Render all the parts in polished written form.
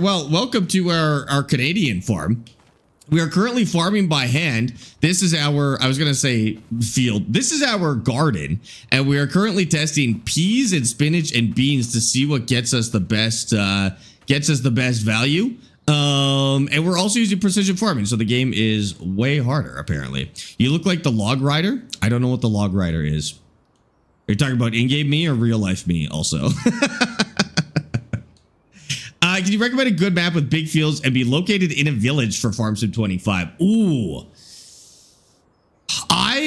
Well, welcome to our Canadian farm. We are currently farming by hand. This is our, I was going to say field. This is our garden. And we are currently testing peas and spinach and beans to see what gets us the best value. And we're also using precision farming. So the game is way harder, apparently. You look like the log rider. I don't know what the log rider is. Are you talking about in-game me or real life me also? Can you recommend a good map with big fields and be located in a village for Farm Sim 25? Ooh.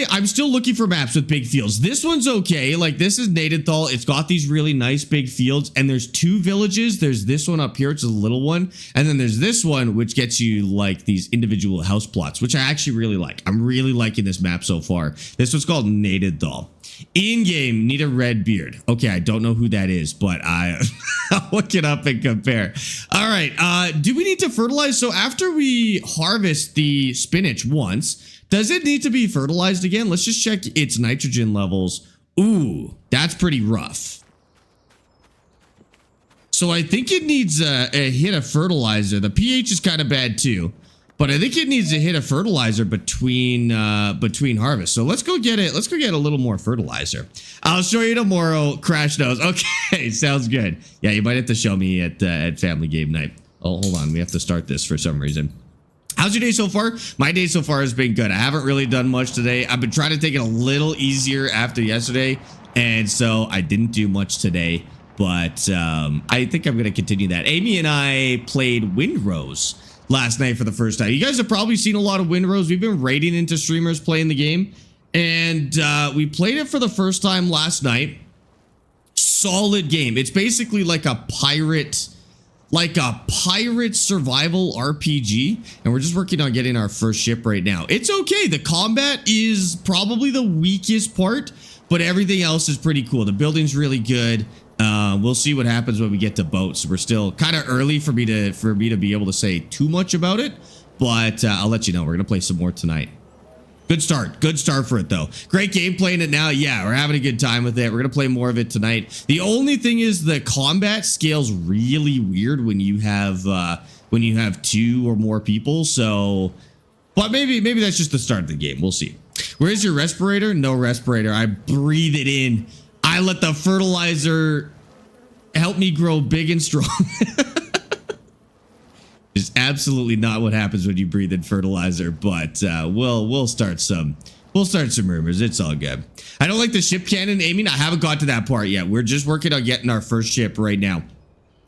I'm still looking for maps with big fields. This one's okay. Like, this is Nadenthal. It's got these really nice big fields, and there's two villages. There's this one up here, it's a little one, and then there's this one, which gets you like these individual house plots, which I actually really like. I'm really liking this map so far. This one's called Nadenthal. In-game, need a red beard. Okay, I don't know who that is, but I'll look it up and compare. All right, do we need to fertilize? So after we harvest the spinach once, does it need to be fertilized again? Let's just check its nitrogen levels. Ooh, that's pretty rough. So I think it needs a hit of fertilizer. The pH is kind of bad too, but I think it needs a hit of fertilizer between harvest. So let's go get it. Let's go get a little more fertilizer. I'll show you tomorrow. Crash knows. Okay, sounds good. Yeah, you might have to show me at family game night. Oh, hold on. We have to start this for some reason. How's your day so far? My day so far has been good. I haven't really done much today. I've been trying to take it a little easier after yesterday, and so I didn't do much today, but I think I'm going to continue that. Amy and I played Windrose last night for the first time. You guys have probably seen a lot of Windrose. We've been raiding into streamers playing the game, and we played it for the first time last night. Solid game. It's basically like a pirate survival RPG, and we're just working on getting our first ship right now. It's okay. The combat is probably the weakest part, but everything else is pretty cool. The building's really good. We'll see what happens when we get to boats. We're still kind of early for me to be able to say too much about it, but I'll let you know. We're gonna play some more tonight. Good start for it though. Great game playing it now. Yeah, we're having a good time with it. We're gonna play more of it tonight. The only thing is the combat scales really weird when you have two or more people. So, but maybe that's just the start of the game. We'll see. Where's your respirator? No respirator. I breathe it in. I let the fertilizer help me grow big and strong. Is absolutely not what happens when you breathe in fertilizer, but we'll start some rumors. It's all good. I don't like the ship cannon aiming. I haven't got to that part yet. We're just working on getting our first ship right now,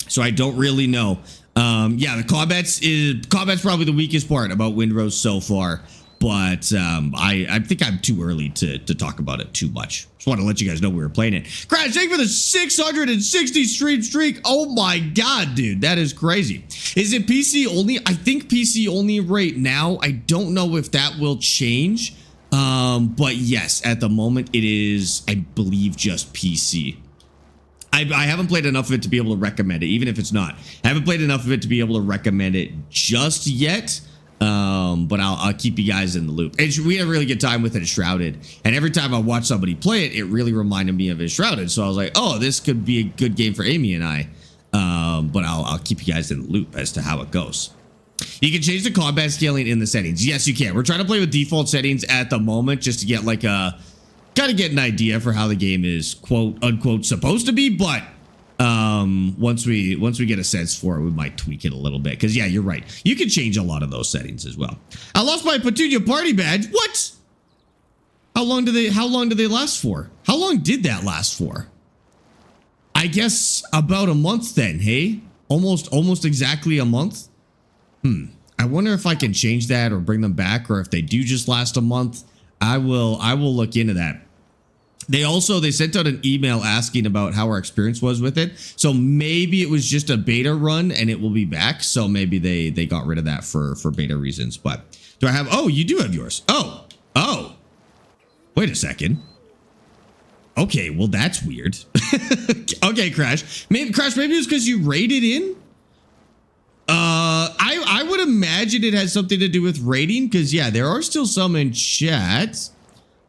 so I don't really know. Yeah, the combat's probably the weakest part about Windrose so far, but I think I'm too early to talk about it too much. Just want to let you guys know we were playing it. Crash, thank you for the 660 stream streak. Oh my god, dude, that is crazy. Is it PC only? I think PC only right now. I don't know if that will change, but yes, at the moment it is, I believe, just PC. I haven't played enough of it to be able to recommend it, even if it's not. I haven't played enough of it to be able to recommend it just yet. But I'll keep you guys in the loop. We had a really good time with it, Shrouded, and every time I watch somebody play it, it really reminded me of it, Shrouded. So I was like, oh, this could be a good game for Amy and I. But I'll keep you guys in the loop as to how it goes. You can change the combat scaling in the settings. Yes, you can. We're trying to play with default settings at the moment just to get like kind of get an idea for how the game is quote unquote supposed to be, but once we get a sense for it, we might tweak it a little bit, because yeah, you're right, you can change a lot of those settings as well. I lost my Petunia party badge. What? How long do they last for? How long did that last for? I guess about a month then. Hey, almost exactly a month. I wonder if I can change that or bring them back, or if they do just last a month. I will look into that. They sent out an email asking about how our experience was with it. So maybe it was just a beta run and it will be back. So maybe they got rid of that for beta reasons. But do I have, oh, you do have yours. Oh, wait a second. Okay, well, that's weird. Okay, Crash. Maybe it's because you raided in. I would imagine it has something to do with raiding, because yeah, there are still some in chat.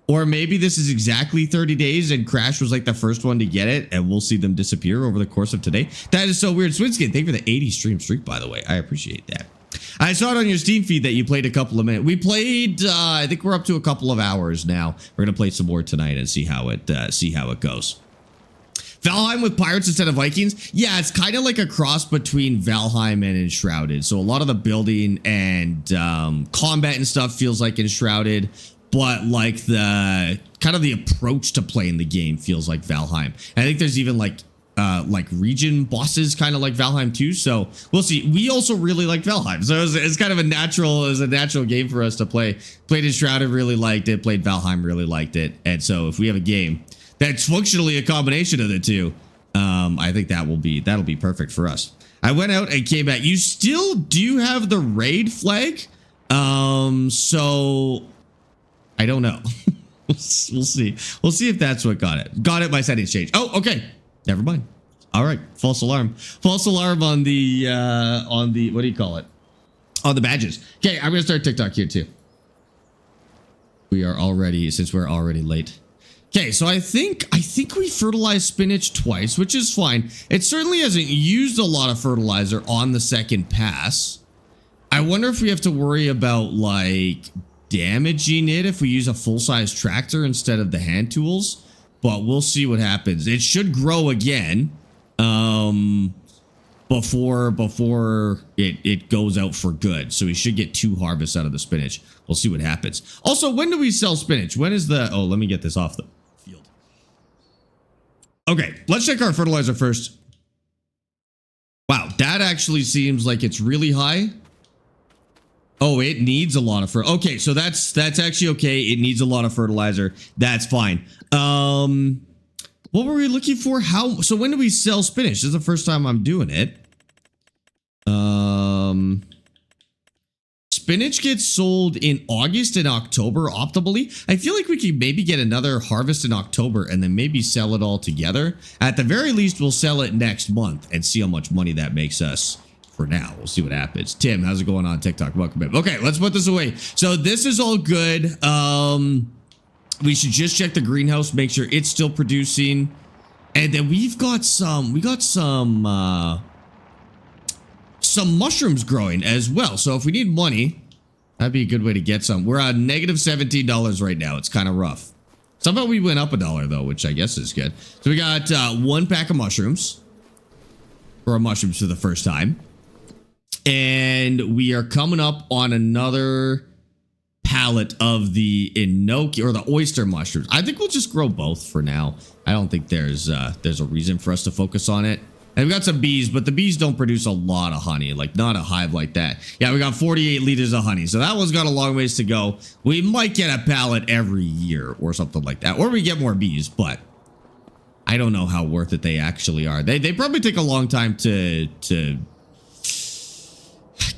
Or maybe this is exactly 30 days and Crash was like the first one to get it and we'll see them disappear over the course of today. That is so weird. Swinskin, thank you for the 80 stream streak, by the way. I appreciate that. I saw it on your Steam feed that you played a couple of minutes. We played, I think we're up to a couple of hours now. We're going to play some more tonight and see how it goes. Valheim with pirates instead of Vikings. Yeah, it's kind of like a cross between Valheim and Enshrouded. So a lot of the building and combat and stuff feels like Enshrouded. But like the kind of the approach to playing the game feels like Valheim. I think there's even like region bosses kind of like Valheim too. So we'll see. We also really like Valheim. So it's kind of a natural game for us to play. Played Enshrouded, really liked it. Played Valheim, really liked it. And so if we have a game that's functionally a combination of the two, I think that'll be perfect for us. I went out and came back. You still do have the raid flag. So I don't know. We'll see. We'll see if that's what got it. Got it. My settings changed. Oh, okay. Never mind. All right. False alarm. False alarm on the what do you call it? On the badges. Okay, I'm gonna start TikTok here too. We're already late. Okay, so I think we fertilized spinach twice, which is fine. It certainly hasn't used a lot of fertilizer on the second pass. I wonder if we have to worry about like damaging it if we use a full-size tractor instead of the hand tools, but we'll see what happens. It should grow again before it goes out for good, so we should get 2 harvests out of the spinach. We'll see what happens. Also, when do we sell spinach? When is the let me get this off the field. Okay, let's check our fertilizer first. Wow, that actually seems like it's really high. Oh, it needs a lot of fertilizer. Okay, so that's actually okay. It needs a lot of fertilizer. That's fine. What were we looking for? So when do we sell spinach? This is the first time I'm doing it. Spinach gets sold in August and October optimally. I feel like we could maybe get another harvest in October and then maybe sell it all together. At the very least, we'll sell it next month and see how much money that makes us. For now, we'll see what happens. Tim, how's it going on TikTok? Welcome in. Okay, let's put this away. So this is all good. We should just check the greenhouse, make sure it's still producing. And then we've got some mushrooms growing as well. So if we need money, that'd be a good way to get some. We're on negative $17 right now. It's kind of rough. Somehow we went up $1 though, which I guess is good. So we got 1 pack of mushrooms. For our mushrooms for the first time. And we are coming up on another pallet of the enoki or the oyster mushrooms. I think we'll just grow both for now. I don't think there's a reason for us to focus on it. And we got some bees, but the bees don't produce a lot of honey, like not a hive like that. Yeah, we got 48 liters of honey. So that one's got a long ways to go. We might get a pallet every year or something like that. Or we get more bees, but I don't know how worth it they actually are. They probably take a long time to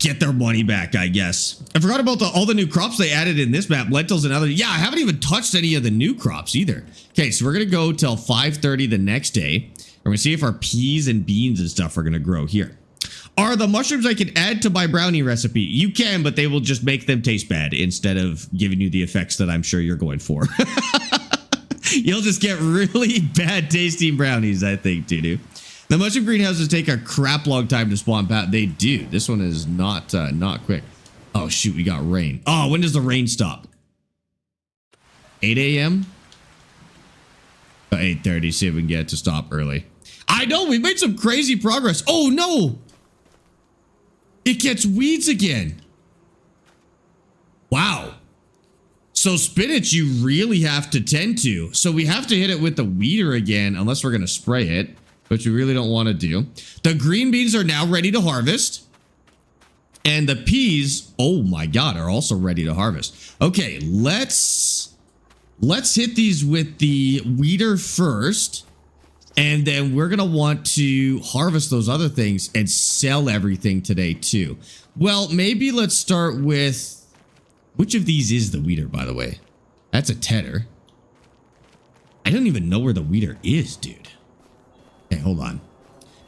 get their money back, I guess. I forgot about all the new crops they added in this map. Lentils and other. Yeah, I haven't even touched any of the new crops either. Okay, so we're going to go till 5:30 the next day. We're going to see if our peas and beans and stuff are going to grow here. Are the mushrooms I can add to my brownie recipe? You can, but they will just make them taste bad instead of giving you the effects that I'm sure you're going for. You'll just get really bad tasting brownies, I think, Tudu. The mushroom greenhouses take a crap long time to spawn. They do. This one is not quick. Oh, shoot. We got rain. Oh, when does the rain stop? 8 a.m.? 8:30. See if we can get it to stop early. I know. We made some crazy progress. Oh, no. It gets weeds again. Wow. So spinach, you really have to tend to. So we have to hit it with the weeder again, unless we're going to spray it, which we really don't want to do. The green beans are now ready to harvest. And the peas, oh my God, are also ready to harvest. Okay, let's hit these with the weeder first. And then we're going to want to harvest those other things and sell everything today too. Well, maybe let's start with... Which of these is the weeder, by the way? That's a tedder. I don't even know where the weeder is, dude. Okay, hold on.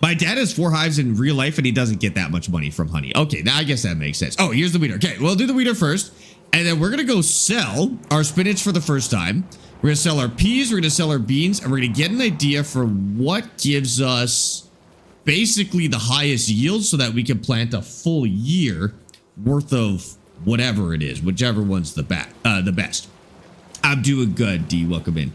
My dad has 4 hives in real life and he doesn't get that much money from honey. Okay, now I guess that makes sense. Oh, here's the weeder. Okay, we'll do the weeder first. And then we're going to go sell our spinach for the first time. We're going to sell our peas. We're going to sell our beans. And we're going to get an idea for what gives us basically the highest yield so that we can plant a full year worth of whatever it is, whichever one's the best. I'm doing good, D. Welcome in.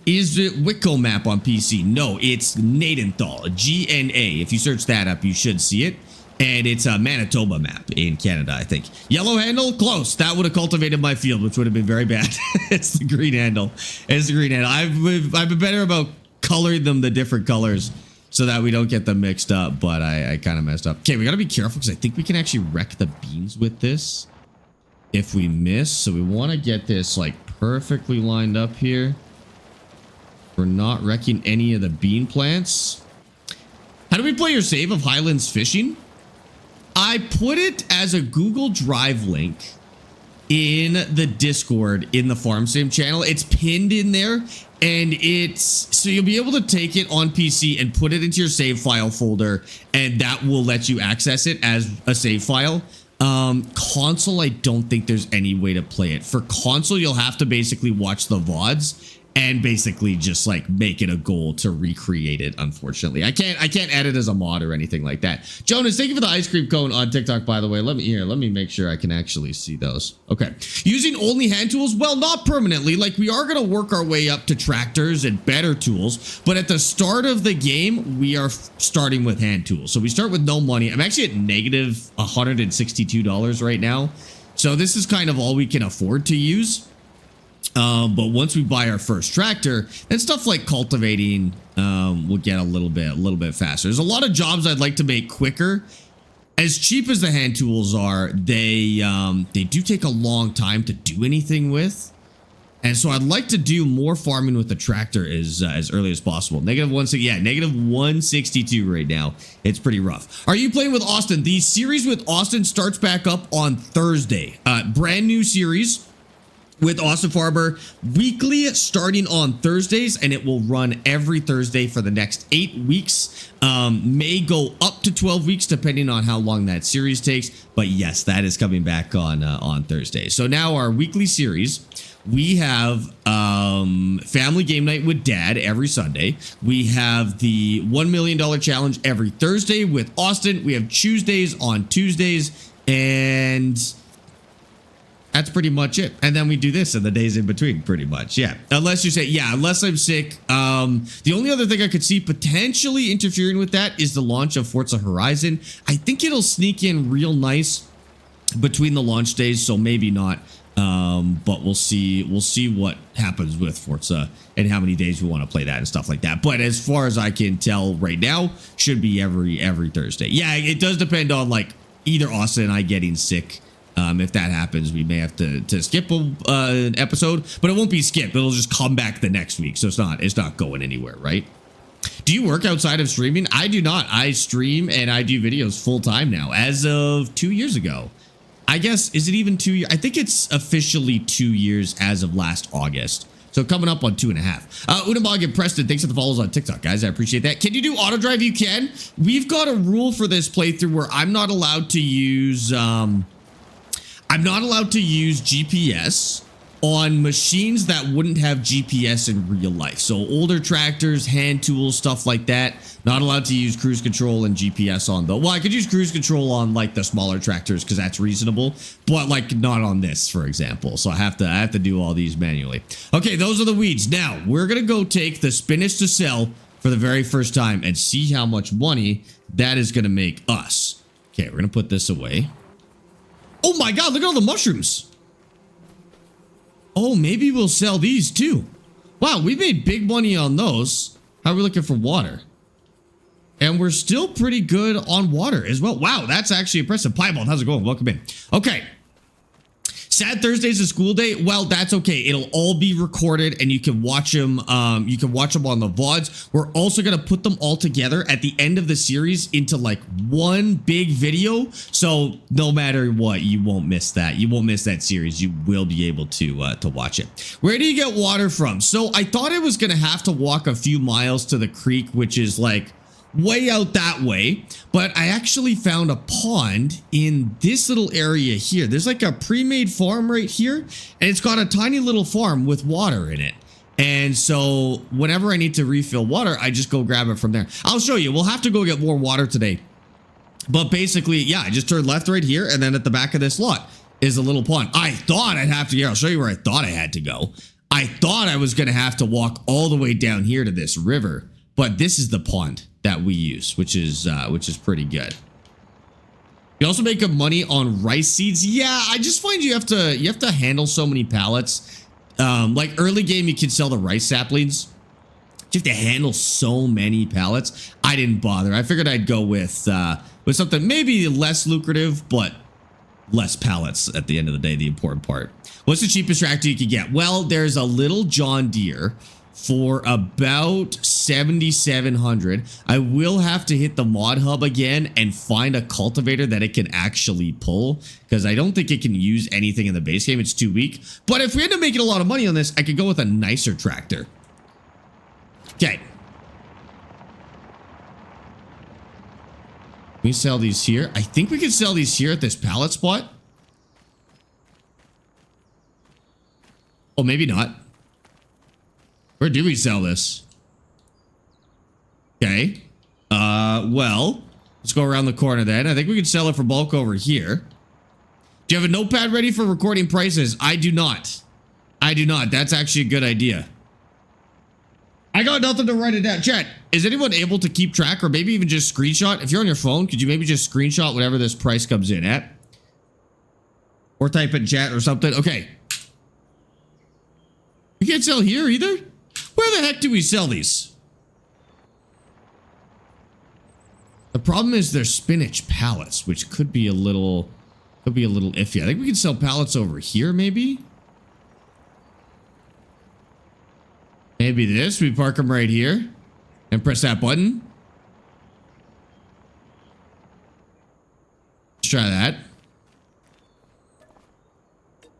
Is it Wicklow map on PC? No, it's Nadenthal, GNA. If you search that up, you should see it. And it's a Manitoba map in Canada, I think. Yellow handle, close. That would have cultivated my field, which would have been very bad. It's the green handle. It's the green handle. I've been better about coloring them the different colors so that we don't get them mixed up, but I kind of messed up. Okay, we got to be careful because I think we can actually wreck the beans with this if we miss. So we want to get this like perfectly lined up here. We're not wrecking any of the bean plants. How do we play your save of Highlands Fishing? I put it as a Google Drive link in the Discord in the Farm Sim channel. It's pinned in there, and it's so you'll be able to take it on PC and put it into your save file folder, and that will let you access it as a save file. Console, I don't think there's any way to play it. For console, you'll have to basically watch the VODs and basically just like make it a goal to recreate it. Unfortunately, I can't add it as a mod or anything like that. Jonas, thank you for the ice cream cone on TikTok, by the way. Let me make sure I can actually see those. Okay, using only hand tools. Well, not permanently. Like, we are going to work our way up to tractors and better tools, but at the start of the game, we are starting with hand tools. So we start with no money. I'm actually at negative $162 right now, so this is kind of all we can afford to use. But once we buy our first tractor, then stuff like cultivating will get a little bit faster. There's a lot of jobs I'd like to make quicker. As cheap as the hand tools are, they do take a long time to do anything with. And so I'd like to do more farming with the tractor as early as possible. Negative 160, yeah, negative 162 right now. It's pretty rough. Are you playing with Austin? The series with Austin starts back up on Thursday. Brand new series with Austin Farber, weekly, starting on Thursdays, and it will run every Thursday for the next 8 weeks. May go up to 12 weeks depending on how long that series takes, but yes, that is coming back on Thursday. So now our weekly series, we have family game night with dad every Sunday. We have the $1 million challenge every Thursday with Austin. We have Tuesdays on Tuesdays, and that's pretty much it. And then we do this in the days in between, pretty much. Yeah. Unless you say, yeah, unless I'm sick. The only other thing I could see potentially interfering with that is the launch of Forza Horizon. I think it'll sneak in real nice between the launch days, so maybe not. But we'll see. We'll see what happens with Forza and how many days we want to play that and stuff like that. But as far as I can tell right now, should be every Thursday. Yeah, it does depend on like either Austin and I getting sick. If that happens, we may have to skip an episode, but it won't be skipped. It'll just come back the next week. So it's not going anywhere, right? Do you work outside of streaming? I do not. I stream and I do videos full time now, as of 2 years ago. I guess, is it even 2 years? I think it's officially 2 years as of last August. So coming up on 2.5. Unabog and Preston, thanks for the follows on TikTok, guys. I appreciate that. Can you do auto drive? You can. We've got a rule for this playthrough where I'm not allowed to use GPS on machines that wouldn't have GPS in real life. So older tractors, hand tools, stuff like that. Not allowed to use cruise control and GPS on those. Well, I could use cruise control on like the smaller tractors because that's reasonable, but like not on this, for example. So I have to do all these manually. Okay, those are the weeds. Now we're gonna go take the spinach to sell for the very first time and see how much money that is gonna make us. Okay, we're gonna put this away. Oh my God, look at all the mushrooms. Oh, maybe we'll sell these too. Wow, we made big money on those. How are we looking for water? And we're still pretty good on water as well. Wow, that's actually impressive. Piebald, how's it going? Welcome in. Okay. Sad Thursday's a school day. Well, that's okay. It'll all be recorded and you can watch them. You can watch them on the VODs. We're also going to put them all together at the end of the series into like one big video. So no matter what, you won't miss that. You won't miss that series. You will be able to watch it. Where do you get water from? So I thought I was going to have to walk a few miles to the creek, which is like way out that way. But I actually found a pond in this little area here. There's like a pre-made farm right here, and it's got a tiny little farm with water in it. And so whenever I need to refill water, I just go grab it from there. I'll show you. We'll have to go get more water today. But basically, yeah, I just turned left right here, and then at the back of this lot is a little pond. I thought I'd have to, here, I'll show you where I thought I had to go. I thought I was going to have to walk all the way down here to this river, but this is the pond that we use, which is pretty good. You also make up money on rice seeds. Yeah, I just find you have to handle so many pallets. Like early game, you can sell the rice saplings. You have to handle so many pallets. I didn't bother. I figured I'd go with something maybe less lucrative, but less pallets at the end of the day, the important part. What's the cheapest tractor you could get? Well, there's a little John Deere for about 7,700. I will have to hit the mod hub again and find a cultivator that it can actually pull, because I don't think it can use anything in the base game. It's too weak. But if we end up making a lot of money on this, I could go with a nicer tractor. Okay. We sell these here. I think we can sell these here at this pallet spot. Oh, maybe not. Where do we sell this? Okay. Well, let's go around the corner then. I think we can sell it for bulk over here. Do you have a notepad ready for recording prices? I do not. I do not. That's actually a good idea. I got nothing to write it down. Chat, is anyone able to keep track or maybe even just screenshot? If you're on your phone, could you maybe just screenshot whatever this price comes in at? Or type in chat or something. Okay. We can't sell here either? Where the heck do we sell these? The problem is they're spinach pallets, which could be a little iffy. I think we can sell pallets over here, maybe? Maybe this. We park them right here and press that button. Let's try that.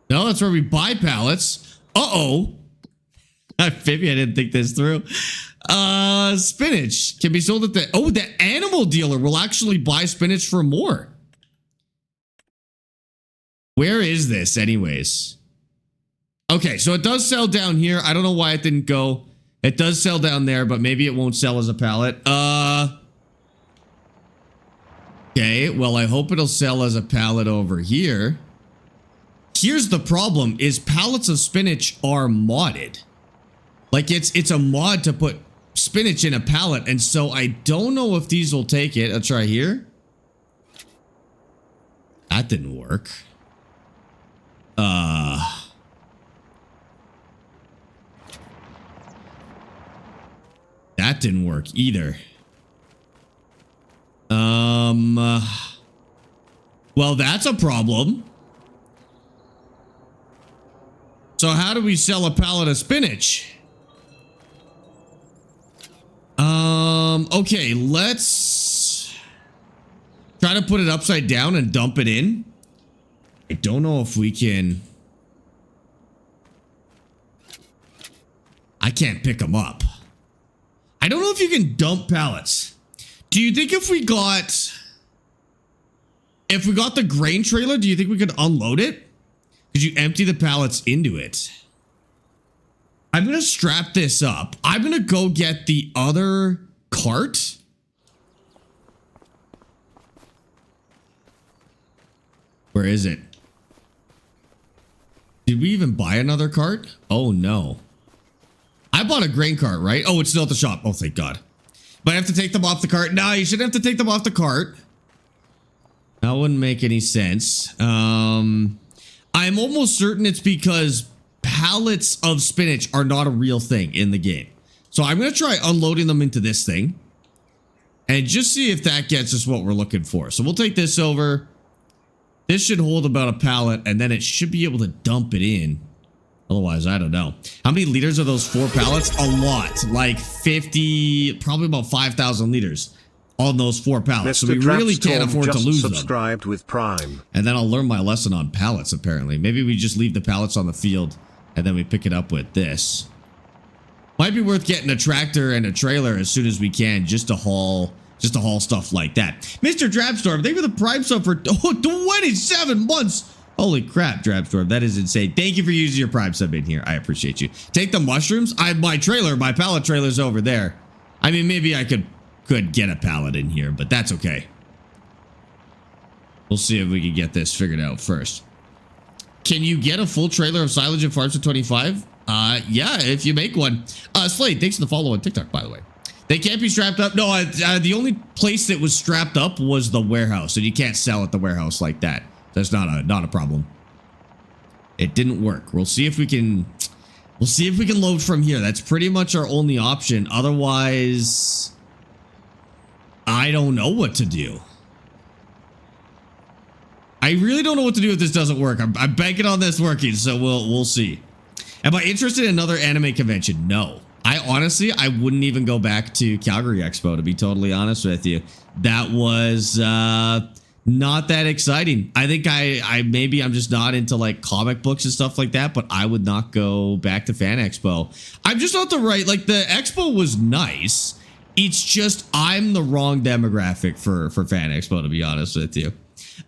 No, that's where we buy pallets. Uh-oh. Maybe I didn't think this through. Spinach can be sold at the... Oh, the animal dealer will actually buy spinach for more. Where is this anyways? Okay, so it does sell down here. I don't know why it didn't go. It does sell down there, but maybe it won't sell as a pallet. Okay, well, I hope it'll sell as a pallet over here. Here's the problem, is pallets of spinach are modded. Like, it's a mod to put spinach in a pallet, and so I don't know if these will take it. I'll try here. That didn't work. That didn't work either. Well, that's a problem. So how do we sell a pallet of spinach? Okay, let's try to put it upside down and dump it in. I don't know if we can. I can't pick them up. I don't know if you can dump pallets. Do you think if we got the grain trailer, do you think we could unload it? Could you empty the pallets into it? I'm going to strap this up. I'm going to go get the other cart. Where is it? Did we even buy another cart? Oh, no. I bought a grain cart, right? Oh, it's still at the shop. Oh, thank God. But I have to take them off the cart. No, you shouldn't have to take them off the cart. That wouldn't make any sense. I'm almost certain it's because pallets of spinach are not a real thing in the game. So I'm going to try unloading them into this thing and just see if that gets us what we're looking for. So we'll take this over. This should hold about a pallet, and then it should be able to dump it in. Otherwise, I don't know. How many liters are those 4 pallets? A lot. Like 50, probably about 5,000 liters on those 4 pallets. So we really can't afford to lose them. Subscribed with Prime. And then I'll learn my lesson on pallets, apparently. Maybe we just leave the pallets on the field, and then we pick it up with this. Might be worth getting a tractor and a trailer as soon as we can, just to haul just to haul stuff like that. Mr. Drabstorm, thank you for the Prime sub for 27 months. Holy crap, Drabstorm, that is insane. Thank you for using your Prime sub in here. I appreciate you. Take the mushrooms. My pallet trailer's over there. I mean, maybe I could get a pallet in here, but that's okay. We'll see if we can get this figured out first. Can you get a full trailer of silage and farms for 25? Yeah, if you make one. Slade, thanks for the follow on TikTok, by the way. They can't be strapped up. No, the only place that was strapped up was the warehouse, and you can't sell at the warehouse like that. That's not a problem. It didn't work. We'll see if we can load from here. That's pretty much our only option. Otherwise, I don't know what to do. I really don't know what to do if this doesn't work. I'm banking on this working, so we'll see. Am I interested in another anime convention? No. I wouldn't even go back to Calgary Expo, to be totally honest with you. That was not that exciting. I think maybe I'm just not into like comic books and stuff like that, but I would not go back to Fan Expo. I'm just not the right, like the expo was nice. It's just I'm the wrong demographic for Fan Expo, to be honest with you.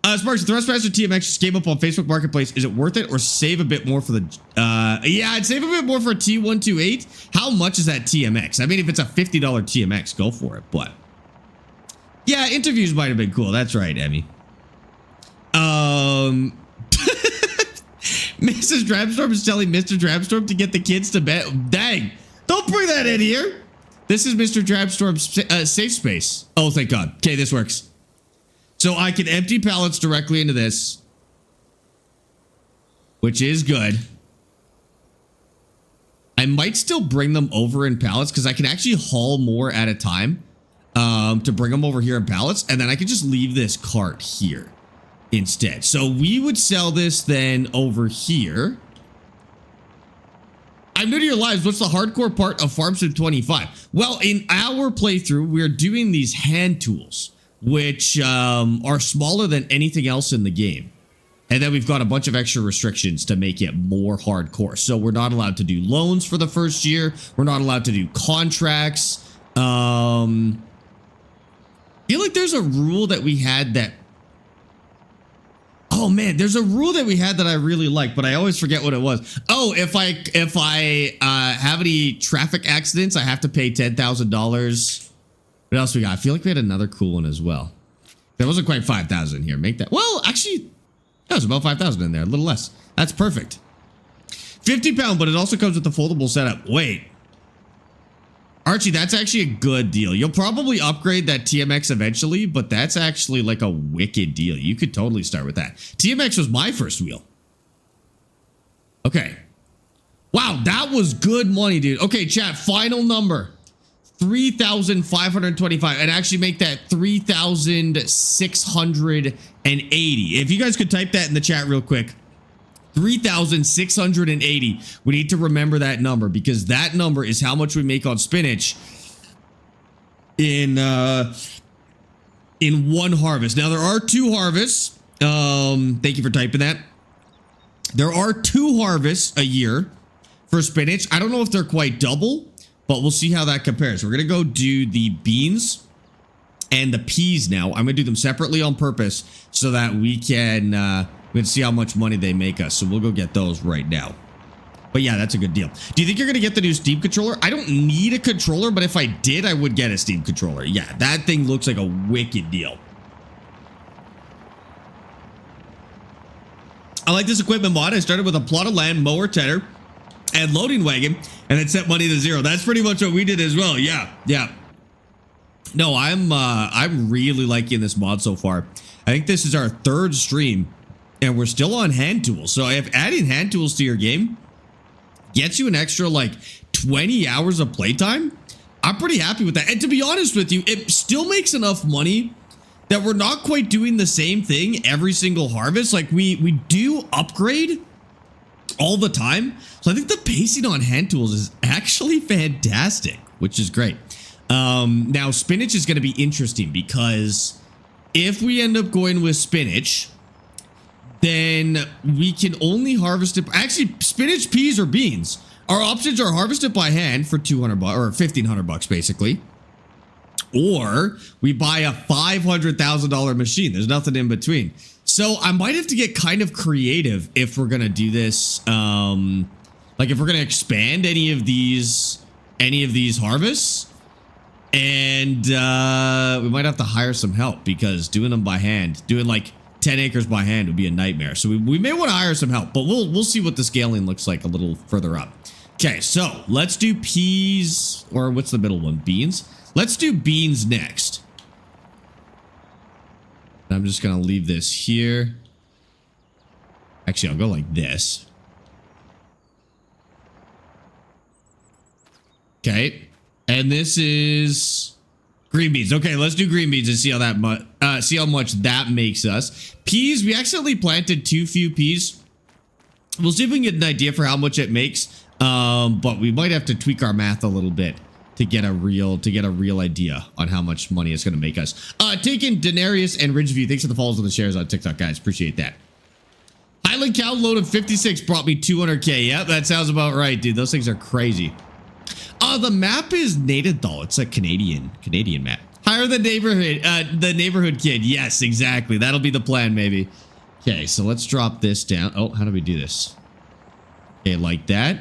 Sparx, the Thrustmaster TMX just came up on Facebook Marketplace. Is it worth it or save a bit more for the... yeah, I'd save a bit more for a T128. How much is that TMX? I mean, if it's a $50 TMX, go for it, but... Yeah, interviews might have been cool. That's right, Emmy. Mrs. Drabstorm is telling Mr. Drabstorm to get the kids to bed. Dang, don't bring that in here. This is Mr. Drabstorm's safe space. Oh, thank God. Okay, this works. So I can empty pallets directly into this, which is good. I might still bring them over in pallets because I can actually haul more at a time to bring them over here in pallets. And then I can just leave this cart here instead. So we would sell this then over here. I'm new to your lives. What's the hardcore part of Farm Sim 25? Well, in our playthrough, we're doing these hand tools, which are smaller than anything else in the game. And then we've got a bunch of extra restrictions to make it more hardcore. So we're not allowed to do loans for the first year. We're not allowed to do contracts. I feel like there's a rule that we had that... Oh man, there's a rule that we had that I really like, but I always forget what it was. Oh, if I have any traffic accidents, I have to pay $10,000. What else we got? I feel like we had another cool one as well. There wasn't quite 5,000 here. Make that. Well, actually, that was about 5,000 in there. A little less. That's perfect. 50 pound, but it also comes with the foldable setup. Wait. Archie, that's actually a good deal. You'll probably upgrade that TMX eventually, but that's actually like a wicked deal. You could totally start with that. TMX was my first wheel. Okay. Wow, that was good money, dude. Okay, chat, final number. 3,525 and actually make that 3,680. If you guys could type that in the chat real quick. 3,680. We need to remember that number because that number is how much we make on spinach in one harvest. Now there are 2 harvests. Thank you for typing that. There are 2 harvests a year for spinach. I don't know if they're quite double, but we'll see how that compares. We're going to go do the beans and the peas now. I'm going to do them separately on purpose so that we can see how much money they make us. So we'll go get those right now. But yeah, that's a good deal. Do you think you're going to get the new Steam controller? I don't need a controller, but if I did, I would get a Steam controller. Yeah, that thing looks like a wicked deal. I like this equipment mod. I started with a plot of land, mower, tedder, and loading wagon, and then set money to 0. That's pretty much what we did as well. Yeah. No, I'm really liking this mod so far. I think this is our 3rd stream, and we're still on hand tools. So if adding hand tools to your game gets you an extra like 20 hours of playtime, I'm pretty happy with that. And to be honest with you, it still makes enough money that we're not quite doing the same thing every single harvest. Like we do upgrade all the time. So I think the pacing on hand tools is actually fantastic, which is great. Now spinach is going to be interesting because if we end up going with spinach, then we can only harvest it. Actually, spinach, peas, or beans. Our options are harvested by hand for $200 or $1,500 basically, or we buy a $500,000 machine. There's nothing in between. So I might have to get kind of creative if we're gonna do this. Like if we're gonna expand any of these harvests, and we might have to hire some help, because doing them by hand, doing like 10 acres by hand would be a nightmare. So we may want to hire some help, but we'll see what the scaling looks like a little further up. Okay, so let's do peas, or what's the middle one? Beans. Let's do beans next. I'm just gonna leave this here. Actually, I'll go like this. Okay, and this is green beans. Okay, let's do green beans and see how much that makes us. Peas, we accidentally planted too few peas. We'll see if we can get an idea for how much it makes. But we might have to tweak our math a little bit to get a real idea on how much money it's going to make us. Taking Denarius and Ridgeview, thanks for the follows and the shares on TikTok, guys. Appreciate that. Highland Cow load of 56 brought me 200K. Yep, that sounds about right, dude. Those things are crazy. The map is Nadenthal. It's a Canadian map. Hire the neighborhood kid. Yes, exactly. That'll be the plan, maybe. Okay, so let's drop this down. Oh, how do we do this? Okay, like that.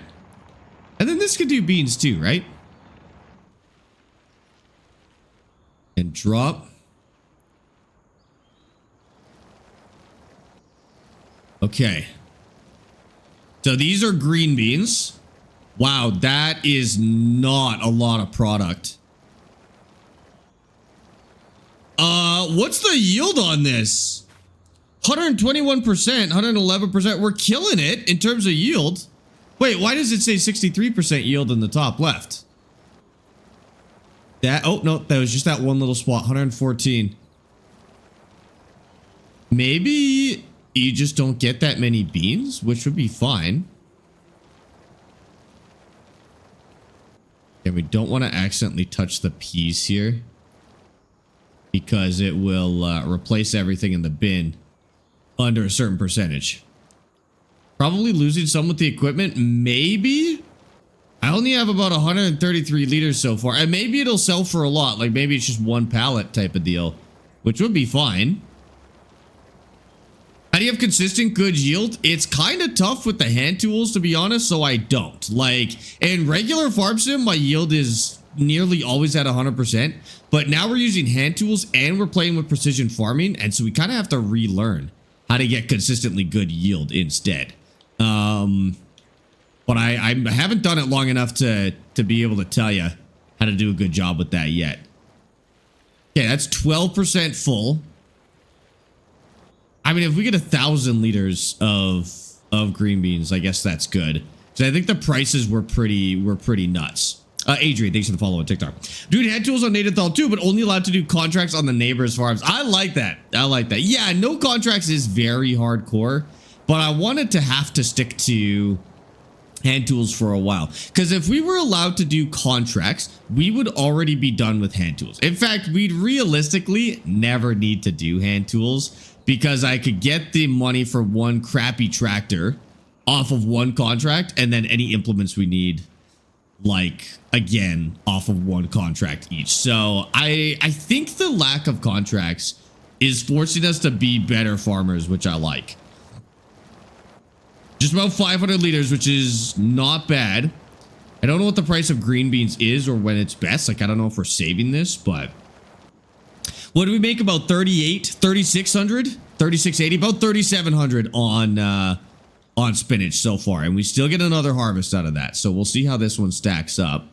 And then this could do beans too, right? And drop. Okay. So these are green beans. Wow, that is not a lot of product. What's the yield on this? 121%, 111%. We're killing it in terms of yield. Wait, why does it say 63% yield in the top left? Oh, no, that was just that one little spot, 114. Maybe you just don't get that many beans, which would be fine. And we don't want to accidentally touch the peas here, because it will replace everything in the bin under a certain percentage. Probably losing some with the equipment, maybe. I only have about 133 liters so far, and maybe it'll sell for a lot. Like maybe it's just one pallet type of deal, which would be fine. How do you have consistent good yield? It's kind of tough with the hand tools, to be honest, so I don't. Like in regular farm sim, my yield is nearly always at 100%, but now we're using hand tools and we're playing with precision farming, and so we kind of have to relearn how to get consistently good yield instead. But I haven't done it long enough to be able to tell you how to do a good job with that yet. Okay, that's 12% full. I mean, if we get 1,000 liters of green beans, I guess that's good. So I think the prices were pretty nuts. Adrian, thanks for the follow on TikTok. Dude, hand tools on Nadenthal too, but only allowed to do contracts on the neighbors' farms. I like that. I like that. Yeah, no contracts is very hardcore, but I wanted to have to stick to hand tools for a while, because if we were allowed to do contracts, we would already be done with hand tools. In fact, we'd realistically never need to do hand tools, because I could get the money for one crappy tractor off of one contract, and then any implements we need, like, again, off of one contract each. So I think the lack of contracts is forcing us to be better farmers, which I like. Just about 500 liters, which is not bad. I don't know what the price of green beans is or when it's best. Like, I don't know if we're saving this, but what do we make? About 3,600, 3,680, about 3,700 on spinach so far. And we still get another harvest out of that. So we'll see how this one stacks up.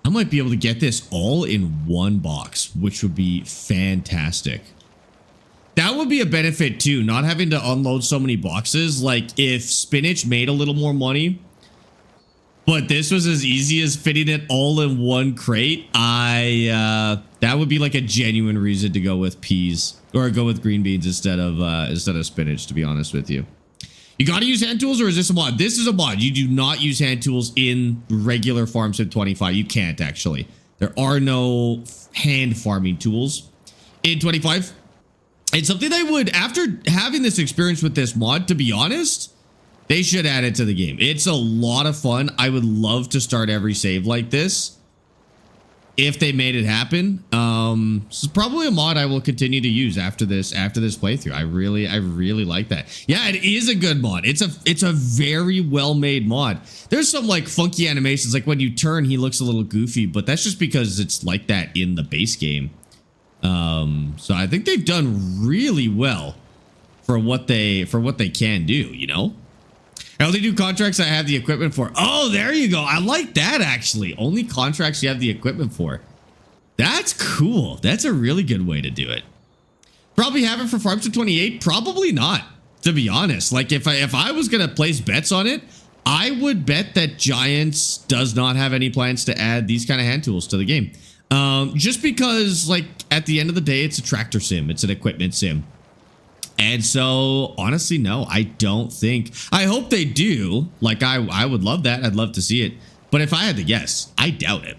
I might be able to get this all in one box, which would be fantastic. That would be a benefit too, not having to unload so many boxes. Like if spinach made a little more money, but this was as easy as fitting it all in one crate, that would be like a genuine reason to go with peas or go with green beans instead of spinach, to be honest with you. You got to use hand tools, or is this a mod? This is a mod. You do not use hand tools in regular Farm Sim 25. You can't actually. There are no hand farming tools in 25. It's something I would, after having this experience with this mod, to be honest, They should add it to the game. It's a lot of fun. I would love to start every save like this if they made it happen. This is probably a mod I will continue to use after this playthrough. I really like that. Yeah, it is a good mod. It's a very well made mod. There's some like funky animations, like when you turn, he looks a little goofy, but that's just because it's like that in the base game. So I think they've done really well for what they can do, you know? I only do contracts I have the equipment for. Oh, there you go. I like that, actually. Only contracts you have the equipment for. That's cool. That's a really good way to do it. Probably have it for Farms to 28. Probably not, to be honest. Like, if I was going to place bets on it, I would bet that Giants does not have any plans to add these kind of hand tools to the game. Just because, like, at the end of the day, it's a tractor sim. It's an equipment sim. And so, honestly, no, I don't think. I hope they do. Like, I would love that. I'd love to see it. But if I had to guess, I doubt it.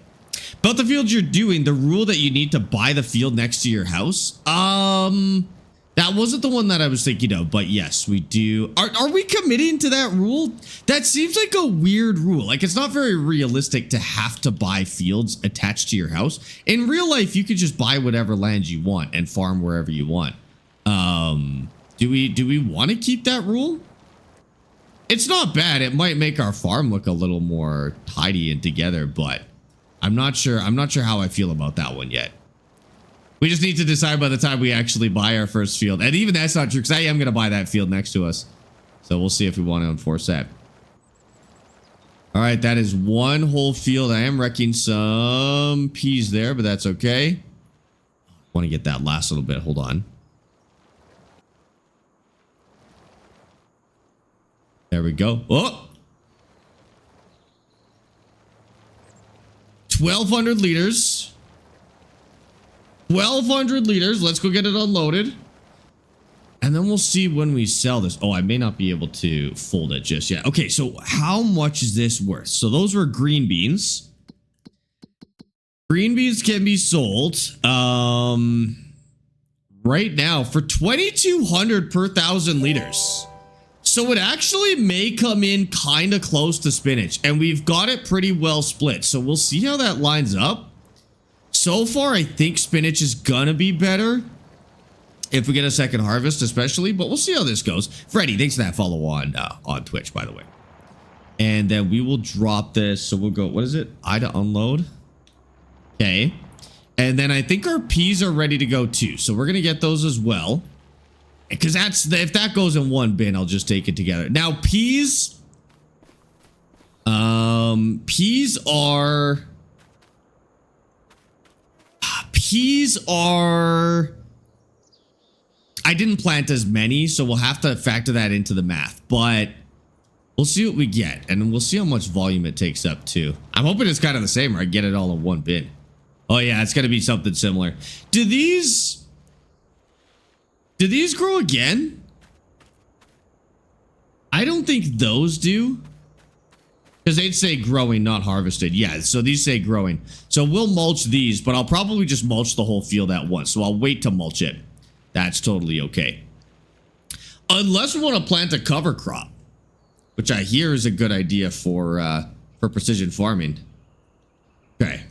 About the field you're doing, the rule that you need to buy the field next to your house. That wasn't the one that I was thinking of, but yes, we do. Are we committing to that rule? That seems like a weird rule. Like, it's not very realistic to have to buy fields attached to your house. In real life, you could just buy whatever land you want and farm wherever you want. Do we want to keep that rule? It's not bad. It might make our farm look a little more tidy and together, but I'm not sure how I feel about that one yet. We just need to decide by the time we actually buy our first field. And even that's not true, because I am going to buy that field next to us. So we'll see if we want to enforce that. All right, that is one whole field. I am wrecking some peas there, but that's okay. I want to get that last little bit. Hold on. There we go. Oh! 1,200 liters. 1,200 liters. Let's go get it unloaded. And then we'll see when we sell this. Oh, I may not be able to fold it just yet. Okay, so how much is this worth? So those were green beans. Green beans can be sold right now for 2,200 per 1,000 liters. So it actually may come in kind of close to spinach, and we've got it pretty well split. So we'll see how that lines up. So far, I think spinach is gonna be better if we get a second harvest, especially, but we'll see how this goes. Freddie, thanks for that follow on Twitch, by the way. And then we will drop this. So we'll go, what is it? I to unload. Okay. And then I think our peas are ready to go too. So we're gonna get those as well. Because if that goes in one bin, I'll just take it together. Now, peas are I didn't plant as many, so we'll have to factor that into the math, but we'll see what we get, and we'll see how much volume it takes up too. I'm hoping it's kind of the same, or I get it all in one bin. Oh yeah, it's gonna be something similar. Do these grow again? I don't think those do. Because they'd say growing, not harvested. Yeah, so these say growing. So we'll mulch these, but I'll probably just mulch the whole field at once. So I'll wait to mulch it. That's totally okay. Unless we want to plant a cover crop, which I hear is a good idea for precision farming. Okay.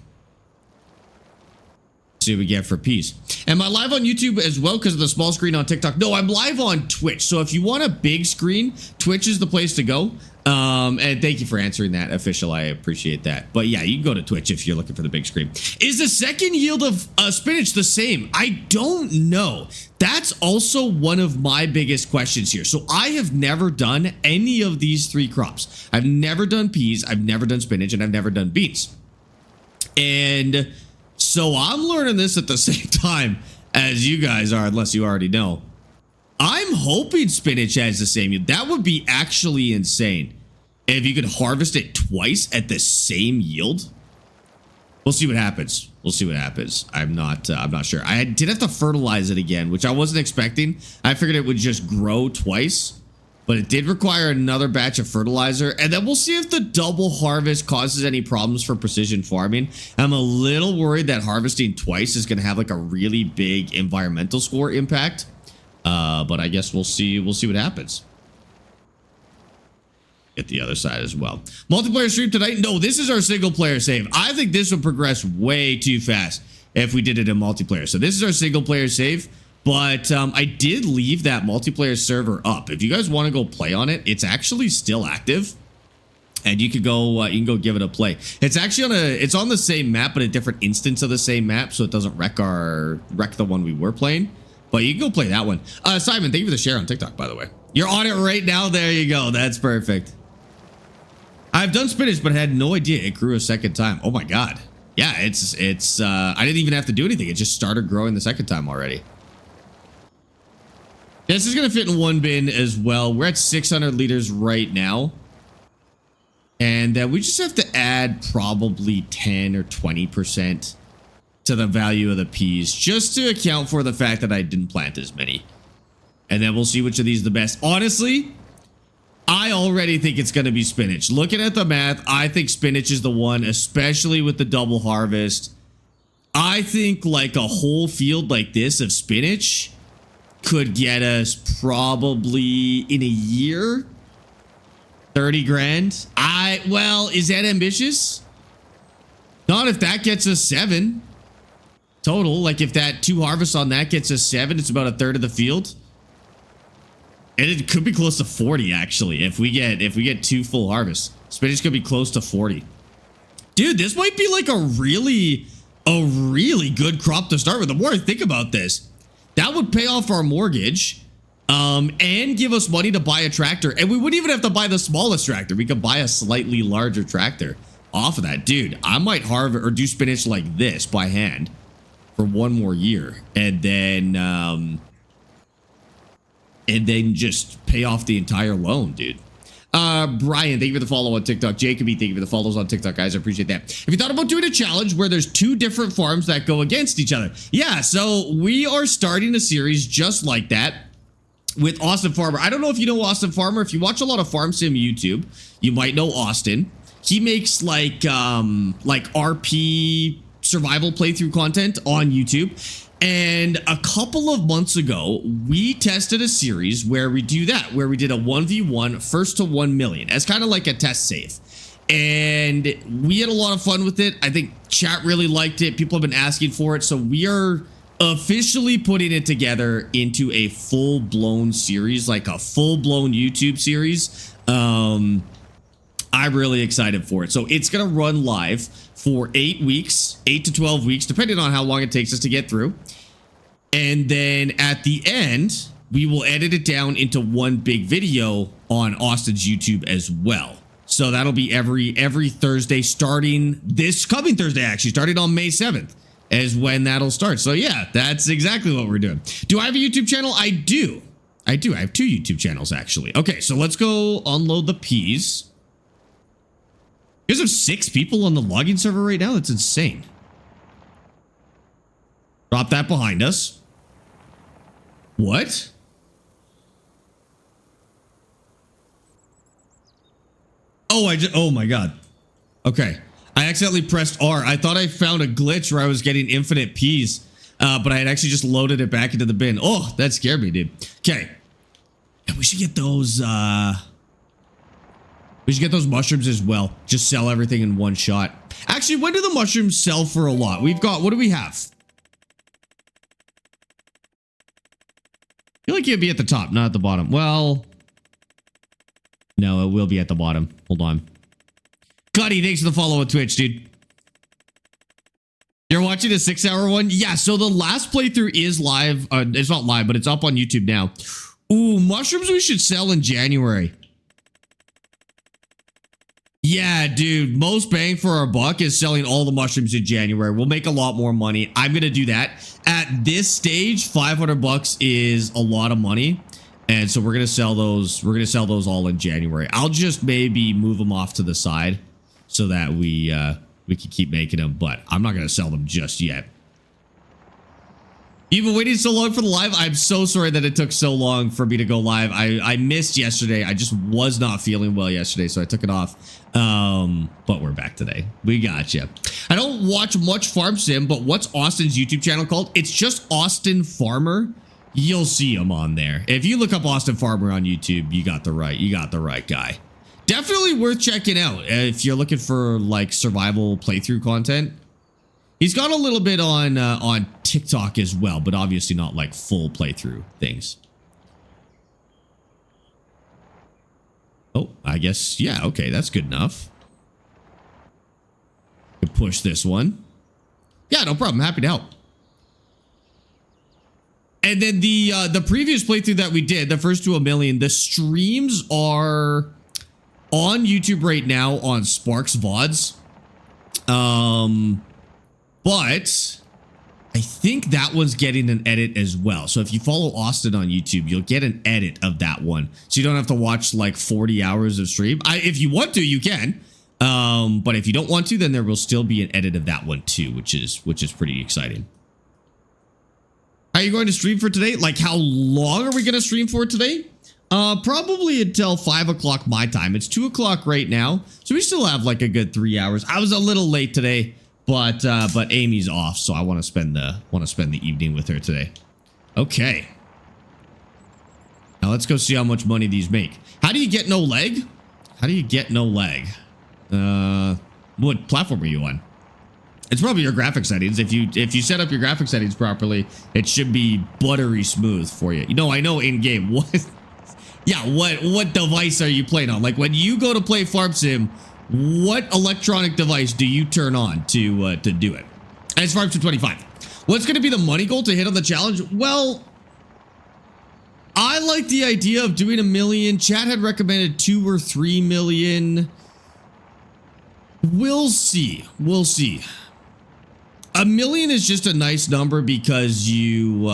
See what we get for peas. Am I live on YouTube as well because of the small screen on TikTok? No, I'm live on Twitch. So if you want a big screen, Twitch is the place to go. And thank you for answering that, official. I appreciate that. But yeah, you can go to Twitch if you're looking for the big screen. Is the second yield of spinach the same? I don't know. That's also one of my biggest questions here. So I have never done any of these three crops. I've never done peas, I've never done spinach, and I've never done beans. And so I'm learning this at the same time as you guys are, unless you already know. I'm hoping spinach has the same yield. That would be actually insane if you could harvest it twice at the same yield. We'll see what happens. We'll see what happens. I'm not sure. I did have to fertilize it again, which I wasn't expecting. I figured it would just grow twice, but it did require another batch of fertilizer. And then we'll see if the double harvest causes any problems for precision farming. I'm a little worried that harvesting twice is going to have like a really big environmental score impact. But I guess we'll see what happens. Get the other side as well. Multiplayer stream tonight? No, this is our single player save. I think this would progress way too fast if we did it in multiplayer. So this is our single player save, but I did leave that multiplayer server up. If you guys want to go play on it, it's actually still active, and you can go give it a play. It's actually it's on the same map, but a different instance of the same map, so it doesn't wreck the one we were playing. But you can go play that one. Simon, thank you for the share on TikTok, by the way. You're on it right now. There you go. That's perfect. I've done spinach, but had no idea it grew a second time. Oh my God. Yeah, it's I didn't even have to do anything. It just started growing the second time already. This is going to fit in one bin as well. We're at 600 liters right now. And we just have to add probably 10 or 20% to the value of the peas, just to account for the fact that I didn't plant as many. And then we'll see which of these is the best. Honestly, I already think it's going to be spinach. Looking at the math, I think spinach is the one, especially with the double harvest. I think like a whole field like this of spinach could get us probably in a year 30 grand. Well, is that ambitious? Not if that gets us 7 total. Like if that 2 harvests on that gets us 7, it's about a third of the field. And it could be close to 40 actually. If we get 2 full harvests, spinach could be close to 40. Dude, this might be like a really good crop to start with. The more I think about this, that would pay off our mortgage, and give us money to buy a tractor. And we wouldn't even have to buy the smallest tractor. We could buy a slightly larger tractor off of that. Dude, I might harvest or do spinach like this by hand for 1 more year, and then just pay off the entire loan, dude. Brian, thank you for the follow on TikTok. Jacoby, thank you for the follows on TikTok, guys. I appreciate that. If you thought about doing a challenge where there's 2 different farms that go against each other. Yeah, so we are starting a series just like that with Austin Farmer. I don't know if you know Austin Farmer. If you watch a lot of Farm Sim YouTube, you might know Austin. He makes like RP survival playthrough content on YouTube. And a couple of months ago, we tested a series where we do that, where we did a 1v1 first to 1 million as kind of like a test save. And we had a lot of fun with it. I think chat really liked it. People have been asking for it. So we are officially putting it together into a full-blown series, like a full-blown YouTube series. I'm really excited for it. So it's going to run live for 8 weeks, 8 to 12 weeks, depending on how long it takes us to get through. And then at the end, we will edit it down into one big video on Austin's YouTube as well. So that'll be every Thursday, starting this coming Thursday, actually, starting on May 7th is when that'll start. So yeah, that's exactly what we're doing. Do I have a YouTube channel? I do. I have 2 YouTube channels, actually. Okay, so let's go unload the peas. You guys have 6 people on the logging server right now? That's insane. Drop that behind us. What? Oh my God. Okay. I accidentally pressed R. I thought I found a glitch where I was getting infinite peas, but I had actually just loaded it back into the bin. Oh, that scared me, dude. Okay. And we should get those, mushrooms as well. Just sell everything in one shot. Actually, when do the mushrooms sell for a lot? We've got, what do we have? I feel like it'd be at the top, not at the bottom. Well, no, it will be at the bottom. Hold on. Cuddy, thanks for the follow on Twitch, dude. You're watching a 6-hour one? Yeah, so the last playthrough is live. It's not live, but it's up on YouTube now. Ooh, mushrooms we should sell in January. Yeah, dude, most bang for our buck is selling all the mushrooms in January. We'll make a lot more money. I'm going to do that. At this stage, 500 bucks is a lot of money. And so we're going to sell those. We're going to sell those all in January. I'll just maybe move them off to the side so that we can keep making them, but I'm not going to sell them just yet. You've been waiting so long for the live. I'm so sorry that it took so long for me to go live. I missed yesterday. I just was not feeling well yesterday, so I took it off. But we're back today. We got you. I don't watch much Farm Sim, but what's Austin's YouTube channel called? It's just Austin Farmer. You'll see him on there. If you look up Austin Farmer on YouTube, you got the right guy. Definitely worth checking out if you're looking for like survival playthrough content. He's got a little bit on TikTok as well, but obviously not like full playthrough things. Oh, I guess, yeah, okay, that's good enough. Could push this one. Yeah, no problem. Happy to help. And then the previous playthrough that we did, the first to 1 million, the streams are on YouTube right now on Sparx VODs. But I think that one's getting an edit as well. So if you follow Austin on YouTube, you'll get an edit of that one. So you don't have to watch like 40 hours of stream. If you want to, you can. But if you don't want to, then there will still be an edit of that one too, which is pretty exciting. Are you going to stream for today? Like, how long are we going to stream for today? Probably until 5 o'clock my time. It's 2 o'clock right now, so we still have like a good 3 hours. I was a little late today, but Amy's off, so I want to spend the evening with her today. Okay. Now let's go see how much money these make. How do you get no leg? How do you get no leg? What platform are you on? It's probably your graphic settings. If you set up your graphic settings properly, it should be buttery smooth for you. You know, I know in game. What? Yeah, what device are you playing on? Like when you go to play Farm Sim, what electronic device do you turn on to do it? And it's Farm Sim 25. What's going to be the money goal to hit on the challenge? Well, I like the idea of doing 1 million. Chat had recommended 2 or 3 million. We'll see. We'll see. 1 million is just a nice number because you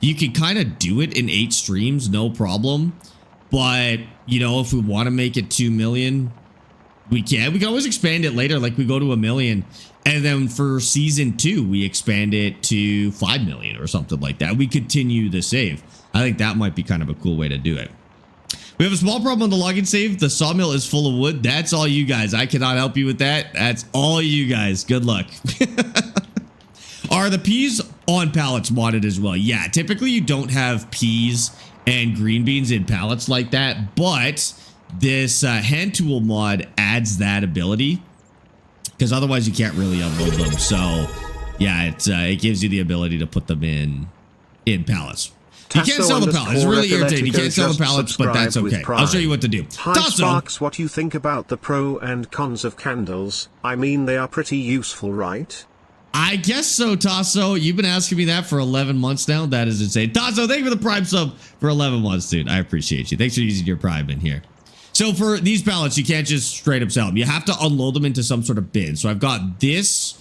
can kind of do it in 8 streams, no problem. But, you know, if we want to make it 2 million, we can. We can always expand it later, like we go to 1 million. And then for season 2, we expand it to 5 million or something like that. We continue the save. I think that might be kind of a cool way to do it. We have a small problem on the login save. The sawmill is full of wood. That's all you guys. I cannot help you with that. That's all you guys. Good luck. Are the peas on pallets modded as well? Yeah, typically you don't have peas and green beans in pallets like that, but this hand tool mod adds that ability because otherwise you can't really unload them. So yeah, it gives you the ability to put them in pallets. You can't sell the pallets. It's really irritating. You can't sell the pallets, but that's okay. I'll show you what to do. Hi Sparx, what do you think about the pro and cons of candles? I mean, they are pretty useful, right? I guess so, Tasso. You've been asking me that for 11 months now. That is insane. Tasso, thank you for the Prime sub for 11 months, dude. I appreciate you. Thanks for using your Prime in here. So for these pallets, you can't just straight up sell them. You have to unload them into some sort of bin. So I've got this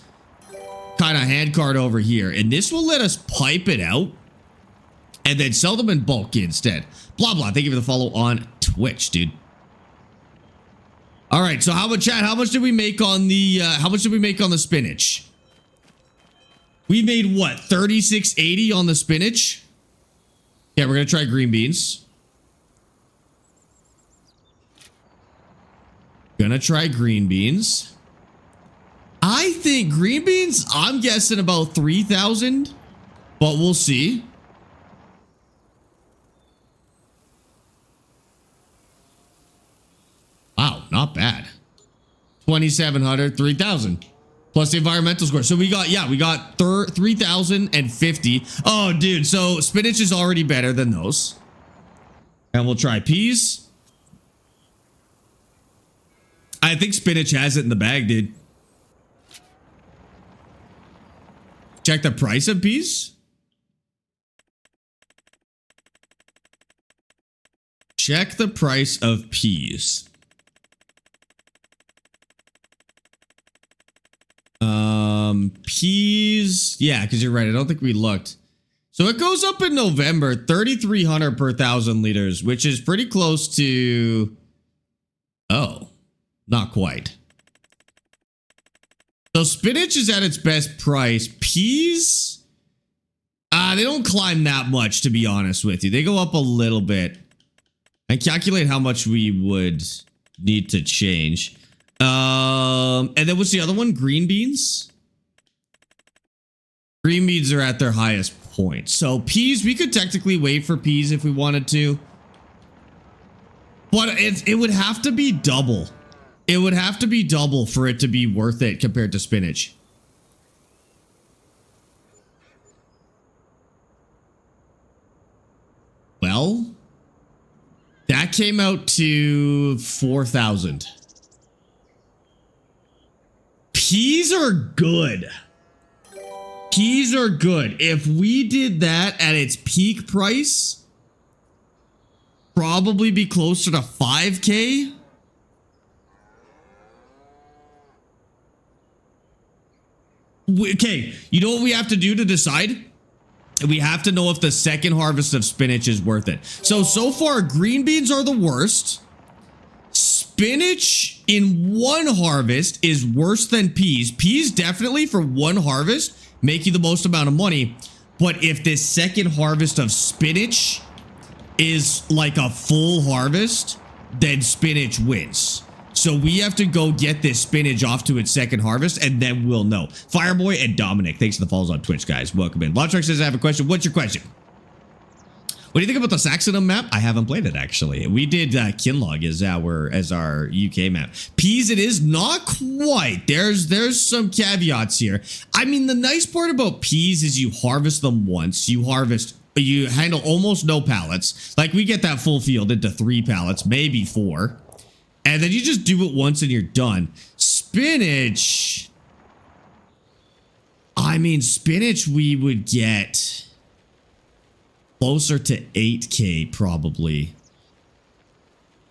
kind of hand cart over here, and this will let us pipe it out and then sell them in bulk instead. Blah, blah. Thank you for the follow on Twitch, dude. All right. So how about chat? How much did we make on the spinach? We made what? 36.80 on the spinach. Yeah, we're going to try green beans. Gonna try green beans. I think green beans, I'm guessing about 3,000, but we'll see. Wow, not bad. 2,700, 3,000. Plus the environmental score. So we got 3,050. Oh, dude. So spinach is already better than those. And we'll try peas. I think spinach has it in the bag, dude. Check the price of peas. Check the price of peas. Peas. Yeah, because you're right. I don't think we looked. So it goes up in November, 3,300 per 1,000 liters, which is pretty close to... Oh, not quite. So spinach is at its best price. Peas, they don't climb that much, to be honest with you. They go up a little bit. I calculate how much we would need to change. And then what's the other one? Green beans. Green beans are at their highest point. So peas, we could technically wait for peas if we wanted to. But it would have to be double. It would have to be double for it to be worth it compared to spinach. Well, that came out to 4,000. Peas are good. Peas are good. If we did that at its peak price, probably be closer to 5K. Okay, you know what we have to do to decide? We have to know if the second harvest of spinach is worth it. So far, green beans are the worst. Spinach in one harvest is worse than peas. Peas definitely for one harvest make you the most amount of money. But if this second harvest of spinach is like a full harvest, then spinach wins. So we have to go get this spinach off to its second harvest, and then we'll know. Fireboy and Dominic, thanks for the follows on Twitch, guys. Welcome in. Launchrock says, I have a question. What's your question? What do you think about the Saxonum map? I haven't played it, actually. We did Kinlog as our UK map. Peas, it is not quite. There's some caveats here. I mean, the nice part about peas is you harvest them once. You handle almost no pallets. Like, we get that full field into 3 pallets, maybe 4. And then you just do it once and you're done. Spinach. I mean, spinach we would get closer to 8K probably.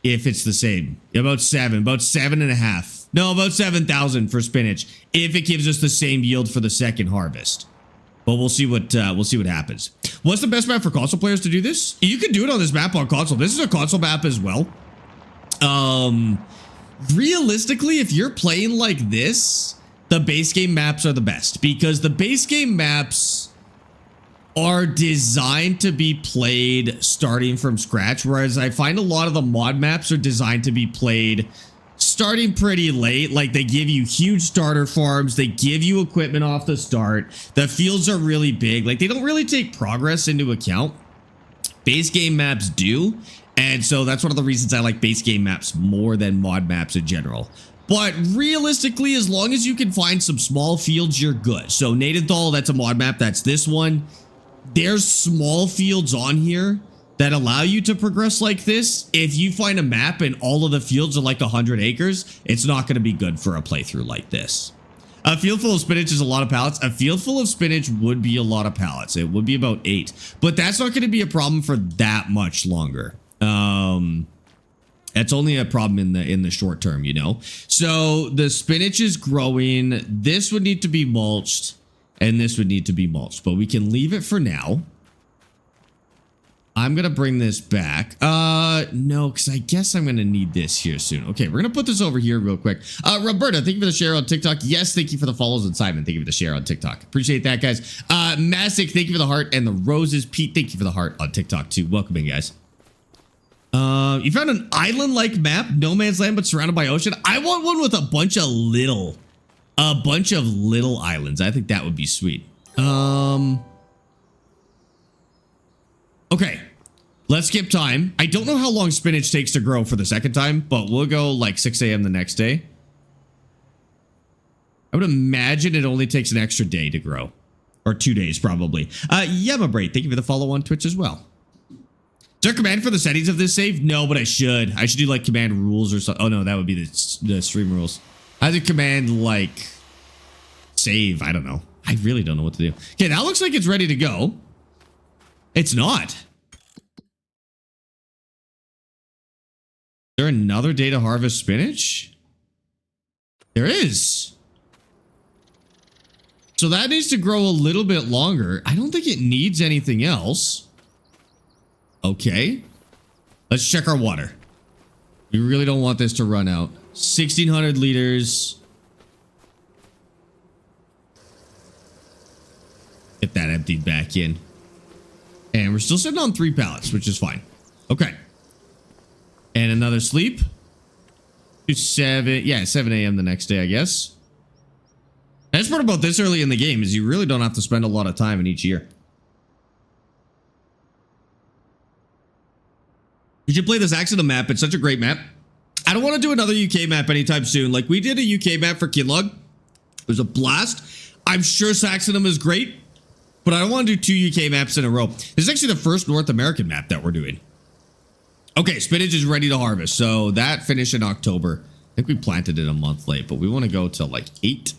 If it's the same. About 7.5. No, about 7,000 for spinach. If it gives us the same yield for the second harvest. But we'll see what happens. What's the best map for console players to do this? You can do it on this map on console. This is a console map as well. Realistically, if you're playing like this, the base game maps are the best because the base game maps are designed to be played starting from scratch, whereas I find a lot of the mod maps are designed to be played starting pretty late. Like, they give you huge starter farms, they give you equipment off the start, the fields are really big, like they don't really take progress into account. Base game maps do. And so that's one of the reasons I like base game maps more than mod maps in general. But realistically, as long as you can find some small fields, you're good. So Nadenthal, that's a mod map. That's this one. There's small fields on here that allow you to progress like this. If you find a map and all of the fields are like 100 acres, it's not going to be good for a playthrough like this. A field full of spinach is a lot of pallets. A field full of spinach would be a lot of pallets. It would be about 8. But that's not going to be a problem for that much longer. That's only a problem in the short term, you know. So the spinach is growing. This would need to be mulched, and this would need to be mulched, but we can leave it for now. I'm gonna bring this back. No, because I guess I'm gonna need this here soon. Okay, we're gonna put this over here real quick. Roberta, thank you for the share on TikTok. Yes, thank you for the follows, and Simon, thank you for the share on TikTok. Appreciate that, guys. Mastic, thank you for the heart and the roses. Pete, thank you for the heart on TikTok too. Welcome in, guys. You found an island-like map, no man's land, but surrounded by ocean. I want one with a bunch of little islands. I think that would be sweet. Okay, let's skip time. I don't know how long spinach takes to grow for the second time, but we'll go like 6 a.m. the next day. I would imagine it only takes an extra day to grow, or 2 days probably. Yamabraid, thank you for the follow on Twitch as well. Is there a command for the settings of this save? No, but I should. I should do like command rules or something. Oh no, that would be the stream rules. I have to command like save. I don't know. I really don't know what to do. Okay, that looks like it's ready to go. It's not. Is there another day to harvest spinach? There is. So that needs to grow a little bit longer. I don't think it needs anything else. Okay, let's check our water. We really don't want this to run out. 1,600 liters. Get that emptied back in. And we're still sitting on 3 pallets, which is fine. Okay. And another sleep. 7 a.m. the next day, I guess. The nice part about this early in the game is you really don't have to spend a lot of time in each year. We should play this Accident map. It's such a great map. I don't want to do another UK map anytime soon. Like, we did a UK map for Kinlog. It was a blast. I'm sure Saxonum is great, but I don't want to do 2 UK maps in a row. This is actually the first North American map that we're doing. Okay, spinach is ready to harvest. So that finished in October. I think we planted it a month late, but we want to go till like 8.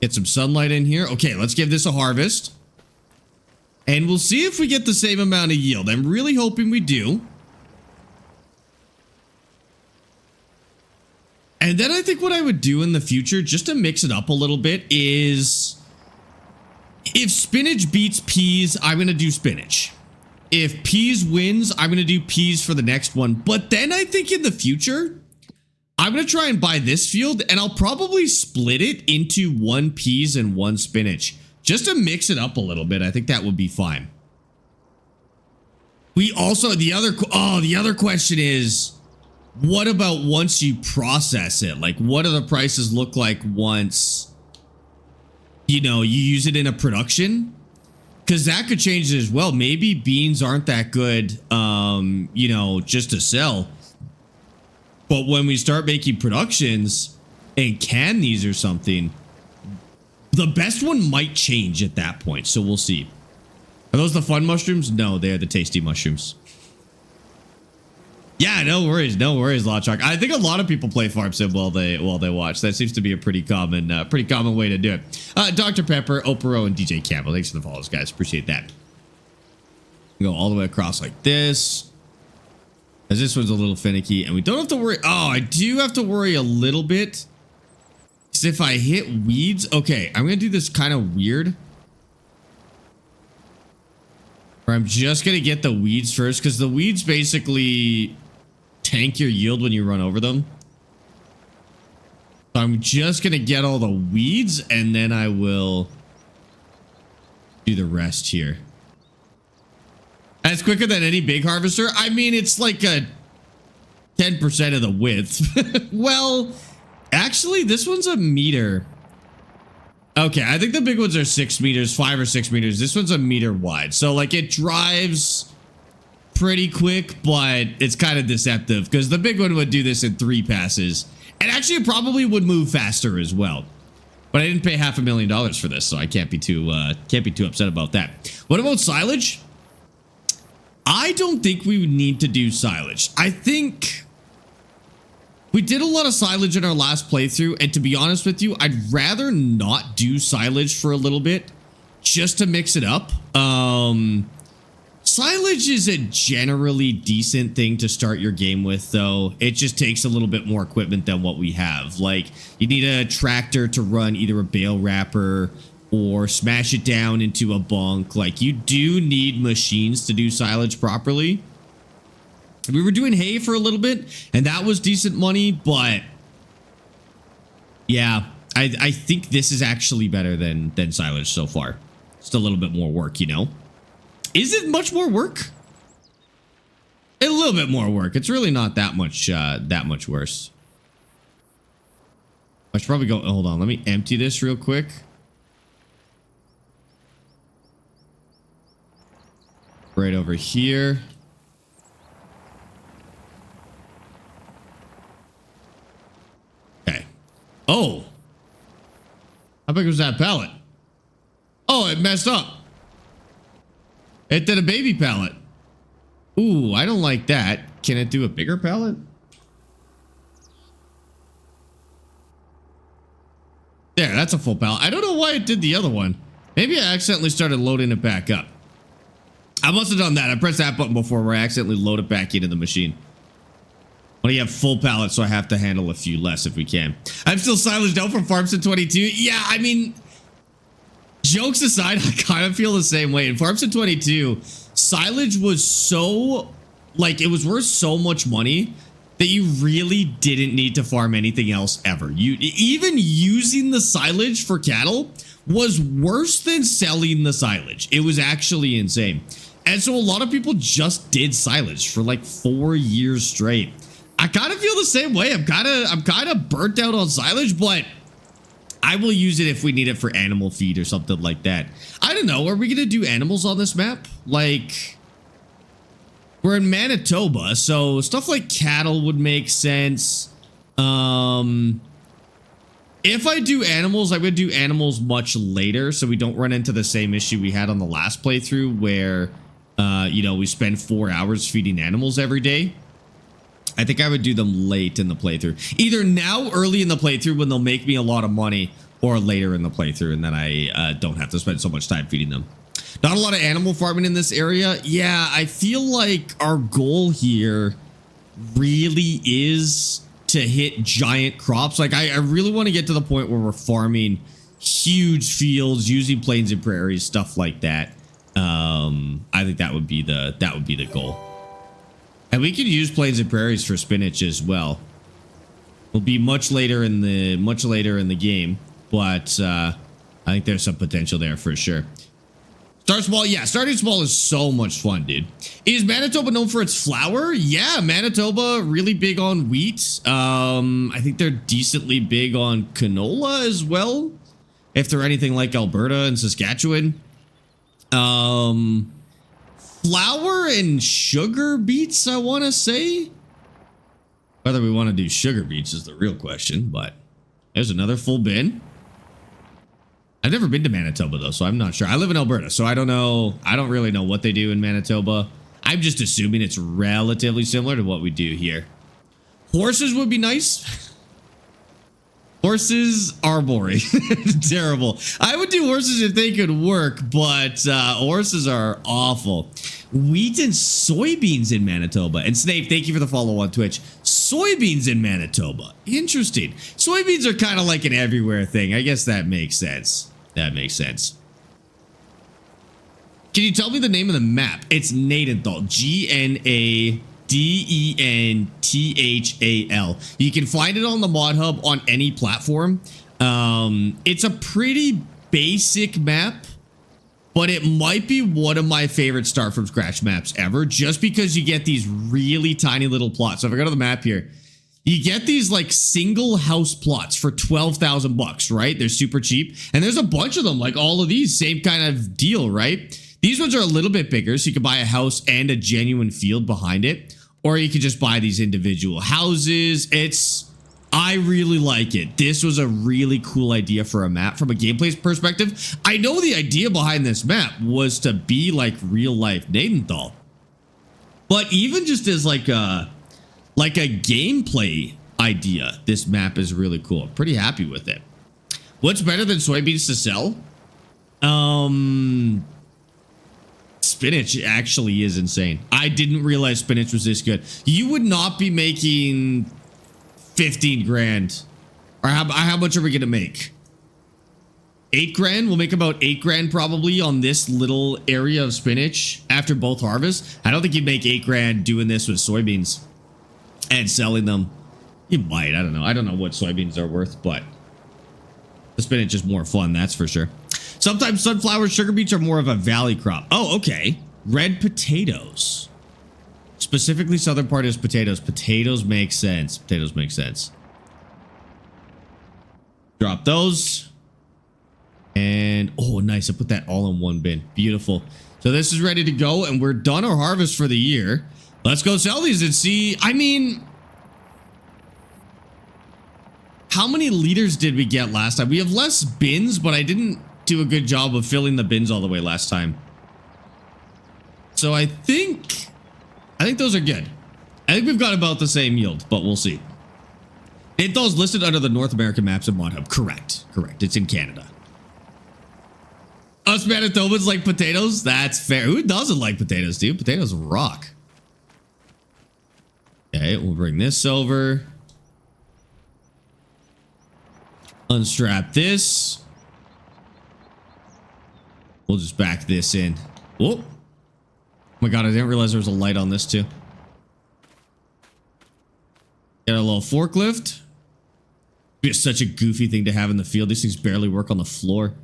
Get some sunlight in here. Okay, let's give this a harvest. And we'll see if we get the same amount of yield. I'm really hoping we do. And then I think what I would do in the future, just to mix it up a little bit, is if spinach beats peas, I'm going to do spinach. If peas wins, I'm going to do peas for the next one. But then I think in the future, I'm going to try and buy this field, and I'll probably split it into 1 peas and 1 spinach. Just to mix it up a little bit. I think that would be fine. We also, the other question is, what about once you process it? Like, what do the prices look like once, you know, you use it in a production? Because that could change it as well. Maybe beans aren't that good, you know, just to sell. But when we start making productions and can these or something, the best one might change at that point. So we'll see. Are those the fun mushrooms? No, they're the tasty mushrooms. Yeah, no worries, Lotchalk. I think a lot of people play Farm Sim while they watch. That seems to be a pretty common way to do it. Dr. Pepper, Opero, and DJ Campbell. Thanks for the follows, guys. Appreciate that. Go all the way across like this, as this one's a little finicky, and we don't have to worry. Oh, I do have to worry a little bit. Because if I hit weeds, okay, I'm gonna do this kind of weird. Where I'm just gonna get the weeds first, because the weeds basically tank your yield when you run over them. So I'm just gonna get all the weeds, and then I will do the rest here. That's quicker than any big harvester. I mean, it's like a 10% of the width. Well, actually, this one's a meter. Okay, I think the big ones are 6 meters, 5 or 6 meters. This one's a meter wide. So, like, it drives pretty quick, but it's kind of deceptive because the big one would do this in 3 passes. And actually, it probably would move faster as well. But I didn't pay $500,000 for this, so I can't be too upset about that. What about silage? I don't think we would need to do silage. I think we did a lot of silage in our last playthrough, and to be honest with you, I'd rather not do silage for a little bit, just to mix it up. Silage is a generally decent thing to start your game with, though. It just takes a little bit more equipment than what we have. Like, you need a tractor to run either a bale wrapper or smash it down into a bunk. Like, you do need machines to do silage properly. We were doing hay for a little bit, and that was decent money, but yeah, I think this is actually better than silage so far. Just a little bit more work, you know? Is it much more work? A little bit more work. It's really not that much worse. I should probably go, hold on, let me empty this real quick. Right over here. Okay. Oh. How big was that pallet? Oh, it messed up. It did a baby pallet. Ooh, I don't like that. Can it do a bigger pallet? There, that's a full pallet. I don't know why it did the other one. Maybe I accidentally started loading it back up. I must have done that. I pressed that button before where I accidentally load it back into the machine. But you have full pallets, so I have to handle a few less if we can. I'm still silaged out from Farm Sim 22. Yeah, I mean, jokes aside, I kind of feel the same way. In Farm Sim 22, silage was so, like, it was worth so much money that you really didn't need to farm anything else ever. Even using the silage for cattle was worse than selling the silage. It was actually insane. And so a lot of people just did silage for like 4 years straight. I kind of feel the same way. I'm kind of burnt out on silage, but I will use it if we need it for animal feed or something like that. I don't know. Are we going to do animals on this map? Like, we're in Manitoba, so stuff like cattle would make sense. If I do animals, I would do animals much later so we don't run into the same issue we had on the last playthrough where, you know, we spend 4 hours feeding animals every day. I think I would do them late in the playthrough. Either now, early in the playthrough when they'll make me a lot of money, or later in the playthrough and then I don't have to spend so much time feeding them. Not a lot of animal farming in this area. Yeah, I feel like our goal here really is to hit giant crops. Like I really want to get to the point where we're farming huge fields using plains and prairies, stuff like that. I think that would be the goal. And we could use plains and prairies for spinach as well. We'll be much later in the game, but I think there's some potential there for sure. Start small. Yeah, starting small is so much fun, dude. Is Manitoba known for its flour? Yeah, Manitoba really big on wheat. I think they're decently big on canola as well, if they're anything like Alberta and Saskatchewan. Flour and sugar beets, I want to say. Whether we want to do sugar beets is the real question, but there's another full bin. I've never been to Manitoba though, so I'm not sure. I live in Alberta, so I don't know. I don't really know what they do in Manitoba. I'm just assuming it's relatively similar to what we do here. Horses would be nice. Horses are boring. Terrible. I would do horses if they could work, but horses are awful. Wheat and soybeans in Manitoba. And Snape, thank you for the follow on Twitch. Soybeans in Manitoba. Interesting. Soybeans are kind of like an everywhere thing. I guess that makes sense. That makes sense. Can you tell me the name of the map? It's Nadenthal. Gnadenthal. You can find it on the Mod Hub on any platform. It's a pretty basic map, but it might be one of my favorite start from scratch maps ever, just because you get these really tiny little plots. So if I go to the map here, you get these like single house plots for 12,000 bucks, right? They're super cheap. And there's a bunch of them, like all of these, same kind of deal, right? These ones are a little bit bigger, so you can buy a house and a genuine field behind it, or you can just buy these individual houses. I really like it. This was a really cool idea for a map from a gameplay perspective. I know the idea behind this map was to be like real life Nadenthal, but even just as like a gameplay idea, this map is really cool. I'm pretty happy with it. What's better than soybeans to sell? Spinach actually is insane. I didn't realize spinach was this good. You would not be making 15 grand. Or how much are we gonna make? 8 grand? We'll make about 8 grand probably on this little area of spinach after both harvests. I don't think you'd make 8 grand doing this with soybeans and selling them. You might, I don't know. I don't know what soybeans are worth, but the spinach is more fun, that's for sure. Sometimes sunflower sugar beets are more of a valley crop. Oh, okay. Red potatoes. Specifically, southern part is potatoes. Potatoes make sense. Potatoes make sense. Drop those. And, oh, nice. I put that all in one bin. Beautiful. So this is ready to go, and we're done our harvest for the year. Let's go sell these and see. I mean, how many liters did we get last time? We have less bins, but I didn't do a good job of filling the bins all the way last time. So I think those are good. I think we've got about the same yield, but we'll see. Ninthal's listed under the North American maps in Mod Hub. Correct. Correct. It's in Canada. Us Manitobans like potatoes? That's fair. Who doesn't like potatoes, dude? Potatoes rock. Okay, we'll bring this over. Unstrap this. We'll just back this in. Whoa. Oh my god, I didn't realize there was a light on this too. Get a little forklift. It's such a goofy thing to have in the field. These things barely work on the floor.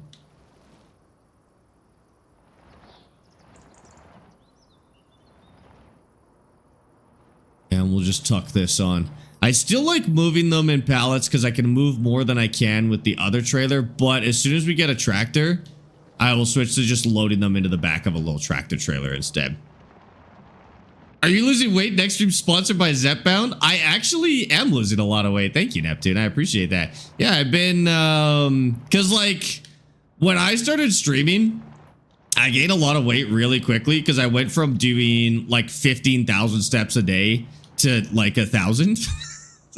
And we'll just tuck this on. I still like moving them in pallets because I can move more than I can with the other trailer. But as soon as we get a tractor, I will switch to just loading them into the back of a little tractor trailer instead. Are you losing weight? Next stream sponsored by Zepbound. I actually am losing a lot of weight. Thank you, Neptune. I appreciate that. Yeah, I've been, because like when I started streaming, I gained a lot of weight really quickly because I went from doing like 15,000 steps a day to like 1,000.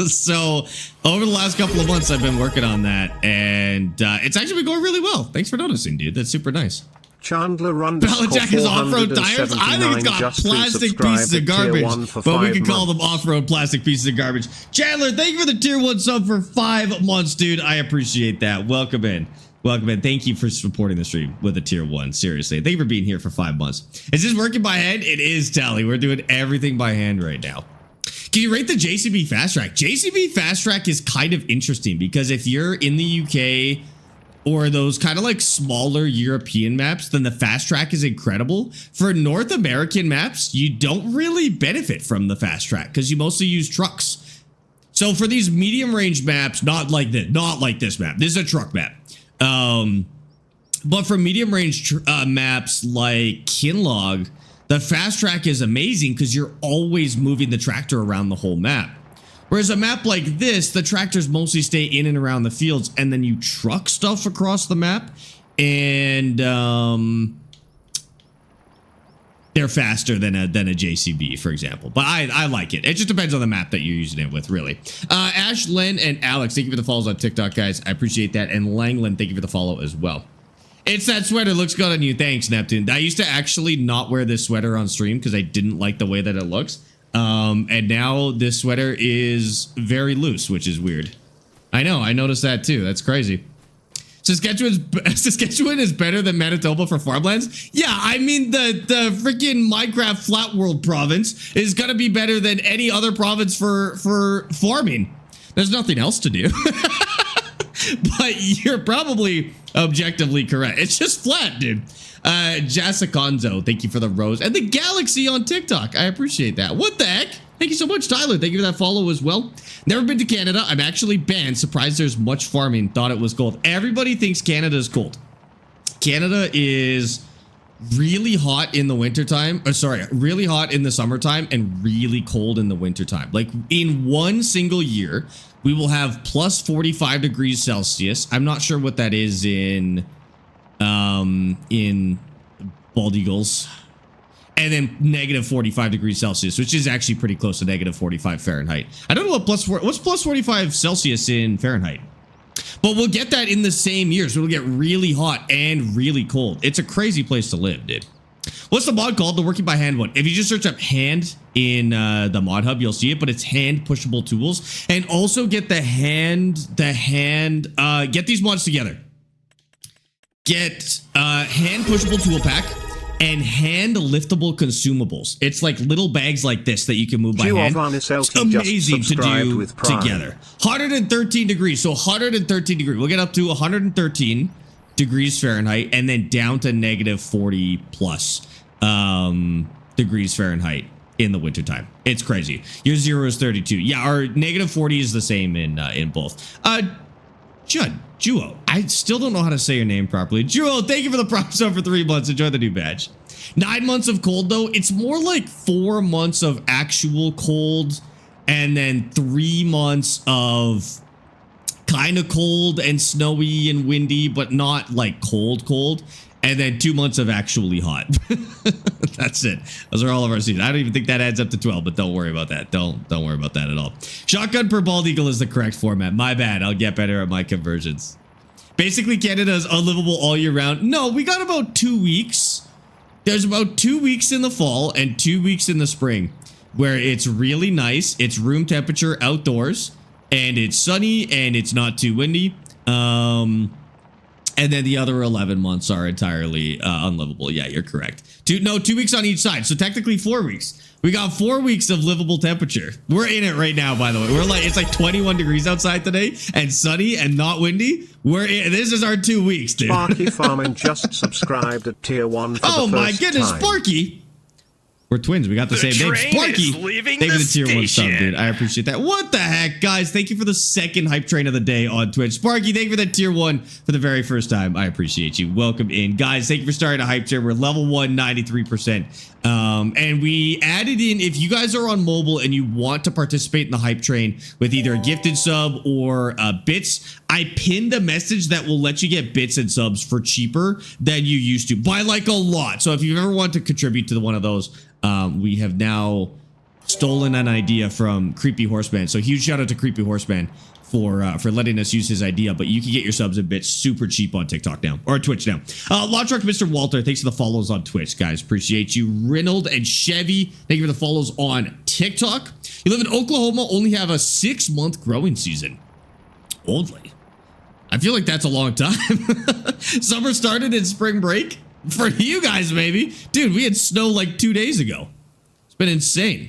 So over the last couple of months, I've been working on that, and it's actually been going really well. Thanks for noticing, dude. That's super nice. Chandler Jack has off-road tires. I think it's got plastic pieces of garbage, but we can call them off-road plastic pieces of garbage. Chandler, thank you for the tier 1 sub for 5 months, dude. I appreciate that. Welcome in. Welcome in. Thank you for supporting the stream with a tier 1. Seriously. Thank you for being here for 5 months. Is this working by hand? It is, Tally. We're doing everything by hand right now. Can you rate the JCB Fast Track? JCB Fast Track is kind of interesting because if you're in the UK or those kind of like smaller European maps, then the Fast Track is incredible. For North American maps, you don't really benefit from the Fast Track because you mostly use trucks. So for these medium range maps, not like this map. This is a truck map. But for medium range maps like Kinlog, the Fast Track is amazing because you're always moving the tractor around the whole map. Whereas a map like this, the tractors mostly stay in and around the fields, and then you truck stuff across the map, and they're faster than a JCB, for example. But I like it. It just depends on the map that you're using it with, really. Ash, Len, and Alex, thank you for the follows on TikTok, guys. I appreciate that. And Langland, thank you for the follow as well. It's that sweater. Looks good on you. Thanks, Neptune. I used to actually not wear this sweater on stream because I didn't like the way that it looks. And now this sweater is very loose, which is weird. I know. I noticed that too. That's crazy. Saskatchewan is better than Manitoba for farmlands. Yeah, I mean the freaking Minecraft Flat World province is gonna be better than any other province for farming. There's nothing else to do. But you're probably objectively correct. It's just flat, dude. Jasiconzo, thank you for the rose. And the galaxy on TikTok. I appreciate that. What the heck? Thank you so much, Tyler. Thank you for that follow as well. Never been to Canada. I'm actually banned. Surprised there's much farming. Thought it was cold. Everybody thinks Canada is cold. Canada is really hot in the wintertime. Really hot in the summertime and really cold in the wintertime. Like in one single year, we will have plus 45 degrees Celsius. I'm not sure what that is in Bald Eagles. And then negative 45 degrees Celsius, which is actually pretty close to negative 45 Fahrenheit. I don't know what's plus 45 Celsius in Fahrenheit. But we'll get that in the same year. So it'll get really hot and really cold. It's a crazy place to live, dude. What's the mod called? The working by hand one. If you just search up hand in the mod hub, you'll see it, but it's hand pushable tools. And also get get these mods together. Get hand pushable tool pack and hand liftable consumables. It's like little bags like this that you can move by hand. It's amazing to do together. 113 degrees. So 113 degrees. We'll get up to 113 degrees Fahrenheit and then down to negative 40 plus degrees Fahrenheit in the wintertime. It's crazy. Your 0 is 32. Yeah, our negative 40 is the same in both. Juo. I still don't know how to say your name properly. Juo, thank you for the props over 3 months. Enjoy the new badge. 9 months of cold, though. It's more like 4 months of actual cold and then 3 months of kind of cold and snowy and windy, but not like cold. And then 2 months of actually hot. That's it. Those are all of our seasons. I don't even think that adds up to 12, but don't worry about that. Don't worry about that at all. Shotgun per bald eagle is the correct format. My bad. I'll get better at my conversions. Basically, Canada is unlivable all year round. No, we got about 2 weeks. There's about 2 weeks in the fall and 2 weeks in the spring where it's really nice. It's room temperature outdoors and it's sunny and it's not too windy. And then the other 11 months are entirely unlivable. Yeah, you're correct. 2 weeks on each side. So technically 4 weeks. We got 4 weeks of livable temperature. We're in it right now, by the way. It's like 21 degrees outside today and sunny and not windy. This is our 2 weeks, dude. Sparky Farming just subscribed at tier 1 for the first my goodness, time. Sparky. We're twins. We got the same name. Sparky. Thank you for the tier 1 sub, dude. I appreciate that. What the heck, guys? Thank you for the second hype train of the day on Twitch. Sparky, thank you for that tier 1 for the very first time. I appreciate you. Welcome in. Guys, thank you for starting a hype train. We're level 1, 93%. And we added in, if you guys are on mobile and you want to participate in the hype train with either a gifted sub or bits, I pinned a message that will let you get bits and subs for cheaper than you used to by like a lot. So if you ever want to contribute to one of those, we have now stolen an idea from Creepy Horseman. So huge shout out to Creepy Horseman for letting us use his idea. But you can get your subs and bits super cheap on TikTok now, or Twitch now. Launch Truck Mr. Walter, thanks for the follows on Twitch, guys. Appreciate you. Reynold and Chevy, thank you for the follows on TikTok. You live in Oklahoma, only have a 6-month growing season. Only. I feel like that's a long time. Summer started in spring break. For you guys, maybe. Dude, we had snow like 2 days ago. It's been insane.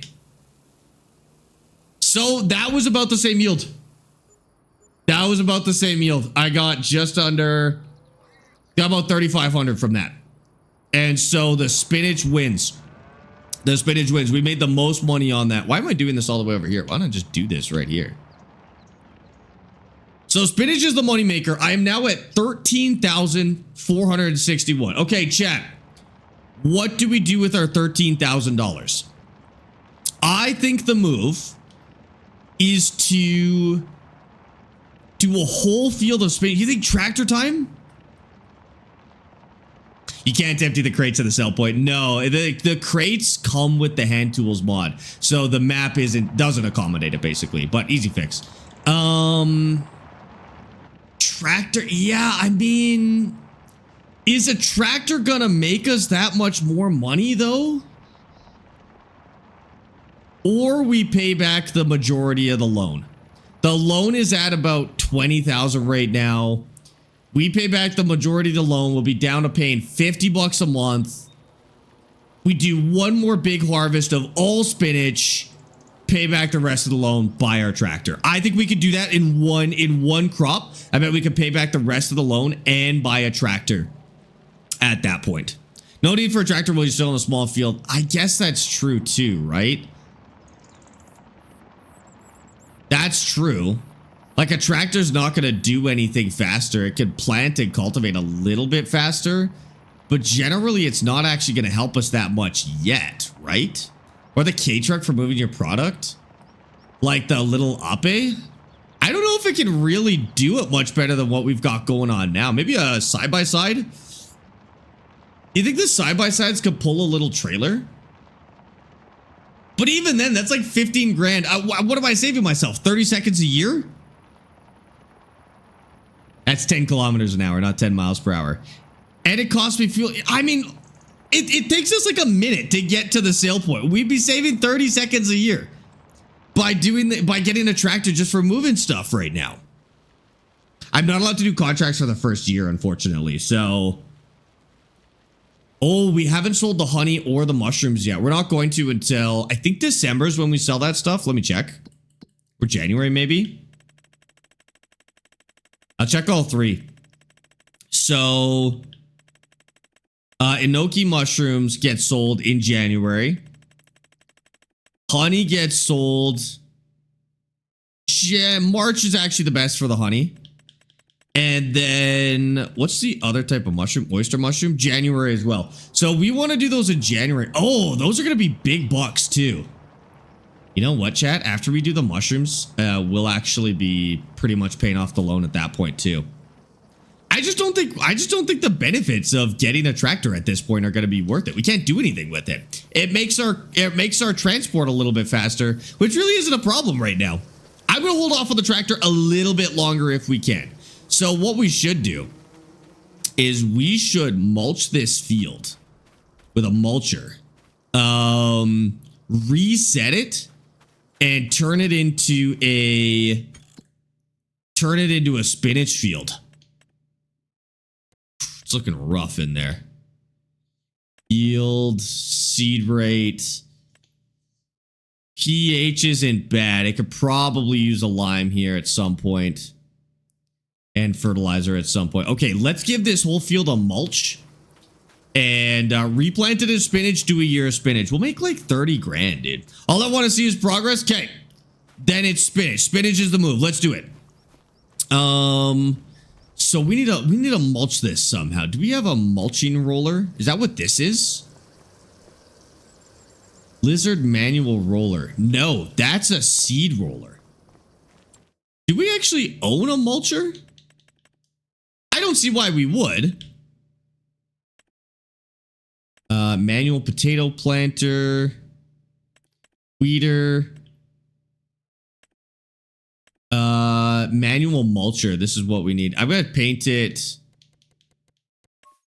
So that was about the same yield. That was about the same yield. I got just under, got about 3,500 from that. And so the spinach wins. The spinach wins. We made the most money on that. Why am I doing this all the way over here? Why don't I just do this right here? So spinach is the moneymaker. I am now at 13,461. Okay, chat. What do we do with our $13,000? I think the move is to do a whole field of spinach. You think tractor time? You can't empty the crates at the sell point. No, the crates come with the hand tools mod. So the map doesn't accommodate it basically, but easy fix. Tractor, yeah, I mean, is a tractor gonna make us that much more money though? Or we pay back the majority of the loan. The loan is at about 20,000 right now. We pay back the majority of the loan. We'll be down to paying 50 bucks a month. We do one more big harvest of all spinach, pay back the rest of the loan, buy our tractor. I think we could do that in one crop. I bet we could pay back the rest of the loan and buy a tractor at that point. No need for a tractor while you're still in a small field. I guess that's true too, right? That's true. Like a tractor's not going to do anything faster. It could plant and cultivate a little bit faster, but generally it's not actually going to help us that much yet, right? Or the K-truck for moving your product? Like the little Ape? I don't know if it can really do it much better than what we've got going on now. Maybe a side-by-side? You think the side-by-sides could pull a little trailer? But even then, that's like 15 grand. What am I saving myself? 30 seconds a year? That's 10 kilometers an hour, not 10 miles per hour. And it costs me fuel. I mean, it takes us like a minute to get to the sale point. We'd be saving 30 seconds a year by getting a tractor just for moving stuff right now. I'm not allowed to do contracts for the first year, unfortunately. So, oh, we haven't sold the honey or the mushrooms yet. We're not going to until, I think December is when we sell that stuff. Let me check. Or January, maybe. I'll check all three. So, enoki mushrooms get sold in January. Honey gets sold. Yeah, March is actually the best for the honey. And then, what's the other type of mushroom? Oyster mushroom? January as well. So we want to do those in January. Oh, those are going to be big bucks too. You know what, chat? After we do the mushrooms, we'll actually be pretty much paying off the loan at that point too. I just don't think the benefits of getting a tractor at this point are going to be worth it. We can't do anything with it. It makes our transport a little bit faster, which really isn't a problem right now. I'm going to hold off on the tractor a little bit longer if we can. So what we should do is we should mulch this field with a mulcher, reset it, and turn it into a spinach field. It's looking rough in there. Yield, seed rate, pH isn't bad. It could probably use a lime here at some point. And fertilizer at some point. Okay, let's give this whole field a mulch. and replanted his spinach, do a year of spinach. We'll make like 30 grand, dude. All I want to see is progress. Okay, then it's spinach. Spinach is the move. Let's do it. So we need to mulch this somehow. Do we have a mulching roller? Is that what this is? Lizard manual roller. No, that's a seed roller. Do we actually own a mulcher? I don't see why we would. Manual potato planter. Weeder. Manual mulcher. This is what we need. I'm gonna paint it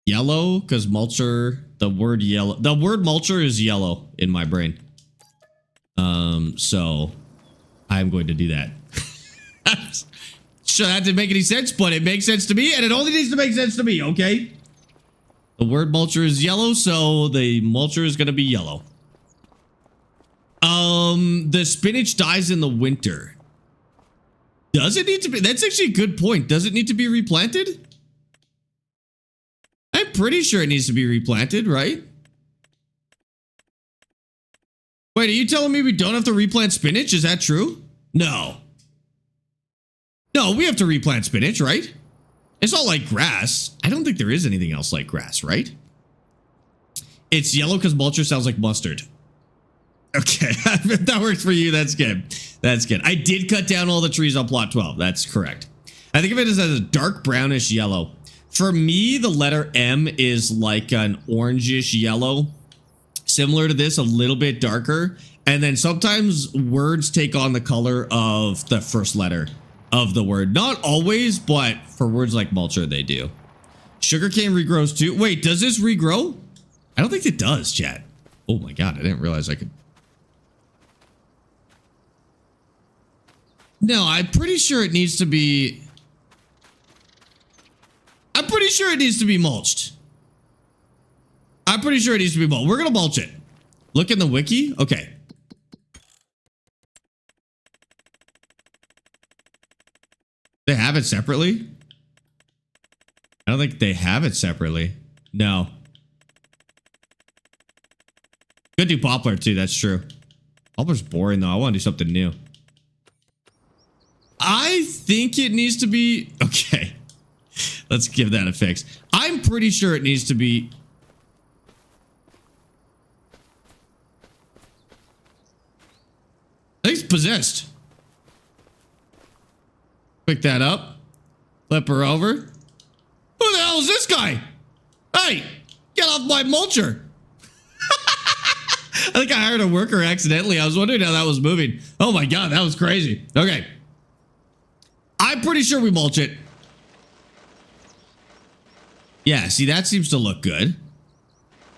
yellow because mulcher, the word mulcher is yellow in my brain. So I'm going to do that. Sure, that didn't make any sense, but it makes sense to me, and it only needs to make sense to me, okay? The word mulcher is yellow, so the mulcher is gonna be yellow. The spinach dies in the winter. Does it need to be? That's actually a good point. Does it need to be replanted? I'm pretty sure it needs to be replanted, right? Wait, are you telling me we don't have to replant spinach? Is that true? No. No, we have to replant spinach, right? It's not like grass. I don't think there is anything else like grass, right? It's yellow because mulcher sounds like mustard. Okay, if that works for you, that's good. That's good. I did cut down all the trees on plot 12. That's correct. I think of it as a dark brownish yellow. For me, the letter M is like an orangish yellow. Similar to this, a little bit darker. And then sometimes words take on the color of the first letter of the word. Not always, but for words like mulcher, they do. Sugarcane regrows too. Wait, does this regrow? I don't think it does, chat. Oh my god, I didn't realize I could. No, I'm pretty sure it needs to be... I'm pretty sure it needs to be mulched. I'm pretty sure it needs to be mulched. We're gonna mulch it. Look in the wiki. Okay. They have it separately? I don't think they have it separately. No. Could do poplar too, that's true. Poplar's boring though. I want to do something new. I think it needs to be... Okay. Let's give that a fix. I'm pretty sure it needs to be... I think it's possessed. Pick that up. Flip her over. Who the hell is this guy? Hey, get off my mulcher. I think I hired a worker accidentally. I was wondering how that was moving. Oh my god, that was crazy. Okay. I'm pretty sure we mulch it. Yeah, see, that seems to look good.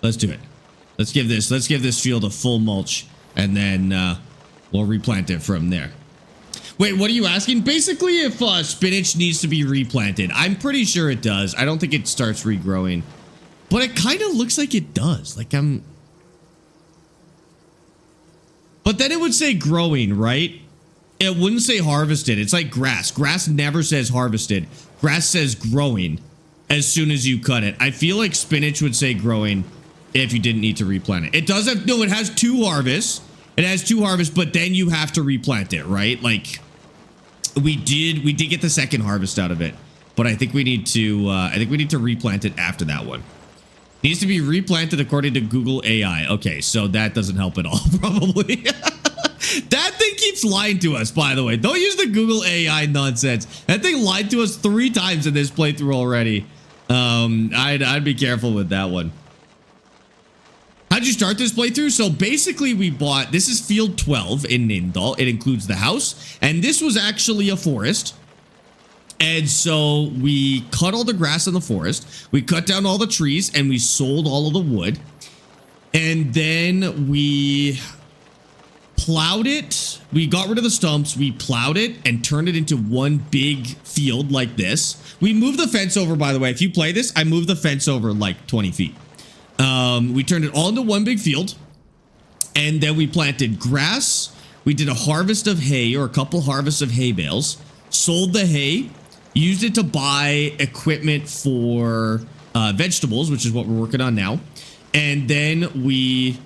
Let's do it. Let's give this field a full mulch, and then we'll replant it from there. Wait, what are you asking? Basically, if spinach needs to be replanted, I'm pretty sure it does. I don't think it starts regrowing, but it kind of looks like it does. Like but then it would say growing, right? It wouldn't say harvested. It's like grass. Grass never says harvested. Grass says growing as soon as you cut it. I feel like spinach would say growing if you didn't need to replant it. It does have, no, it has 2 harvests. It has 2 harvests, but then you have to replant it, right? Like we did get the second harvest out of it, but I think we need to replant it after that one. Needs to be replanted according to Google AI. Okay, so that doesn't help at all, probably. That thing keeps lying to us, by the way. Don't use the Google AI nonsense. That thing lied to us 3 times in this playthrough already. I'd be careful with that one. How'd you start this playthrough? So basically we bought, this is field 12 in Nindal. It includes the house, and this was actually a forest. And so we cut all the grass in the forest. We cut down all the trees, and we sold all of the wood. And then we plowed it. We got rid of the stumps. We plowed it and turned it into one big field like this. We moved the fence over, by the way. If you play this, I moved the fence over like 20 feet. We turned it all into one big field. And then we planted grass. We did a harvest of hay, or a couple harvests of hay bales. Sold the hay. Used it to buy equipment for vegetables, which is what we're working on now. And then we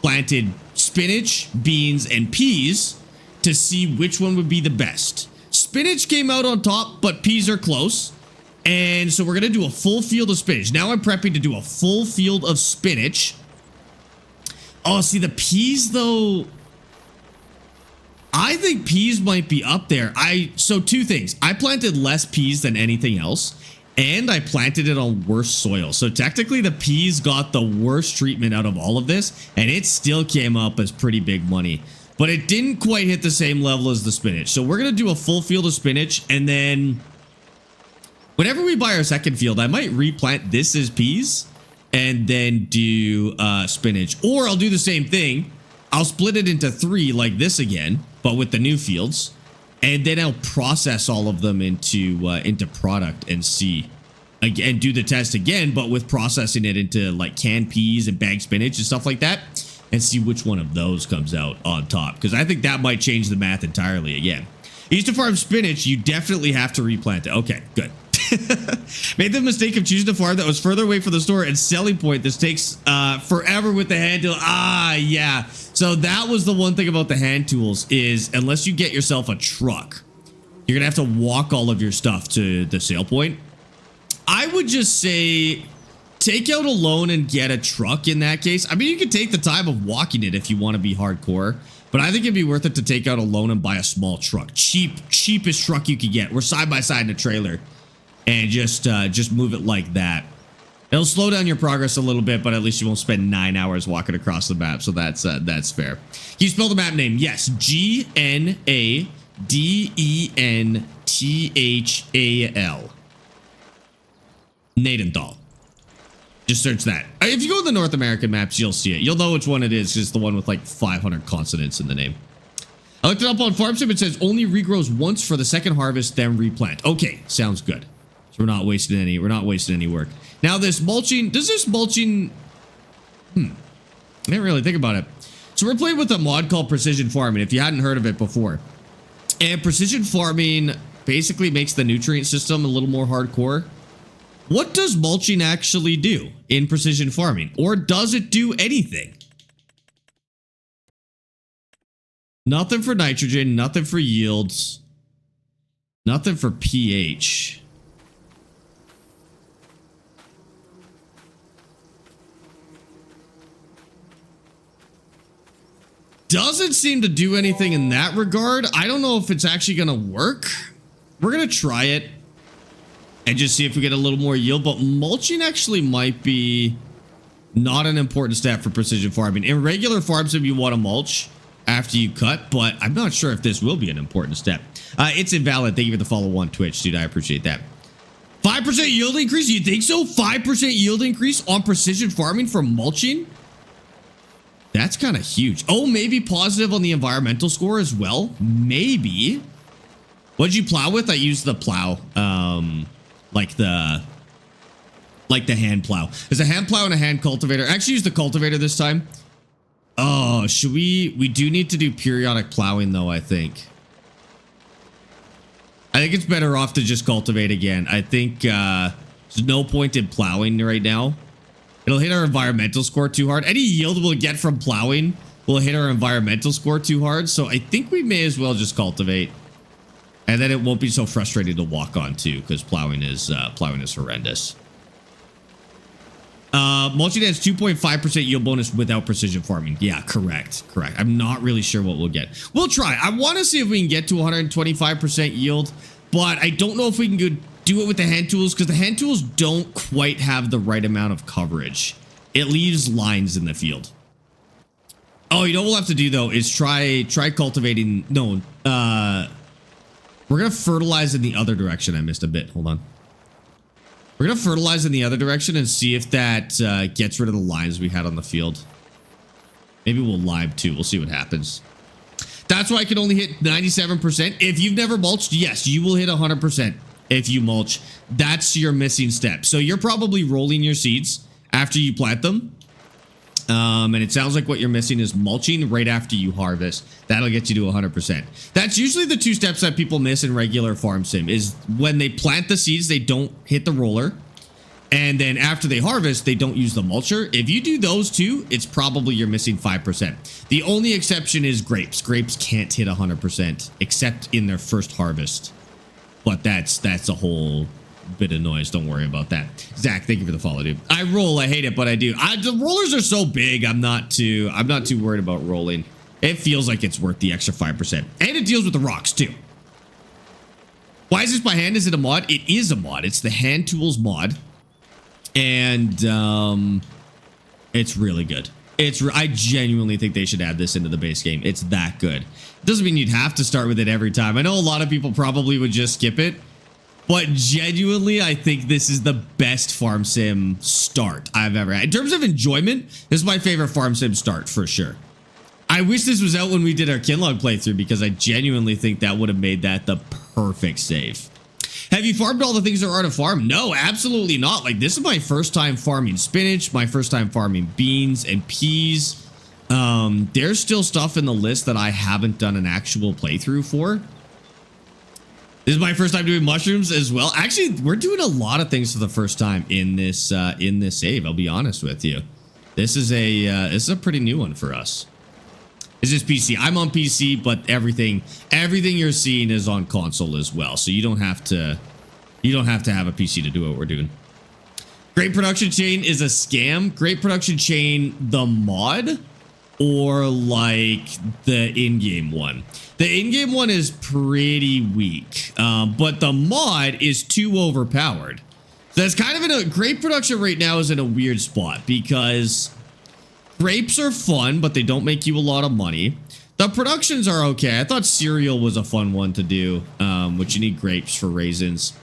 planted spinach, beans, and peas to see which one would be the best. Spinach came out on top, but peas are close. And so we're going to do a full field of spinach. Now I'm prepping to do a full field of spinach. Oh, see, the peas, though, I think peas might be up there. So two things. I planted less peas than anything else, and I planted it on worse soil. So technically, the peas got the worst treatment out of all of this, and it still came up as pretty big money. But it didn't quite hit the same level as the spinach. So we're going to do a full field of spinach, and then whenever we buy our second field, I might replant this as peas and then do spinach. Or I'll do the same thing. I'll split it into 3 like this again, but with the new fields. And then I'll process all of them into product and see. Again, do the test again, but with processing it into like canned peas and bagged spinach and stuff like that. And see which one of those comes out on top. Because I think that might change the math entirely again. Used to farm spinach, you definitely have to replant it. Okay, good. Made the mistake of choosing a farm that was further away from the store and selling point. This takes forever with the hand tool. Yeah. So that was the one thing about the hand tools is unless you get yourself a truck, you're going to have to walk all of your stuff to the sale point. I would just say take out a loan and get a truck in that case. I mean, you could take the time of walking it if you want to be hardcore. But I think it'd be worth it to take out a loan and buy a small truck. Cheapest truck you could get. We're side by side in a trailer. And just move it like that. It'll slow down your progress a little bit, but at least you won't spend 9 hours walking across the map. So that's fair. Can you spell the map name? Yes, GNADENTHAL. Nadenthal. Just search that. If you go to the North American maps, you'll see it. You'll know which one it is. It's the one with like 500 consonants in the name. I looked it up on FarmSim. It says only regrows once for the second harvest, then replant. Okay, sounds good. So we're not wasting any work. Now this mulching, does this mulching I didn't really think about it. So we're playing with a mod called Precision Farming, if you hadn't heard of it before. And Precision Farming basically makes the nutrient system a little more hardcore. What does mulching actually do in Precision Farming? Or does it do anything? Nothing for nitrogen, nothing for yields, nothing for pH. Doesn't seem to do anything in that regard. I don't know if it's actually going to work. We're going to try it and just see if we get a little more yield. But mulching actually might be not an important step for precision farming. In regular farms, if you want to mulch after you cut, but I'm not sure if this will be an important step. It's invalid. Thank you for the follow on Twitch, dude. I appreciate that. 5% yield increase? You think so? 5% yield increase on precision farming for mulching? That's kind of huge. Oh, maybe positive on the environmental score as well. Maybe. What'd you plow with? I used the plow. Like the hand plow. There's a hand plow and a hand cultivator. I actually used the cultivator this time. Oh, should we do need to do periodic plowing though, I think. I think it's better off to just cultivate again. I think there's no point in plowing right now. It'll hit our environmental score too hard. Any yield we'll get from plowing will hit our environmental score too hard. So I think we may as well just cultivate. And then it won't be so frustrating to walk on too, because plowing is horrendous. Mulching has 2.5% yield bonus without precision farming. Yeah, correct. I'm not really sure what we'll get. We'll try. I want to see if we can get to 125% yield, but I don't know if we can do it with the hand tools because the hand tools don't quite have the right amount of coverage. It leaves lines in the field. Oh, you know what we'll have to do though is try cultivating. No, we're gonna fertilize in the other direction. I missed a bit. Hold on. We're gonna fertilize in the other direction and see if that gets rid of the lines we had on the field. Maybe we'll lime too. We'll see what happens. That's why I can only hit 97%. If you've never mulched, yes, you will hit 100%. If you mulch, that's your missing step. So you're probably rolling your seeds after you plant them. And it sounds like what you're missing is mulching right after you harvest. That'll get you to 100%. That's usually the two steps that people miss in regular farm sim is when they plant the seeds, they don't hit the roller. And then after they harvest, they don't use the mulcher. If you do those two, it's probably you're missing 5%. The only exception is grapes. Grapes can't hit 100% except in their first harvest. But that's a whole bit of noise. Don't worry about that. Zach, thank you for the follow, dude. I roll. I hate it, but I do. The rollers are so big. I'm not too worried about rolling. It feels like it's worth the extra 5%. And it deals with the rocks too. Why is this by hand? Is it a mod? It is a mod. It's the hand tools mod. And it's really good. I genuinely think they should add this into the base game. It's that good. Doesn't mean you'd have to start with it every time. I know a lot of people probably would just skip it, but genuinely, I think this is the best farm sim start I've ever had. In terms of enjoyment, this is my favorite farm sim start for sure. I wish this was out when we did our Kinlog playthrough because I genuinely think that would have made that the perfect save. Have you farmed all the things there are to farm? No, absolutely not. Like, this is my first time farming spinach, my first time farming beans and peas. There's still stuff in the list that I haven't done an actual playthrough for. This is my first time doing mushrooms as well. Actually, we're doing a lot of things for the first time in this save. I'll be honest with you. This is a pretty new one for us. Is this PC? I'm on PC, but everything you're seeing is on console as well. So you don't have to have a PC to do what we're doing. Great Production Chain is a scam. Great Production Chain, the mod, or like the in-game one. The in-game one is pretty weak, but the mod is too overpowered. So that's kind of in a Great Production right now is in a weird spot because grapes are fun, but they don't make you a lot of money. The productions are okay. I thought cereal was a fun one to do, which you need grapes for raisins.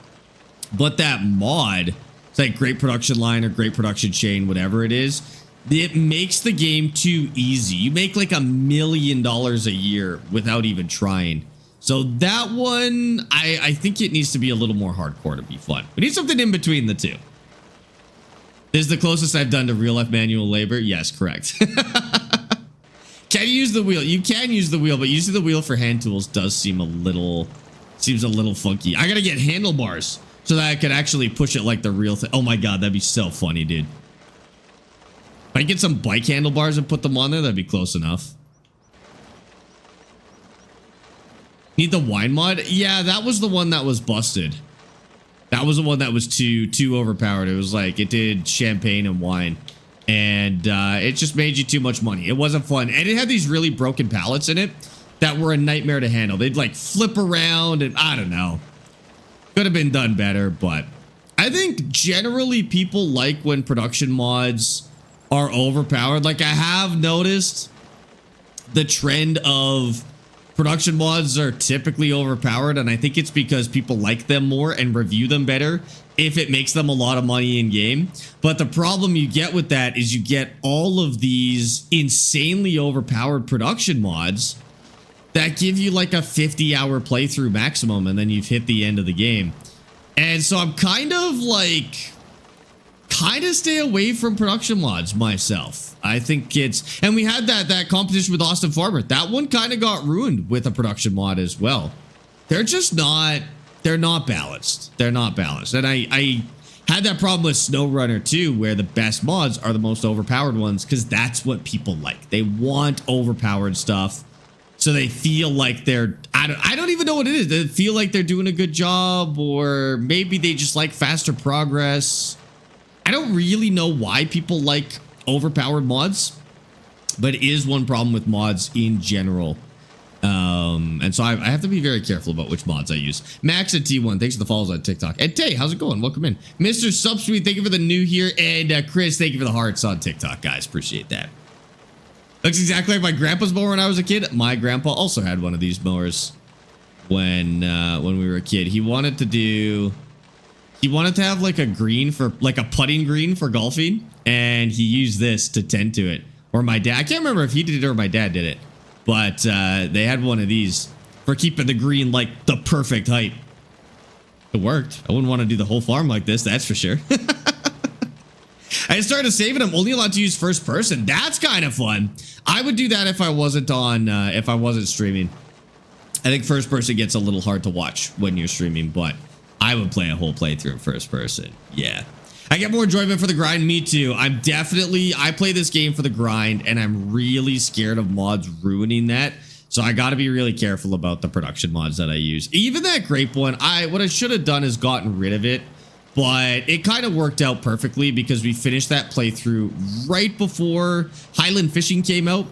But that mod, it's like Great Production Line or Great Production Chain, whatever it is, it makes the game too easy. You make like $1 million a year without even trying. So that one, I think it needs to be a little more hardcore to be fun. We need something in between the two. This is the closest I've done to real life manual labor. Yes, correct. Can you use the wheel? You can use the wheel, but using the wheel for hand tools does seems a little funky. I gotta get handlebars so that I could actually push it like the real thing. Oh my god, that'd be so funny, dude. If I get some bike handlebars and put them on there, that'd be close enough. Need the wine mod? Yeah, that was the one that was busted. That was the one that was too overpowered. It was like it did champagne and wine, and it just made you too much money. It wasn't fun, and it had these really broken pallets in it that were a nightmare to handle. They'd like flip around, and I don't know. Could have been done better, but I think generally people like when production mods are overpowered. Like I have noticed the trend of production mods are typically overpowered, and I think it's because people like them more and review them better if it makes them a lot of money in game. But the problem you get with that is you get all of these insanely overpowered production mods that give you like a 50-hour playthrough maximum, and then you've hit the end of the game. And so I'm kind of stay away from production mods myself. I think it's, and we had that competition with Austin Farmer. That one kind of got ruined with a production mod as well. They're not balanced. They're not balanced. And I had that problem with SnowRunner too, where the best mods are the most overpowered ones, because that's what people like. They want overpowered stuff, so they feel like they're, I don't even know what it is. They feel like they're doing a good job, or maybe they just like faster progress. I don't really know why people like overpowered mods, but it is one problem with mods in general. And so I have to be very careful about which mods I use. Max and T1, thanks for the follows on TikTok. And Tay, how's it going? Welcome in. Mr. Subsweet, thank you for the new here. And Chris, thank you for the hearts on TikTok, guys. Appreciate that. Looks exactly like my grandpa's mower when I was a kid. My grandpa also had one of these mowers when we were a kid. He wanted to have like a green for like a putting green for golfing, and he used this to tend to it. Or my dad, I can't remember if he did it or my dad did it, but they had one of these for keeping the green like the perfect height. It worked. I wouldn't want to do the whole farm like this, that's for sure. I started saving. I'm only allowed to use first person. That's kind of fun. I would do that if I wasn't streaming. I think first person gets a little hard to watch when you're streaming, but I would play a whole playthrough in first person. Yeah. I get more enjoyment for the grind. Me too. I play this game for the grind, and I'm really scared of mods ruining that. So I got to be really careful about the production mods that I use. Even that grape one, what I should have done is gotten rid of it, but it kind of worked out perfectly because we finished that playthrough right before Highland Fishing came out.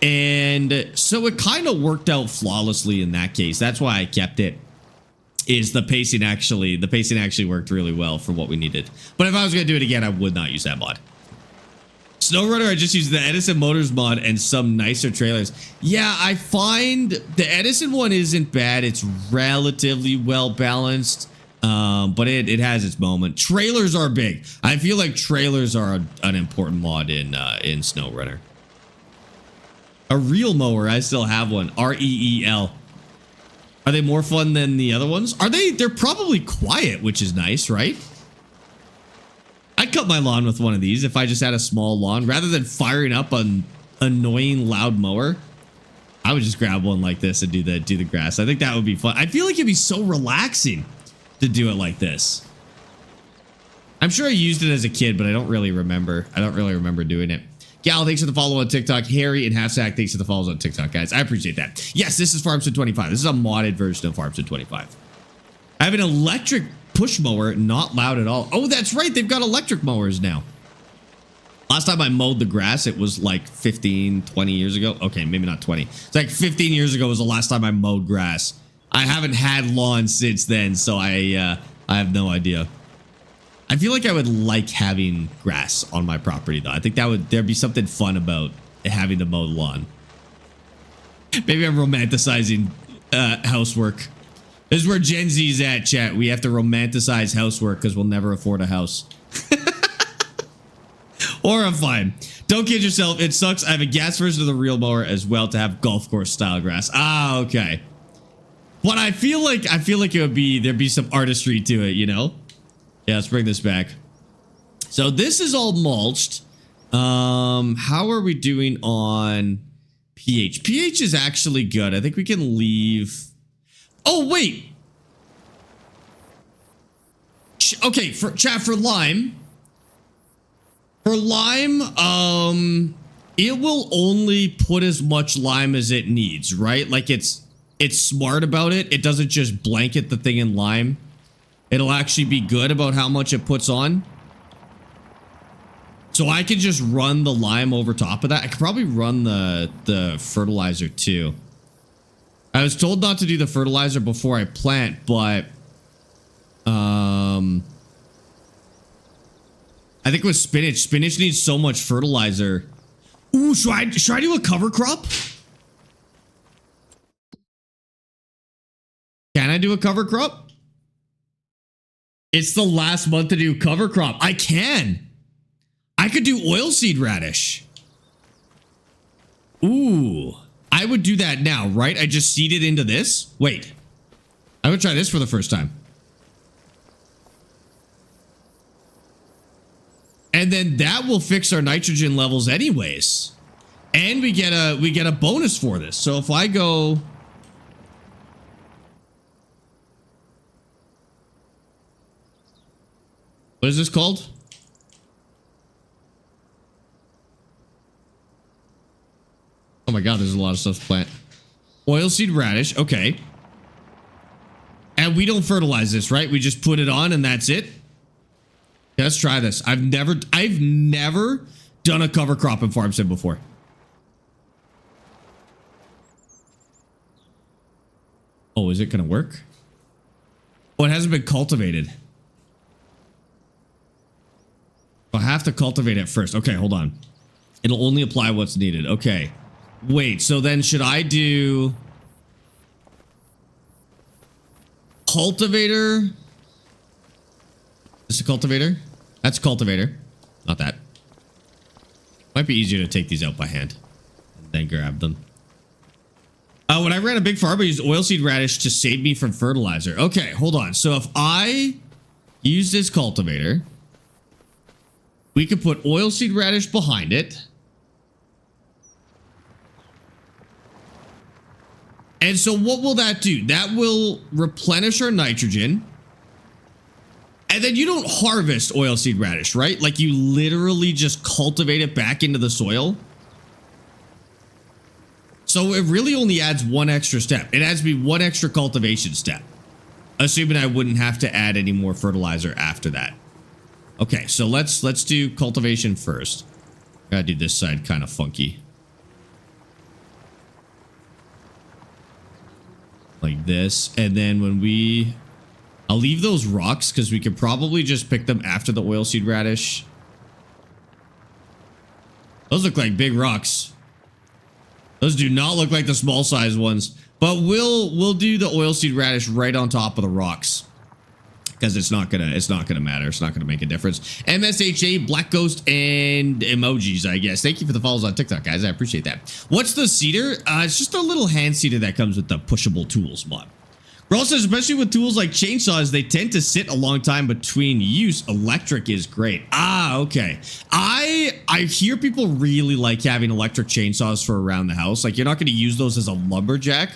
And so it kind of worked out flawlessly in that case. That's why I kept it. Is the pacing actually worked really well for what we needed. But if I was going to do it again, I would not use that mod. SnowRunner, I just used the Edison Motors mod and some nicer trailers. Yeah, I find the Edison one isn't bad. It's relatively well balanced, but it has its moment. Trailers are big. I feel like trailers are an important mod in SnowRunner. A real mower, I still have one. REEL. Are they more fun than the other ones? Are they? They're probably quiet, which is nice, right? I'd cut my lawn with one of these if I just had a small lawn. Rather than firing up an annoying loud mower, I would just grab one like this and do the grass. I think that would be fun. I feel like it'd be so relaxing to do it like this. I'm sure I used it as a kid, but I don't really remember. I don't really remember doing it. Gal, thanks for the follow on TikTok. Harry and Halfsack, thanks for the follows on TikTok, guys. I appreciate that. Yes, this is Farmstead 25. This is a modded version of Farmstead 25. I have an electric push mower, not loud at all. Oh, that's right. They've got electric mowers now. Last time I mowed the grass, it was like 15, 20 years ago. Okay, maybe not 20. It's like 15 years ago was the last time I mowed grass. I haven't had lawn since then, so I have no idea. I feel like I would like having grass on my property, though. I think there'd be something fun about having to mow the lawn. Maybe I'm romanticizing housework. This is where Gen Z's at, chat. We have to romanticize housework because we'll never afford a house. Horrifying. Don't kid yourself. It sucks. I have a gas version of the real mower as well to have golf course style grass. Ah, okay. But I feel like there'd be some artistry to it, you know? Yeah, let's bring this back. So this is all mulched. How are we doing on pH? pH is actually good. I think we can leave. Oh, wait. Okay, for lime. For lime, it will only put as much lime as it needs, right? Like it's smart about it. It doesn't just blanket the thing in lime. It'll actually be good about how much it puts on. So I could just run the lime over top of that. I could probably run the fertilizer too. I was told not to do the fertilizer before I plant, but I think with spinach needs so much fertilizer. Ooh, should I do a cover crop? Can I do a cover crop? It's the last month to do cover crop. I can. I could do oilseed radish. Ooh. I would do that now, right? I just seed it into this. Wait. I would try this for the first time. And then that will fix our nitrogen levels anyways. And we get a bonus for this. So if I go... What is this called? Oh my god, there's a lot of stuff to plant. Oilseed radish, okay. And we don't fertilize this, right? We just put it on and that's it. Yeah, let's try this. I've never done a cover crop in Farmstead before. Oh, is it gonna work? Oh, it hasn't been cultivated. I have to cultivate it first. Okay, hold on. It'll only apply what's needed. Okay. Wait, so then should I do cultivator? Is this a cultivator? That's a cultivator. Not that. Might be easier to take these out by hand and then grab them. When I ran a big farm, I used oilseed radish to save me from fertilizer. Okay, hold on. So if I use this cultivator, we could put oilseed radish behind it. And so what will that do? That will replenish our nitrogen. And then you don't harvest oilseed radish, right? Like you literally just cultivate it back into the soil. So it really only adds one extra step. It adds me one extra cultivation step. Assuming I wouldn't have to add any more fertilizer after that. Okay, so let's do cultivation first. Gotta do this side kind of funky. Like this. And then when we... I'll leave those rocks because we could probably just pick them after the oilseed radish. Those look like big rocks. Those do not look like the small size ones. But we'll do the oilseed radish right on top of the rocks. Because it's not gonna matter. It's not gonna make a difference. MSHA, Black Ghost, and emojis, I guess. Thank you for the follows on TikTok, guys. I appreciate that. What's the seeder? It's just a little hand seeder that comes with the pushable tools mod. Bro says, especially with tools like chainsaws, they tend to sit a long time between use. Electric is great. Ah, okay. I hear people really like having electric chainsaws for around the house. Like, you're not going to use those as a lumberjack.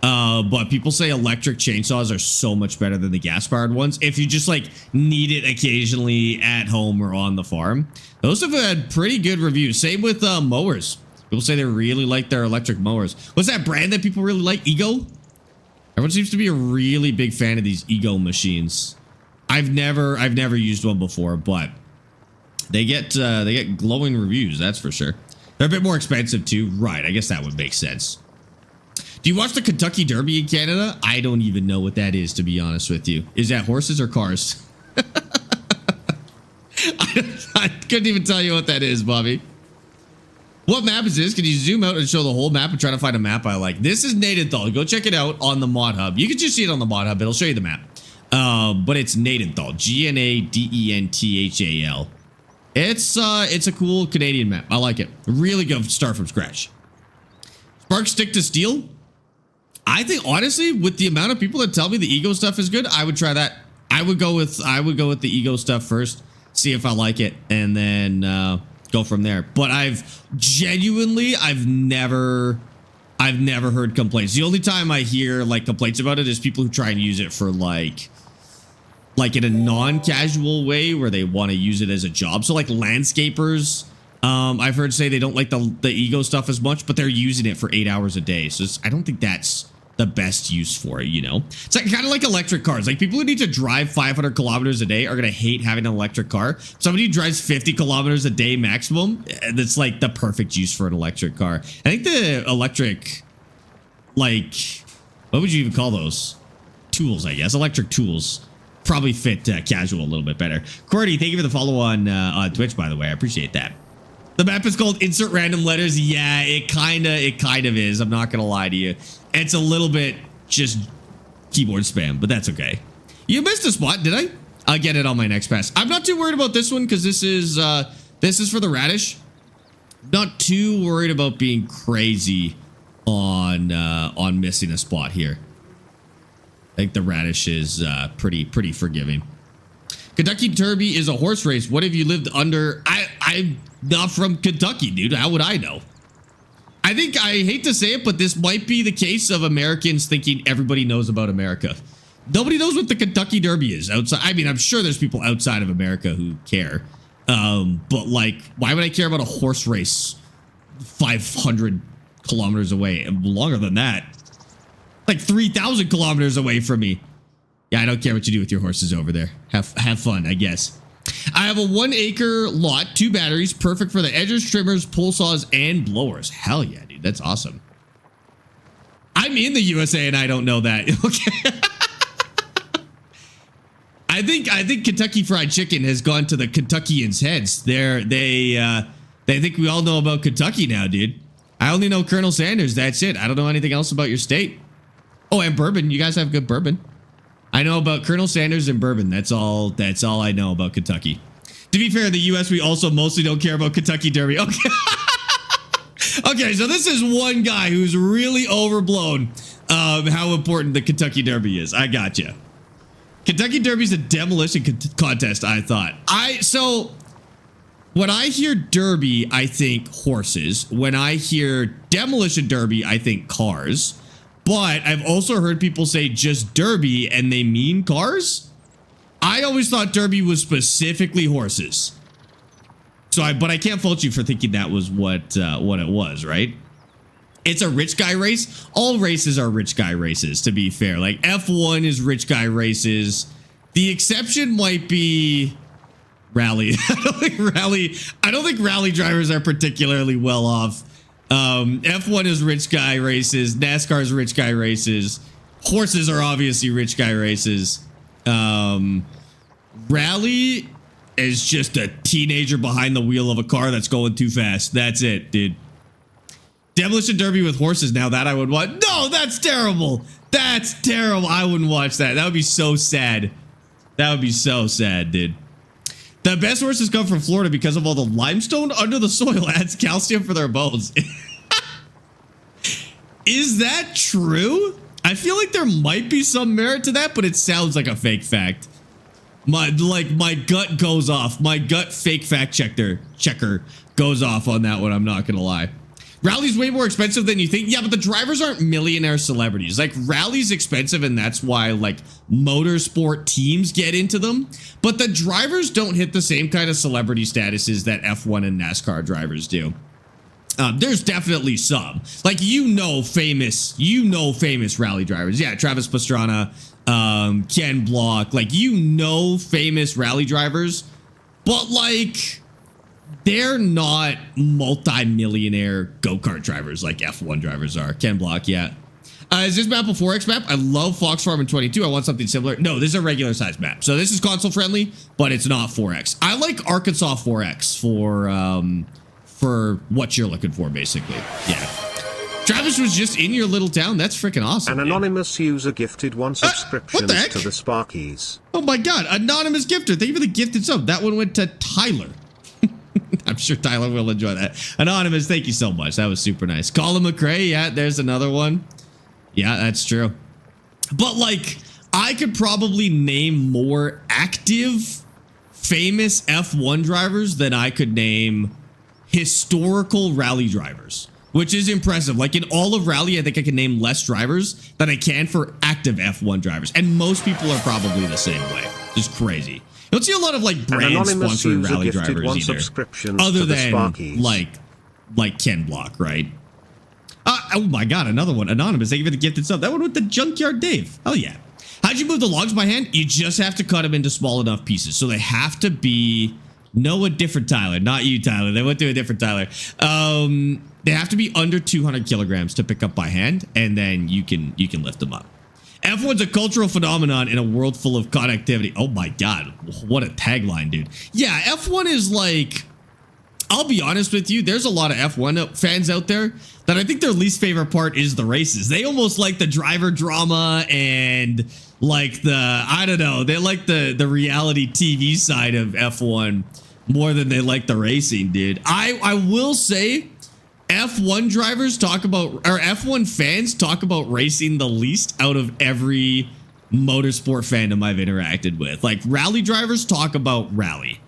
But people say electric chainsaws are so much better than the gas-powered ones. If you just, like, need it occasionally at home or on the farm. Those have had pretty good reviews. Same with mowers. People say they really like their electric mowers. What's that brand that people really like? Ego? Everyone seems to be a really big fan of these Ego machines. I've never used one before, but they get glowing reviews, that's for sure. They're a bit more expensive too. Right, I guess that would make sense. Do you watch the Kentucky Derby in Canada? I don't even know what that is, to be honest with you. Is that horses or cars? I couldn't even tell you what that is, Bobby. What map is this? Can you zoom out and show the whole map and try to find a map I like? This is Nadenthal. Go check it out on the mod hub. You can just see it on the mod hub. It'll show you the map. But it's Nadenthal. Gnadenthal. It's a cool Canadian map. I like it. Really good start from scratch. Sparx stick to steel. I think honestly, with the amount of people that tell me the Ego stuff is good, I would try that. I would go with the Ego stuff first, see if I like it, and then go from there. But I've never heard complaints. The only time I hear like complaints about it is people who try and use it for like in a non-casual way where they want to use it as a job. So like landscapers, I've heard say they don't like the Ego stuff as much, but they're using it for 8 hours a day. So I don't think that's the best use for it, you know? It's like, kind of like electric cars. Like people who need to drive 500 kilometers a day are going to hate having an electric car. Somebody who drives 50 kilometers a day maximum, that's like the perfect use for an electric car. I think the electric, like, what would you even call those? Tools, I guess. Electric tools probably fit casual a little bit better. Cordy, thank you for the follow on Twitch, by the way. I appreciate that. The map is called Insert Random Letters. Yeah, it kind of is. I'm not going to lie to you. It's a little bit just keyboard spam, but that's okay. You missed a spot, did I? I'll get it on my next pass. I'm not too worried about this one because this is for the radish. Not too worried about being crazy on missing a spot here. I think the radish is pretty forgiving. Kentucky Derby is a horse race. What have you lived under? I'm not from Kentucky, dude. How would I know? I think, I hate to say it, but this might be the case of Americans thinking everybody knows about America. Nobody knows what the Kentucky Derby is outside. I mean, I'm sure there's people outside of America who care. But like, why would I care about a horse race 500 kilometers away? Longer than that. Like 3,000 kilometers away from me. Yeah, I don't care what you do with your horses over there. Have fun, I guess. I have a 1 acre lot, 2 batteries, perfect for the edgers, trimmers, pull saws, and blowers. Hell yeah, dude. That's awesome. I'm in the USA and I don't know that. Okay. I think Kentucky Fried Chicken has gone to the Kentuckians' heads. They think we all know about Kentucky now, dude. I only know Colonel Sanders. That's it. I don't know anything else about your state. Oh, and bourbon. You guys have good bourbon. I know about Colonel Sanders and bourbon. That's all I know about Kentucky. To be fair, in the US, we also mostly don't care about Kentucky Derby. Okay. Okay, so this is one guy who's really overblown how important the Kentucky Derby is. I gotcha. Kentucky Derby's a demolition contest, I thought. So when I hear Derby, I think horses. When I hear demolition Derby, I think cars. But I've also heard people say just Derby and they mean cars. I always thought Derby was specifically horses. But I can't fault you for thinking that was what it was, right? It's a rich guy race. All races are rich guy races, to be fair. Like F1 is rich guy races. The exception might be rally. I don't think rally drivers are particularly well off. F1 is rich guy races. NASCAR is rich guy races. Horses are obviously rich guy races. Rally is just a teenager behind the wheel of a car that's going too fast. That's it, dude. Demolition Derby with horses. Now that I would watch. No, that's terrible. That's terrible. I wouldn't watch that. That would be so sad. That would be so sad, dude. The best horses come from Florida because of all the limestone under the soil adds calcium for their bones. Is that true? I feel like there might be some merit to that, but it sounds like a fake fact. My gut goes off. My gut fake fact checker goes off on that one. I'm not gonna lie. Rally's way more expensive than you think. Yeah, but the drivers aren't millionaire celebrities. Like rally's expensive, and that's why like motorsport teams get into them. But the drivers don't hit the same kind of celebrity statuses that F1 and NASCAR drivers do. There's definitely some, like famous rally drivers. Yeah, Travis Pastrana, Ken Block, like famous rally drivers, but like they're not multi-millionaire go-kart drivers like F1 drivers are. Ken Block, yeah. Is this map a 4X map? I love Fox Farm in 22. I want something similar. No, this is a regular size map. So this is console friendly, but it's not 4X. I like Arkansas 4X for what you're looking for, basically. Yeah. Travis was just in your little town. That's freaking awesome. An anonymous user gifted 1 subscription what the heck? to the Sparkies. Oh my God. Anonymous gifter. Thank you for the gifted sub. That one went to Tyler. I'm sure Tyler will enjoy that. Anonymous, thank you so much. That was super nice. Colin McRae. Yeah, there's another one. Yeah, that's true. But like, I could probably name more active, famous F1 drivers than I could name historical rally drivers, which is impressive. Like in all of rally, I think I can name less drivers than I can for active F1 drivers. And most people are probably the same way. Just crazy. You don't see a lot of like brands sponsoring rally drivers either, other than like Ken Block, right? Oh my God, another one. Anonymous, thank you for the gifted sub. That one with the Junkyard Dave. Oh yeah. How'd you move the logs by hand? You just have to cut them into small enough pieces. So they have to be, no, a different Tyler, not you, Tyler. They went to a different Tyler. They have to be under 200 kilograms to pick up by hand, and then you can lift them up. F1's a cultural phenomenon in a world full of connectivity. Oh my God, what a tagline, dude. Yeah, F1 is like, I'll be honest with you, there's a lot of F1 fans out there that I think their least favorite part is the races. They almost like the driver drama and like I don't know, they like the reality TV side of F1 more than they like the racing, dude. I will say F1 drivers F1 fans talk about racing the least out of every motorsport fandom I've interacted with. Like rally drivers talk about rally.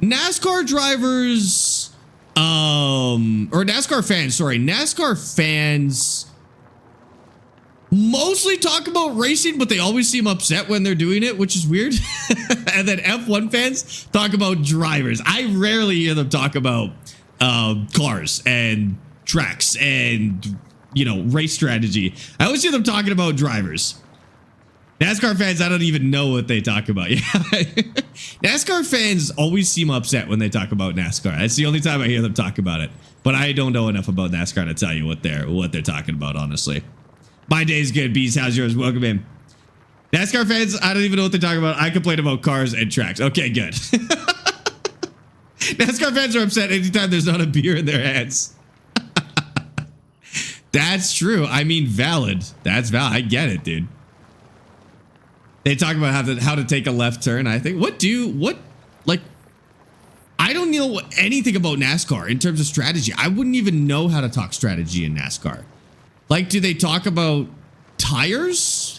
NASCAR drivers, or NASCAR fans mostly talk about racing, but they always seem upset when they're doing it, which is weird. And then F1 fans talk about drivers. I rarely hear them talk about cars and tracks and, race strategy. I always hear them talking about drivers. NASCAR fans, I don't even know what they talk about. Yeah. NASCAR fans always seem upset when they talk about NASCAR. That's the only time I hear them talk about it. But I don't know enough about NASCAR to tell you what they're talking about, honestly. My day's good, Bees. How's yours? Welcome in. NASCAR fans, I don't even know what they're talking about. I complain about cars and tracks. Okay, good. NASCAR fans are upset anytime there's not a beer in their hands. That's true. I mean, valid. That's valid. I get it, dude. They talk about how to take a left turn. I think I don't know anything about NASCAR in terms of strategy. I wouldn't even know how to talk strategy in NASCAR. Like, do they talk about tires?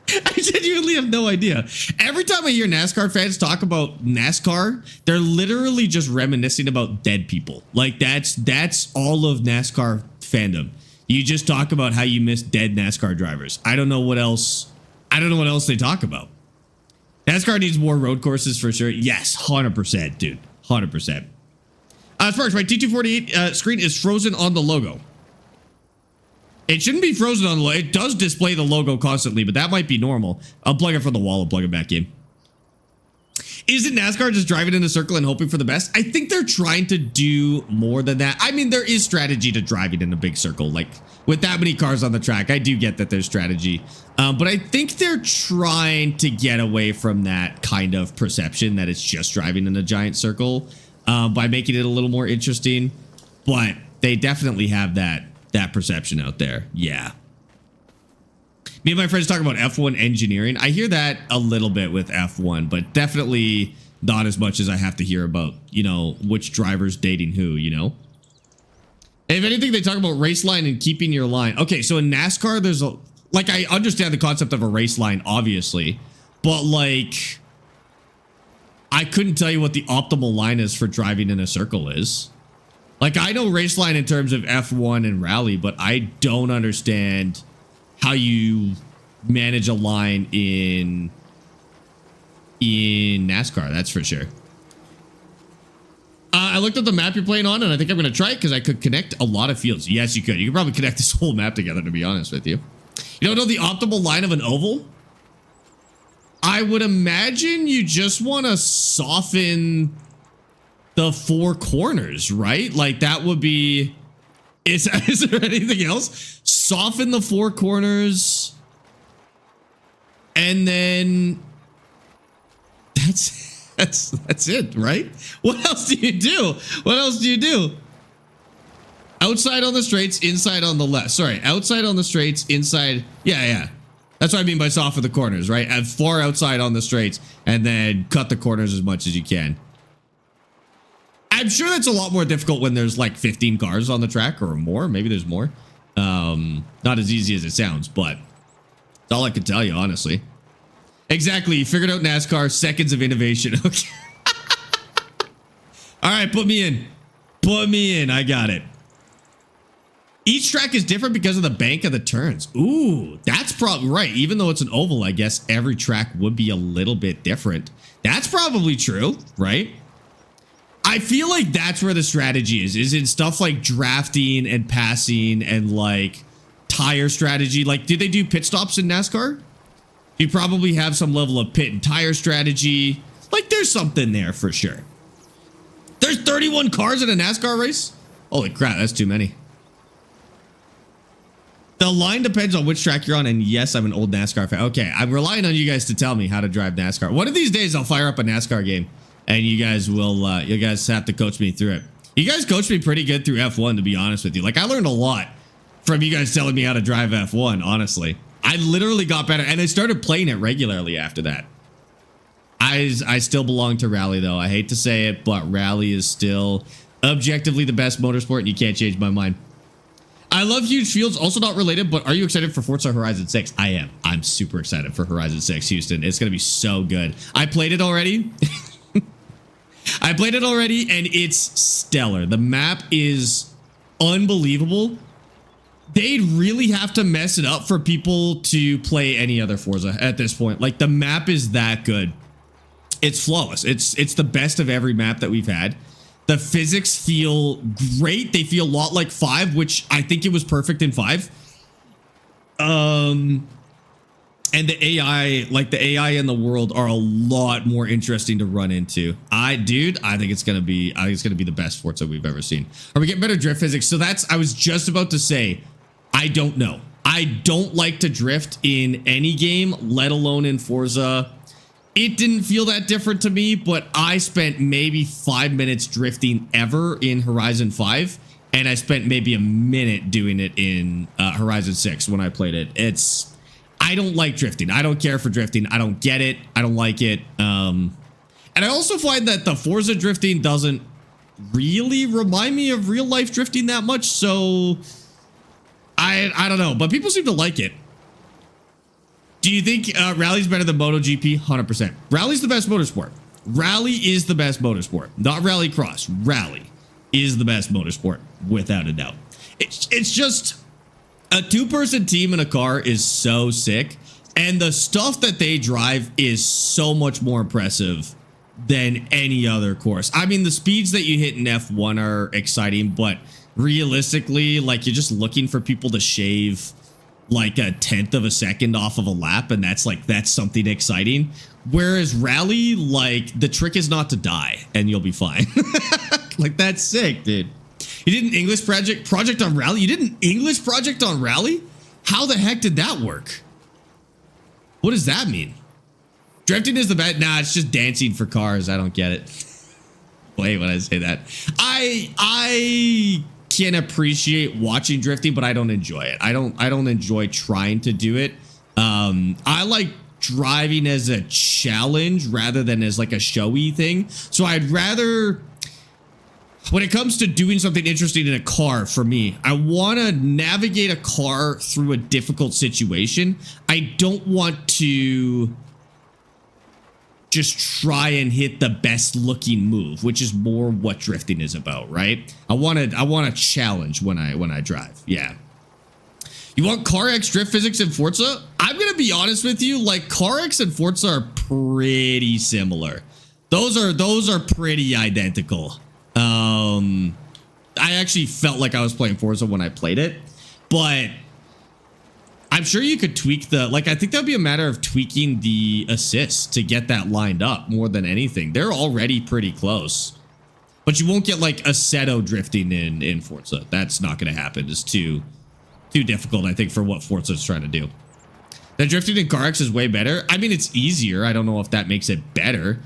I genuinely have no idea. Every time I hear NASCAR fans talk about NASCAR, they're literally just reminiscing about dead people. Like that's all of NASCAR fandom. You just talk about how you miss dead NASCAR drivers. I don't know what else they talk about. NASCAR needs more road courses for sure. Yes, 100%, dude. 100%. Sparx, my T248 screen is frozen on the logo. It shouldn't be frozen on the logo. It does display the logo constantly, but that might be normal. I'll plug it from the wall and plug it back in. Isn't NASCAR just driving in a circle and hoping for the best? I think they're trying to do more than that. I mean, there is strategy to driving in a big circle. Like, with that many cars on the track, I do get that there's strategy. But I think they're trying to get away from that kind of perception that it's just driving in a giant circle by making it a little more interesting. But they definitely have that perception out there. Yeah. Me and my friends talk about F1 engineering. I hear that a little bit with F1, but definitely not as much as I have to hear about, you know, which driver's dating who, you know? If anything, they talk about race line and keeping your line. Okay, so in NASCAR, there's a... Like, I understand the concept of a race line, obviously, but, like, I couldn't tell you what the optimal line is for driving in a circle is. Like, I know race line in terms of F1 and rally, but I don't understand how you manage a line in NASCAR, that's for sure. I looked at the map you're playing on, and I think I'm going to try it because I could connect a lot of fields. Yes, you could. You could probably connect this whole map together, to be honest with you. You don't know the optimal line of an oval? I would imagine you just want to soften the four corners, right? Like, that would be... Is there anything else? Soften the four corners. And then... That's it, right? What else do you do? What else do you do? Outside on the straights, inside on the left. Sorry, outside on the straights, inside. Yeah. That's what I mean by soften the corners, right? Have far outside on the straights and then cut the corners as much as you can. I'm sure that's a lot more difficult when there's like 15 cars on the track or more. Maybe there's more. Not as easy as it sounds, but that's all I can tell you, honestly. Exactly. You figured out NASCAR, seconds of innovation. Okay. All right, put me in. Put me in. I got it. Each track is different because of the bank of the turns. Ooh, that's probably right. Even though it's an oval, I guess every track would be a little bit different. That's probably true, right? I feel like that's where the strategy is in stuff like drafting and passing and like tire strategy. Like, did they do pit stops in NASCAR? You probably have some level of pit and tire strategy. Like, there's something there for sure. There's 31 cars in a NASCAR race? Holy crap, that's too many. The line depends on which track you're on, and yes, I'm an old NASCAR fan. Okay, I'm relying on you guys to tell me how to drive NASCAR. One of these days, I'll fire up a NASCAR game, and you guys will, you guys have to coach me through it. You guys coached me pretty good through F1, to be honest with you. Like, I learned a lot from you guys telling me how to drive F1, honestly. I literally got better, and I started playing it regularly after that. I still belong to Rally, though. I hate to say it, but Rally is still objectively the best motorsport, and you can't change my mind. I love huge fields. Also not related, but are you excited for Forza Horizon 6? I am. I'm super excited for Horizon 6, Houston. It's going to be so good. I played it already. I played it already, and it's stellar. The map is unbelievable. They'd really have to mess it up for people to play any other Forza at this point. Like, the map is that good. It's flawless. It's the best of every map that we've had. The physics feel great. They feel a lot like 5, which I think it was perfect in 5. And the AI, like the AI in the world, are a lot more interesting to run into. I think it's gonna be the best Forza we've ever seen. Are we getting better drift physics? So I was just about to say, I don't know. I don't like to drift in any game, let alone in Forza. It didn't feel that different to me, but I spent maybe 5 minutes drifting ever in Horizon 5, and I spent maybe a minute doing it in Horizon 6 when I played it. I don't like drifting. I don't care for drifting. I don't get it. I don't like it. And I also find that the Forza drifting doesn't really remind me of real life drifting that much, so I don't know, but people seem to like it. Do you think Rally's better than MotoGP? 100%. Rally's the best motorsport. Rally is the best motorsport. Not Rallycross. Rally is the best motorsport, without a doubt. It's just a two-person team in a car is so sick. And the stuff that they drive is so much more impressive than any other course. I mean, the speeds that you hit in F1 are exciting, but realistically, like, you're just looking for people to shave like 1/10 of a second off of a lap, and that's something exciting. Whereas rally, like, the trick is not to die and you'll be fine. Like, that's sick, dude. You did an English project on rally? You did an English project on rally? How the heck did that work? What does that mean? Drifting is the best. Nah, it's just dancing for cars. I don't get it. Wait, when I say that, I can appreciate watching drifting, but I don't enjoy it. I don't enjoy trying to do it. I like driving as a challenge rather than as like a showy thing. So I'd rather, when it comes to doing something interesting in a car, for me, I want to navigate a car through a difficult situation. I don't want to just try and hit the best looking move, which is more what drifting is about, right? I want a challenge when I drive. Yeah. You want CarX drift physics in Forza? I'm going to be honest with you, like, CarX and Forza are pretty similar. Those are pretty identical. I actually felt like I was playing Forza when I played it, but I'm sure you could tweak the, like, I think that'd be a matter of tweaking the assists to get that lined up more than anything. They're already pretty close, but you won't get like Assetto drifting in Forza. That's not going to happen. It's too difficult, I think, for what Forza's trying to do. The drifting in CarX is way better. I mean, it's easier. I don't know if that makes it better.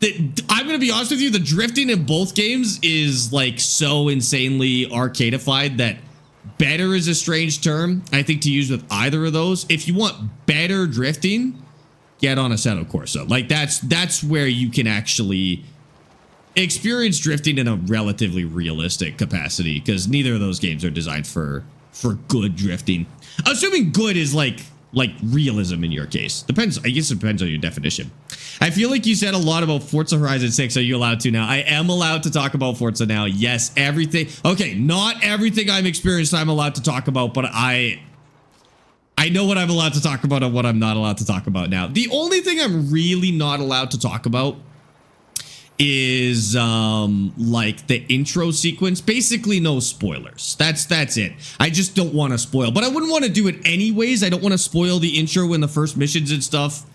I'm going to be honest with you, the drifting in both games is like so insanely arcadified that better is a strange term, I think, to use with either of those. If you want better drifting, get on Assetto Corsa. Like, that's where you can actually experience drifting in a relatively realistic capacity, because neither of those games are designed for good drifting. Assuming good is like realism in your case. Depends. I guess it depends on your definition. I feel like you said a lot about Forza Horizon 6. Are you allowed to now? I am allowed to talk about Forza now. Yes, everything. Okay, not everything I'm experienced I'm allowed to talk about, but I know what I'm allowed to talk about and what I'm not allowed to talk about now. The only thing I'm really not allowed to talk about is like the intro sequence. Basically no spoilers. That's it. I just don't want to spoil, but I wouldn't want to do it anyways. I don't want to spoil the intro and the first missions and stuff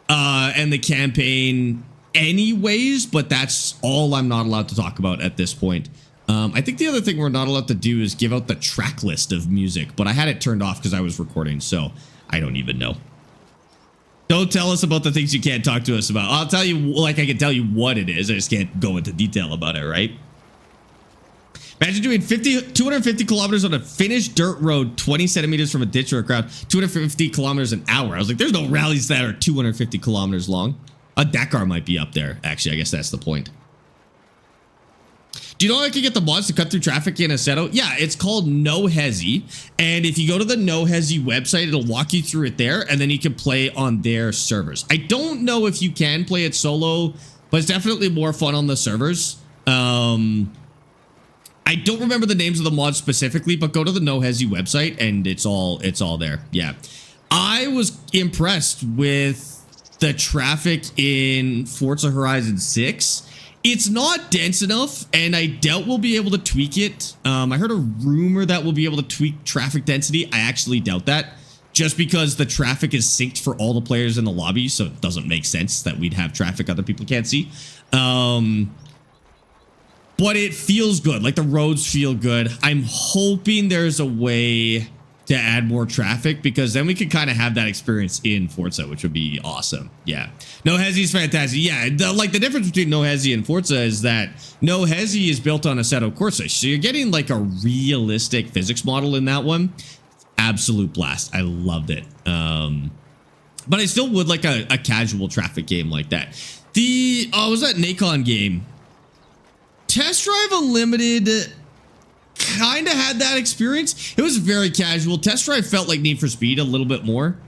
and the campaign anyways, but that's all I'm not allowed to talk about at this point. I think the other thing we're not allowed to do is give out the track list of music, but I had it turned off because I was recording, so I don't even know. Don't tell us about the things you can't talk to us about. I'll tell you, like, I can tell you what it is. I just can't go into detail about it, right? Imagine doing 250 kilometers on a finished dirt road, 20 centimeters from a ditch or a crowd, 250 kilometers an hour. I was like, there's no rallies that are 250 kilometers long. A Dakar might be up there. Actually, I guess that's the point. Do you know I can get the mods to cut through traffic in Assetto? Yeah, it's called No Hezi. And if you go to the No Hezi website, it'll walk you through it there, and then you can play on their servers. I don't know if you can play it solo, but it's definitely more fun on the servers. I don't remember the names of the mods specifically, but go to the No Hezi website and it's all there. Yeah. I was impressed with the traffic in Forza Horizon 6. It's not dense enough, and I doubt we'll be able to tweak it. I heard a rumor that we'll be able to tweak traffic density. I actually doubt that, just because the traffic is synced for all the players in the lobby, so it doesn't make sense that we'd have traffic other people can't see. But it feels good. Like, the roads feel good. I'm hoping there's a way to add more traffic, because then we could kind of have that experience in Forza, which would be awesome. Yeah. No Hezi is fantastic. Yeah, the difference between No Hezi and Forza is that No Hezi is built on Assetto Corsa, so you're getting like a realistic physics model in that one. Absolute blast. I loved it. But I still would like a casual traffic game like that. What was that Nacon game? Test Drive Unlimited kind of had that experience. It was very casual. Test Drive felt like Need for Speed a little bit more.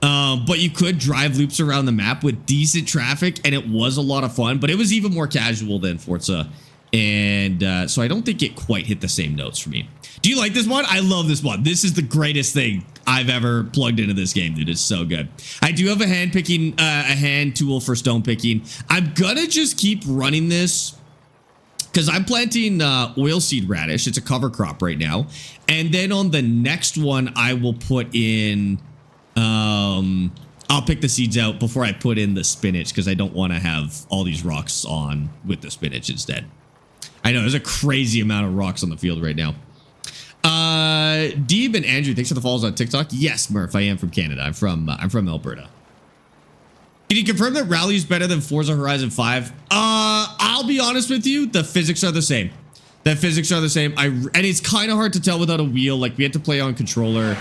But you could drive loops around the map with decent traffic, and it was a lot of fun, but it was even more casual than Forza. And so I don't think it quite hit the same notes for me. Do you like this mod? I love this mod. This is the greatest thing I've ever plugged into this game, dude. It's so good. I do have a hand tool for stone picking. I'm gonna just keep running this because I'm planting oilseed radish. It's a cover crop right now. And then on the next one, I will put in, I'll pick the seeds out before I put in the spinach because I don't want to have all these rocks on with the spinach instead. I know there's a crazy amount of rocks on the field right now. Deeb and Andrew, thanks for the follows on TikTok. Yes, Murph, I am from Canada. I'm from Alberta. Can you confirm that Rally is better than Forza Horizon 5? I'll be honest with you. The physics are the same. The physics are the same. And it's kind of hard to tell without a wheel. Like, we had to play on controller.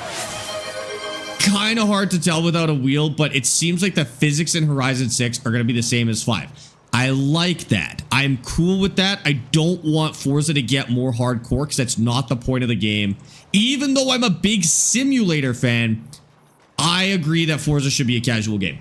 Kind of hard to tell without a wheel, but it seems like the physics in Horizon 6 are going to be the same as 5. I like that. I'm cool with that. I don't want Forza to get more hardcore because that's not the point of the game. Even though I'm a big simulator fan, I agree that Forza should be a casual game.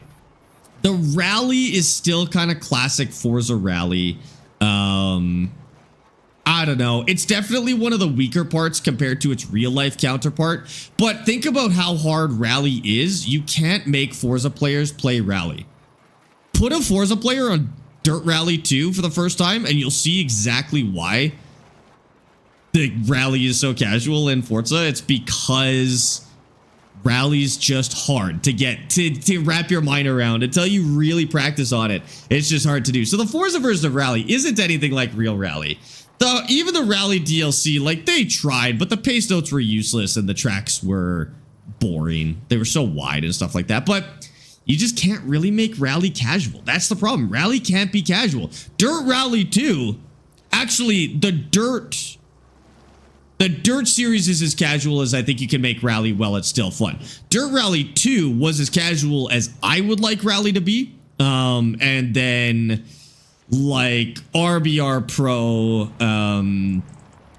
The rally is still kind of classic Forza rally. I don't know. It's definitely one of the weaker parts compared to its real life counterpart. But think about how hard rally is. You can't make Forza players play rally. Put a Forza player on Dirt Rally 2 for the first time and you'll see exactly why the rally is so casual in Forza. It's because rally's just hard to get to wrap your mind around until you really practice on it. It's just hard to do. So the Forza version of rally isn't anything like real rally. Even the rally DLC, like, they tried, but the pace notes were useless and the tracks were boring. They were so wide and stuff like that. But you just can't really make rally casual. That's the problem. Rally can't be casual. Dirt Rally 2, actually, the Dirt series is as casual as I think you can make rally while it's still fun. Dirt Rally 2 was as casual as I would like rally to be. And then like RBR Pro,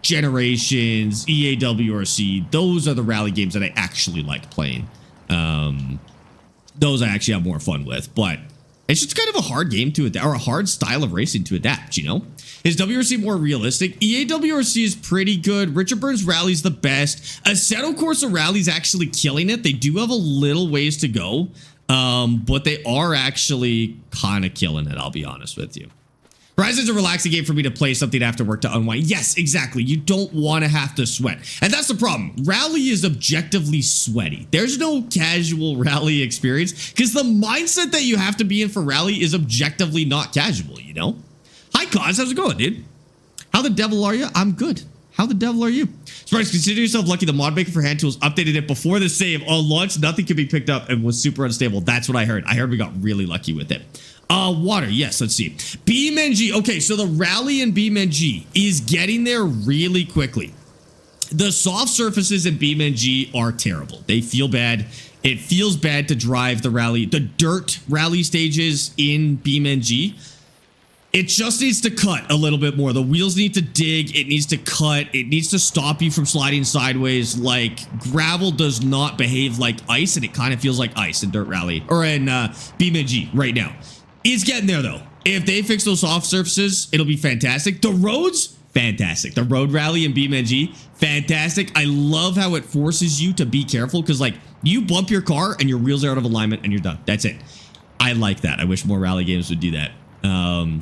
Generations, EAWRC, those are the rally games that I actually like playing. Those I actually have more fun with, but it's just kind of a hard game to adapt, or a hard style of racing to adapt, you know? Is WRC more realistic? EAWRC is pretty good. Richard Burns Rally's the best. Assetto Corsa Rally's actually killing it. They do have a little ways to go, but they are actually kind of killing it, I'll be honest with you. Horizon's a relaxing game for me to play something after work to unwind. Yes, exactly. You don't want to have to sweat. And that's the problem. Rally is objectively sweaty. There's no casual rally experience because the mindset that you have to be in for rally is objectively not casual, you know? Hi, Cause. How's it going, dude? How the devil are you? I'm good. How the devil are you? Sparx, consider yourself lucky the mod maker for hand tools updated it before the save. On launch, nothing could be picked up and was super unstable. That's what I heard. I heard we got really lucky with it. Water. Yes, let's see. BeamNG. Okay, so the rally in BeamNG is getting there really quickly. The soft surfaces in BeamNG are terrible. They feel bad. It feels bad to drive the rally, the dirt rally stages in BeamNG. It just needs to cut a little bit more. The wheels need to dig. It needs to cut. It needs to stop you from sliding sideways. Like, gravel does not behave like ice, and it kind of feels like ice in Dirt Rally, or in BeamNG right now. It's getting there, though. If they fix those soft surfaces, it'll be fantastic. The roads, fantastic. The road rally in BeamNG, fantastic. I love how it forces you to be careful because, like, you bump your car and your wheels are out of alignment and you're done. That's it. I like that. I wish more rally games would do that.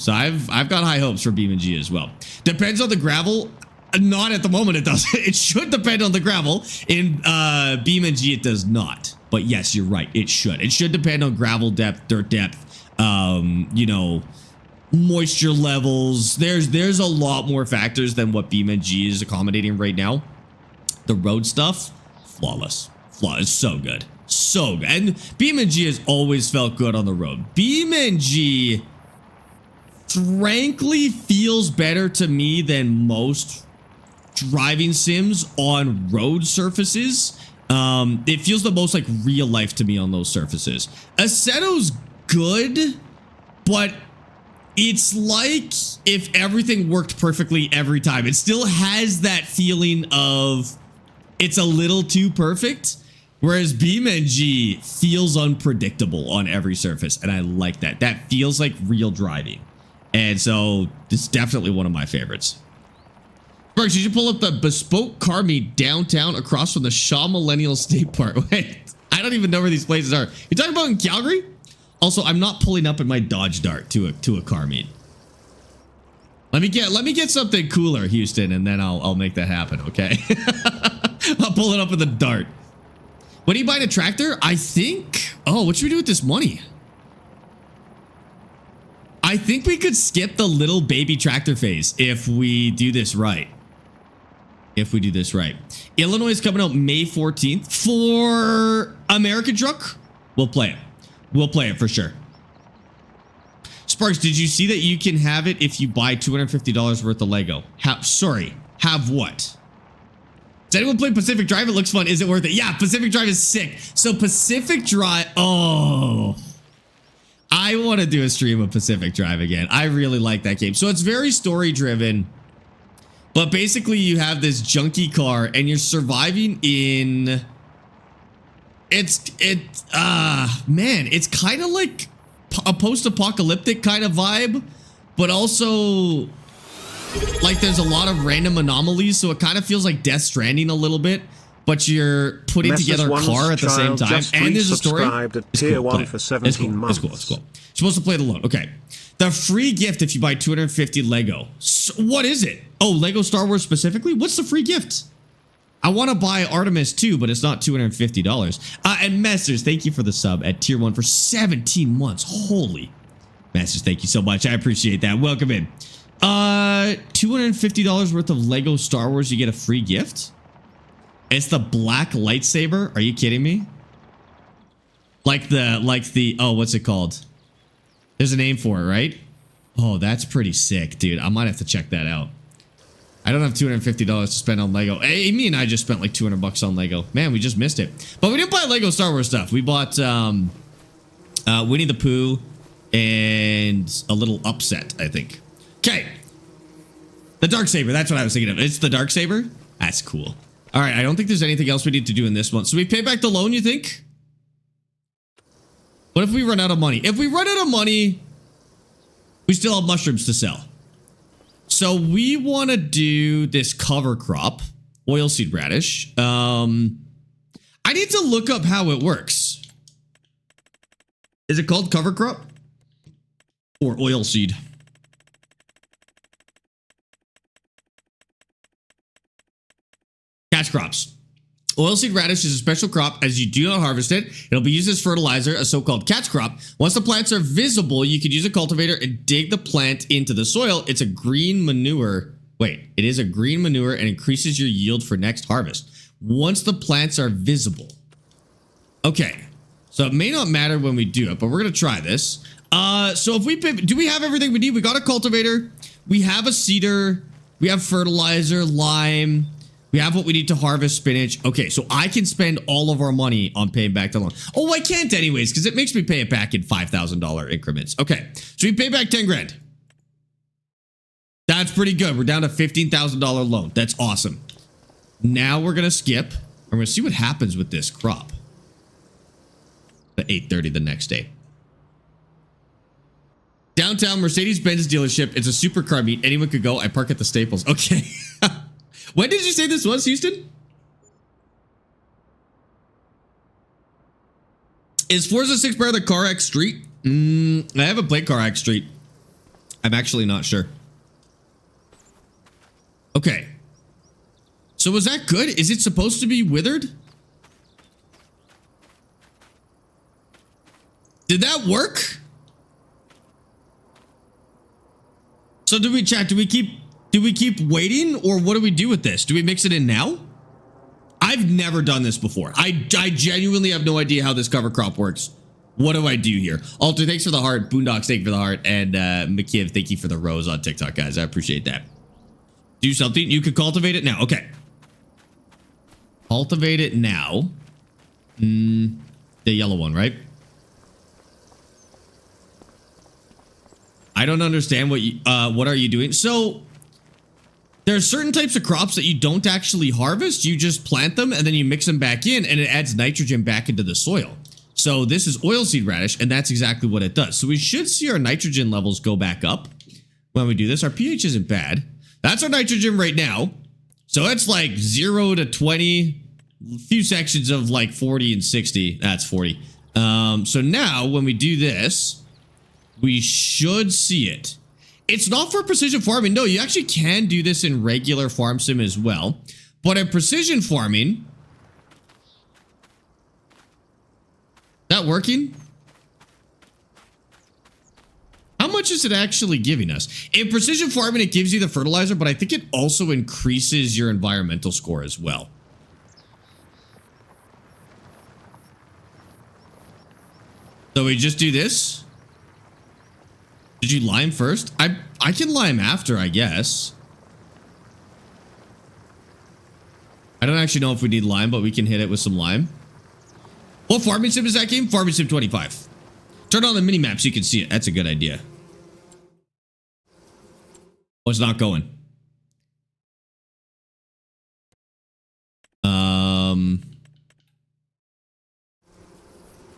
So I've got high hopes for BeamNG as well. Depends on the gravel. Not at the moment, it does. It should depend on the gravel. In BeamNG, it does not. But yes, you're right. It should. It should depend on gravel depth, dirt depth. You know, moisture levels. There's a lot more factors than what BeamNG is accommodating right now. The road stuff, flawless. Flawless. So good. So good. And BeamNG has always felt good on the road. BeamNG frankly feels better to me than most driving sims on road surfaces. It feels the most like real life to me on those surfaces. Assetto's good, but it's like if everything worked perfectly every time. It still has that feeling of it's a little too perfect, whereas BeamNG feels unpredictable on every surface, and I like that. That feels like real driving. And so it's definitely one of my favorites. Sparx, you should pull up the bespoke car meet downtown across from the Shaw Millennial State Park. Wait, I don't even know where these places are. You talking about in Calgary? Also, I'm not pulling up in my Dodge Dart to a car meet. Let me get something cooler, Houston, and then I'll make that happen, okay? I'll pull it up with a Dart. What are you buying, a tractor? I think... Oh, what should we do with this money? I think we could skip the little baby tractor phase if we do this right. If we do this right. Illinois is coming out May 14th for American Truck. We'll play it. We'll play it for sure. Sparx, did you see that you can have it if you buy $250 worth of Lego? Have what? Does anyone play Pacific Drive? It looks fun. Is it worth it? Yeah, Pacific Drive is sick. So Pacific Drive, oh, I want to do a stream of Pacific Drive again. I really like that game. So it's very story driven, but basically you have this junky car and you're surviving in, man, it's kind of like a post-apocalyptic kind of vibe, but also like there's a lot of random anomalies, so it kind of feels like Death Stranding a little bit, but you're putting together a car at the same time. And there's a story. It's cool. One for 17 months. It's cool. You're supposed to play it alone. Okay. The free gift if you buy 250 Lego. So what is it? Oh, Lego Star Wars specifically? What's the free gift? I want to buy Artemis too, but it's not $250. And Masters, thank you for the sub at tier 1 for 17 months. Holy. Masters, thank you so much. I appreciate that. Welcome in. $250 worth of Lego Star Wars, you get a free gift? It's the black lightsaber? Are you kidding me? Like the, oh, what's it called? There's a name for it, right? Oh, that's pretty sick, dude. I might have to check that out. I don't have $250 to spend on Lego. Amy and I just spent like 200 bucks on Lego. Man, we just missed it. But we didn't buy Lego Star Wars stuff. We bought Winnie the Pooh and a little Upset, I think. Okay. The Darksaber. That's what I was thinking of. It's the Darksaber? That's cool. All right. I don't think there's anything else we need to do in this one. So we pay back the loan, you think? What if we run out of money? If we run out of money, we still have mushrooms to sell. So we want to do this cover crop, oilseed radish. I need to look up how it works. Is it called cover crop or oilseed? Catch crops. Oilseed radish is a special crop. As you do not harvest it, it'll be used as fertilizer, a so-called catch crop. Once the plants are visible, you could use a cultivator and dig the plant into the soil. It's a green manure. Wait, it is a green manure and increases your yield for next harvest. Once the plants are visible. Okay, so it may not matter when we do it, but we're going to try this. So if we pick, do we have everything we need? We got a cultivator. We have a seeder. We have fertilizer, lime. We have what we need to harvest spinach. Okay, so I can spend all of our money on paying back the loan. Oh, I can't anyways, because it makes me pay it back in $5,000 increments. Okay, so we pay back 10 grand. That's pretty good. We're down to $15,000 loan. That's awesome. Now we're going to skip. We're going to see what happens with this crop. At 8:30 the next day. Downtown Mercedes-Benz dealership. It's a supercar meet. Anyone could go. I park at the Staples. Okay. When did you say this was, Houston? Is Forza 6 part of the CarX Street? I haven't played CarX Street. I'm actually not sure. Okay. So was that good? Is it supposed to be withered? Did that work? So do we chat? Do we keep waiting, or what do we do with this? Do we mix it in now? I've never done this before. I genuinely have no idea how this cover crop works. What do I do here? Alter, thanks for the heart. Boondocks, thank you for the heart. And McKiv, thank you for the rose on TikTok, guys. I appreciate that. Do something. You could cultivate it now. Okay. Cultivate it now. The yellow one, right? I don't understand what are you doing? So there's certain types of crops that you don't actually harvest. You just plant them and then you mix them back in and it adds nitrogen back into the soil. So this is oilseed radish and that's exactly what it does. So we should see our nitrogen levels go back up when we do this. Our pH isn't bad. That's our nitrogen right now. So it's like 0 to 20, a few sections of like 40 and 60. That's 40. So now when we do this, we should see it. It's not for precision farming. No, you actually can do this in regular farm sim as well. But in precision farming, that working? How much is it actually giving us? In precision farming, it gives you the fertilizer, but I think it also increases your environmental score as well. So we just do this. Did you lime first? I can lime after, I guess. I don't actually know if we need lime, but we can hit it with some lime. What farming sim is that game? Farming sim 25. Turn on the mini map so you can see it. That's a good idea. Oh, it's not going.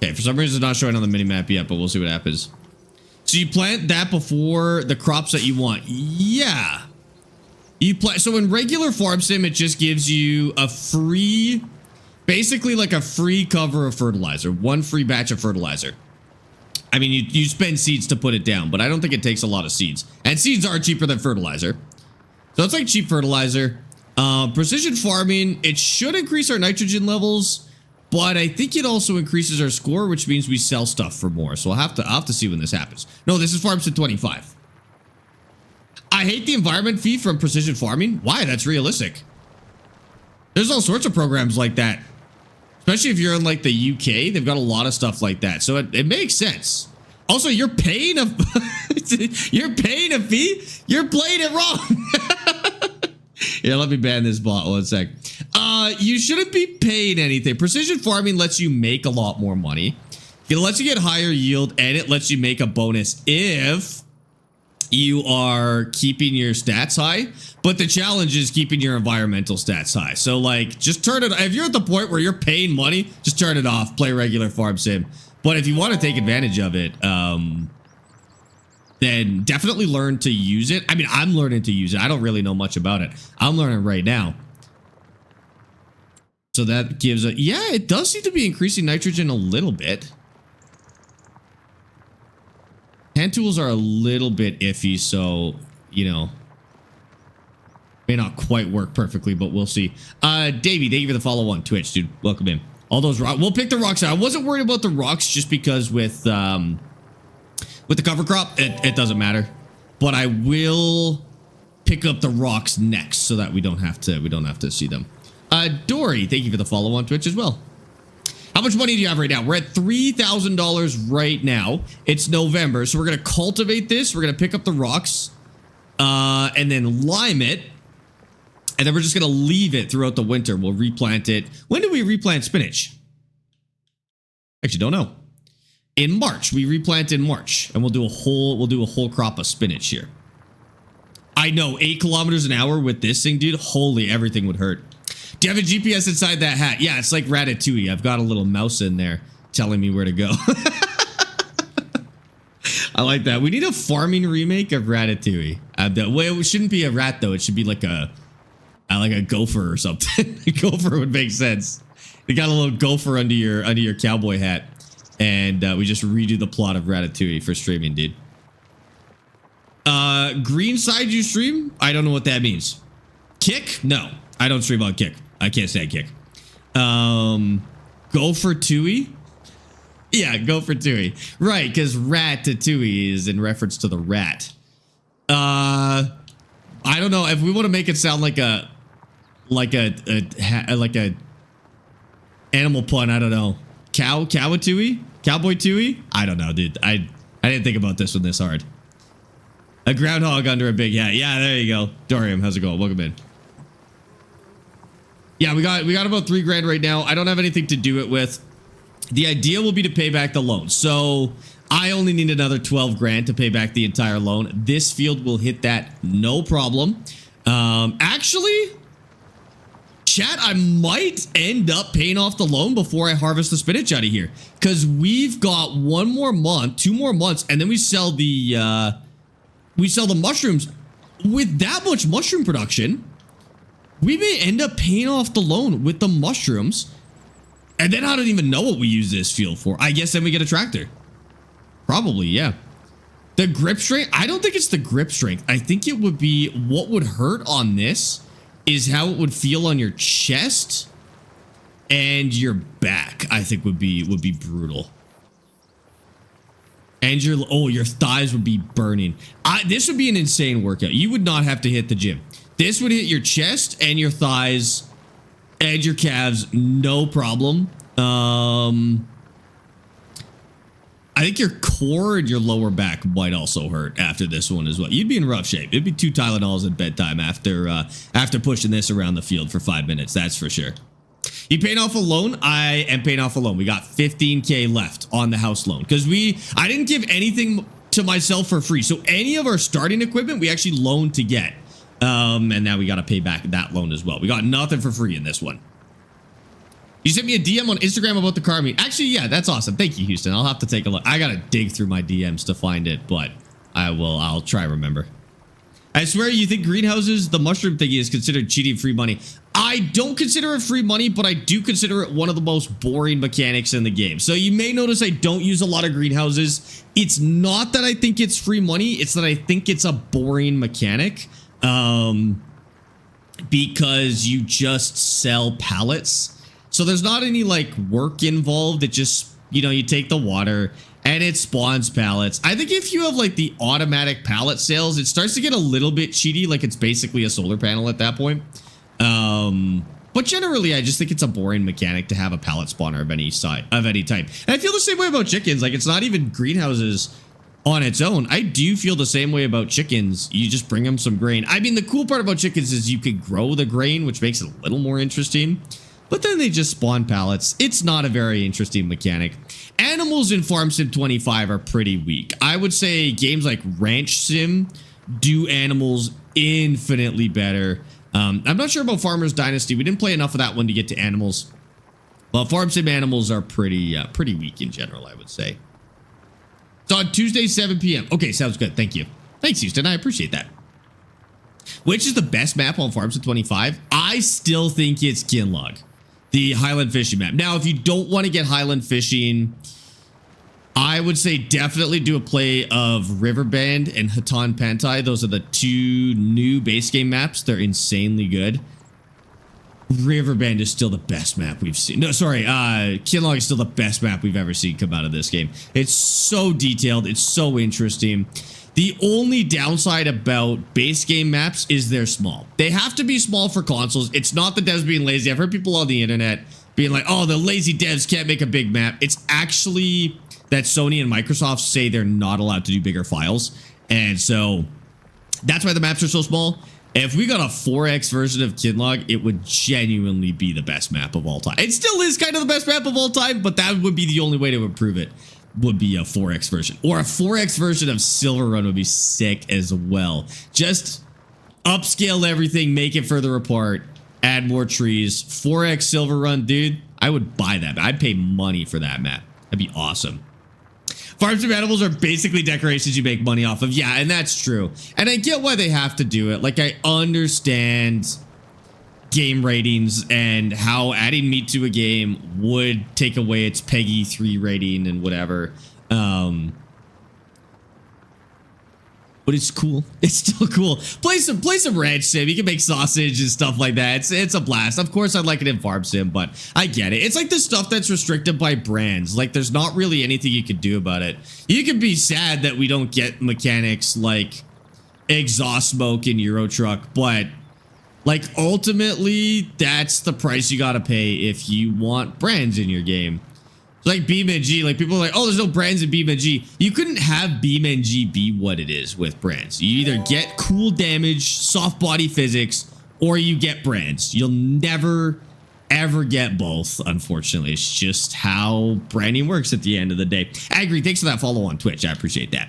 Okay, for some reason it's not showing on the mini map yet, but we'll see what happens. So you plant that before the crops that you want. Yeah. You plant. So in regular farm sim, it just gives you a free, basically like a free cover of fertilizer, one free batch of fertilizer. I mean, you spend seeds to put it down, but I don't think it takes a lot of seeds. And seeds are cheaper than fertilizer. So it's like cheap fertilizer. Precision farming, it should increase our nitrogen levels, but I think it also increases our score, which means we sell stuff for more. So I'll have to see when this happens. No, this is farm sim 25. I hate the environment fee from precision farming. Why? That's realistic. There's all sorts of programs like that. Especially if you're in like the UK, they've got a lot of stuff like that. So it makes sense. Also, you're paying a you're paying a fee? You're playing it wrong. Yeah, let me ban this bot 1 sec. You shouldn't be paying anything. Precision farming lets you make a lot more money. It lets you get higher yield, and it lets you make a bonus if you are keeping your stats high. But the challenge is keeping your environmental stats high. So like, just turn it. If you're at the point where you're paying money, just turn it off. Play regular farm sim. But if you want to take advantage of it, then definitely learn to use it. I mean, I'm learning to use it. I don't really know much about it. I'm learning right now. So that gives a, yeah, it does seem to be increasing nitrogen a little bit. Hand tools are a little bit iffy, so, you know, may not quite work perfectly, but we'll see. Davey, thank you for the follow on Twitch, dude. Welcome in. All those rocks, we'll pick the rocks out. I wasn't worried about the rocks just because with the cover crop, it doesn't matter. But I will pick up the rocks next so that we don't have to see them. Dory, thank you for the follow on Twitch as well. How much money do you have right now? We're at $3,000 right now. It's November, so we're going to cultivate this. We're going to pick up the rocks and then lime it. And then we're just going to leave it throughout the winter. We'll replant it. When do we replant spinach? Actually, don't know. In March. We replant in March. And we'll do a whole crop of spinach here. I know, 8 kilometers an hour with this thing, dude. Holy, everything would hurt. Do you have a GPS inside that hat? Yeah, it's like Ratatouille. I've got a little mouse in there telling me where to go. I like that. We need a farming remake of Ratatouille. Well, it shouldn't be a rat, though. It should be like a gopher or something. A gopher would make sense. You got a little gopher under your cowboy hat. And we just redo the plot of Ratatouille for streaming, dude. Green side you stream? I don't know what that means. Kick? No. I don't stream on Kick. I can't stand Kick. Gopher Tui? Yeah, Gopher Tui. Right, because Ratatouille is in reference to the rat. I don't know if we want to make it sound like a animal pun. I don't know. Cowatouille? Cowboy Tui? I don't know, dude. I didn't think about this one this hard. A groundhog under a big hat. Yeah, there you go. Dorium, how's it going? Welcome in. Yeah, we got about $3 grand right now. I don't have anything to do it with. The idea will be to pay back the loan. So I only need another 12 grand to pay back the entire loan. This field will hit that no problem. Actually, chat, I might end up paying off the loan before I harvest the spinach out of here. Because we've got 1 more month, 2 more months, and then we sell the mushrooms. With that much mushroom production, we may end up paying off the loan with the mushrooms. And then I don't even know what we use this field for. I guess then we get a tractor. Probably, yeah. The grip strength, I don't think it's the grip strength. I think it would be what would hurt on this is how it would feel on your chest and your back. I think would be brutal. And your thighs would be burning. This would be an insane workout. You would not have to hit the gym. This would hit your chest and your thighs and your calves, no problem. I think your core and your lower back might also hurt after this one as well. You'd be in rough shape. It'd be 2 Tylenols at bedtime after pushing this around the field for 5 minutes. That's for sure. You paying off a loan? I am paying off a loan. We got 15K left on the house loan because I didn't give anything to myself for free. So any of our starting equipment we actually loaned to get. And now we got to pay back that loan as well. We got nothing for free in this one. You sent me a DM on Instagram about the car meet. Actually, yeah, that's awesome. Thank you, Houston. I'll have to take a look. I got to dig through my DMs to find it, but I'll try to remember. I swear you think greenhouses, the mushroom thingy is considered cheating free money. I don't consider it free money, but I do consider it one of the most boring mechanics in the game. So you may notice I don't use a lot of greenhouses. It's not that I think it's free money. It's that I think it's a boring mechanic. Because you just sell pallets. So there's not any like work involved. It just, you take the water and it spawns pallets. I think if you have like the automatic pallet sales, it starts to get a little bit cheaty. Like it's basically a solar panel at that point. But generally I just think it's a boring mechanic to have a pallet spawner of any type. And I feel the same way about chickens. Like it's not even greenhouses on its own. I do feel the same way about chickens. You just bring them some grain. I mean, the cool part about chickens is you could grow the grain, which makes it a little more interesting. But then they just spawn pallets. It's not a very interesting mechanic. Animals in Farm Sim 25 are pretty weak. I would say games like Ranch Sim do animals infinitely better. I'm not sure about Farmer's Dynasty. We didn't play enough of that one to get to animals. But Farm Sim animals are pretty weak in general, I would say. So on Tuesday, 7 p.m. Okay, sounds good. Thank you. Thanks, Houston. I appreciate that. Which is the best map on Farm Sim 25? I still think it's Kinlog, the Highland Fishing map. Now, if you don't want to get Highland Fishing, I would say definitely do a play of Riverband and Hatan Pantai. Those are the 2 new base game maps. They're insanely good. Riverband is still the best map we've seen. No, sorry. Kinlog is still the best map we've ever seen come out of this game. It's so detailed. It's so interesting. The only downside about base game maps is they're small. They have to be small for consoles. It's not the devs being lazy. I've heard people on the internet being like, oh, the lazy devs can't make a big map. It's actually that Sony and Microsoft say they're not allowed to do bigger files. And so that's why the maps are so small. If we got a 4X version of Kinlog, it would genuinely be the best map of all time. It still is kind of the best map of all time, but that would be the only way to improve it, would be a 4X version. Or a 4X version of Silver Run would be sick as well. Just upscale everything, make it further apart, add more trees. 4X Silver Run, dude, I would buy that. I'd pay money for that map. That'd be awesome. Farm Sim animals are basically decorations you make money off of. Yeah, and that's true. And I get why they have to do it. Like, I understand game ratings and how adding meat to a game would take away its PEGI 3 rating and whatever. But it's cool. It's still cool. Play some Ranch Sim. You can make sausage and stuff like that. It's a blast. Of course, I'd like it in Farm Sim, but I get it. It's like the stuff that's restricted by brands. Like, there's not really anything you can do about it. You can be sad that we don't get mechanics like exhaust smoke in Euro Truck, but like ultimately, that's the price you gotta pay if you want brands in your game. Like BeamNG, like people are like, oh, there's no brands in BeamNG. You couldn't have BeamNG be what it is with brands. You either get cool damage, soft body physics, or you get brands. You'll never, ever get both, unfortunately. It's just how branding works at the end of the day. Agri, thanks for that follow on Twitch. I appreciate that.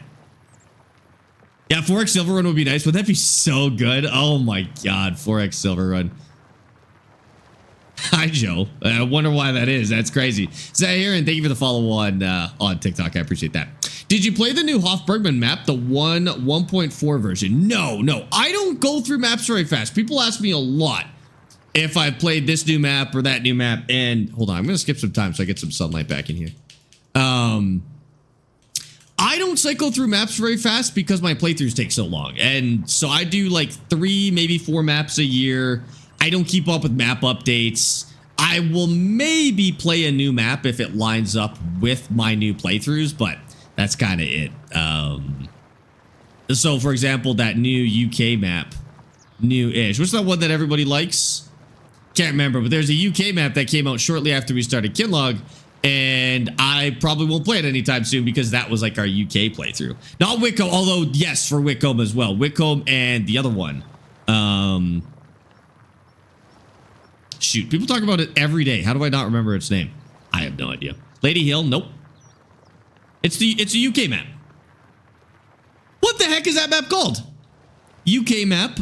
Yeah, 4X Silver Run would be nice. Would that be so good? Oh my God, 4X Silver Run. Hi, Joe. I wonder why that is. That's crazy. Zahir, and thank you for the follow on TikTok. I appreciate that. Did you play the new Hofbergman map, the 1.4 version? No. I don't go through maps very fast. People ask me a lot if I played this new map or that new map. And hold on, I'm going to skip some time so I get some sunlight back in here. I don't cycle through maps very fast because my playthroughs take so long. And so I do like 3, maybe 4 maps a year. I don't keep up with map updates. I will maybe play a new map if it lines up with my new playthroughs, but that's kind of it. So for example, that new UK map, new-ish. What's that one that everybody likes? Can't remember, but there's a UK map that came out shortly after we started Kinlog. And I probably won't play it anytime soon because that was like our UK playthrough. Not Whitcomb, although yes, for Whitcomb as well. Whitcomb and the other one. Shoot, people talk about it every day. How do I not remember its name? I have no idea. Lady Hill, nope. It's a UK map. What the heck is that map called? UK map.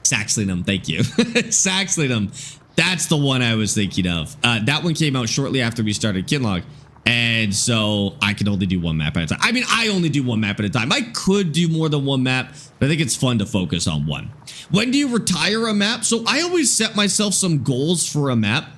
Saxlinum, thank you. Saxlinum. That's the one I was thinking of. That one came out shortly after we started Kinlog. And so I can only do one map at a time. I mean, I only do one map at a time. I could do more than one map, but I think it's fun to focus on one. When do you retire a map? So I always set myself some goals for a map.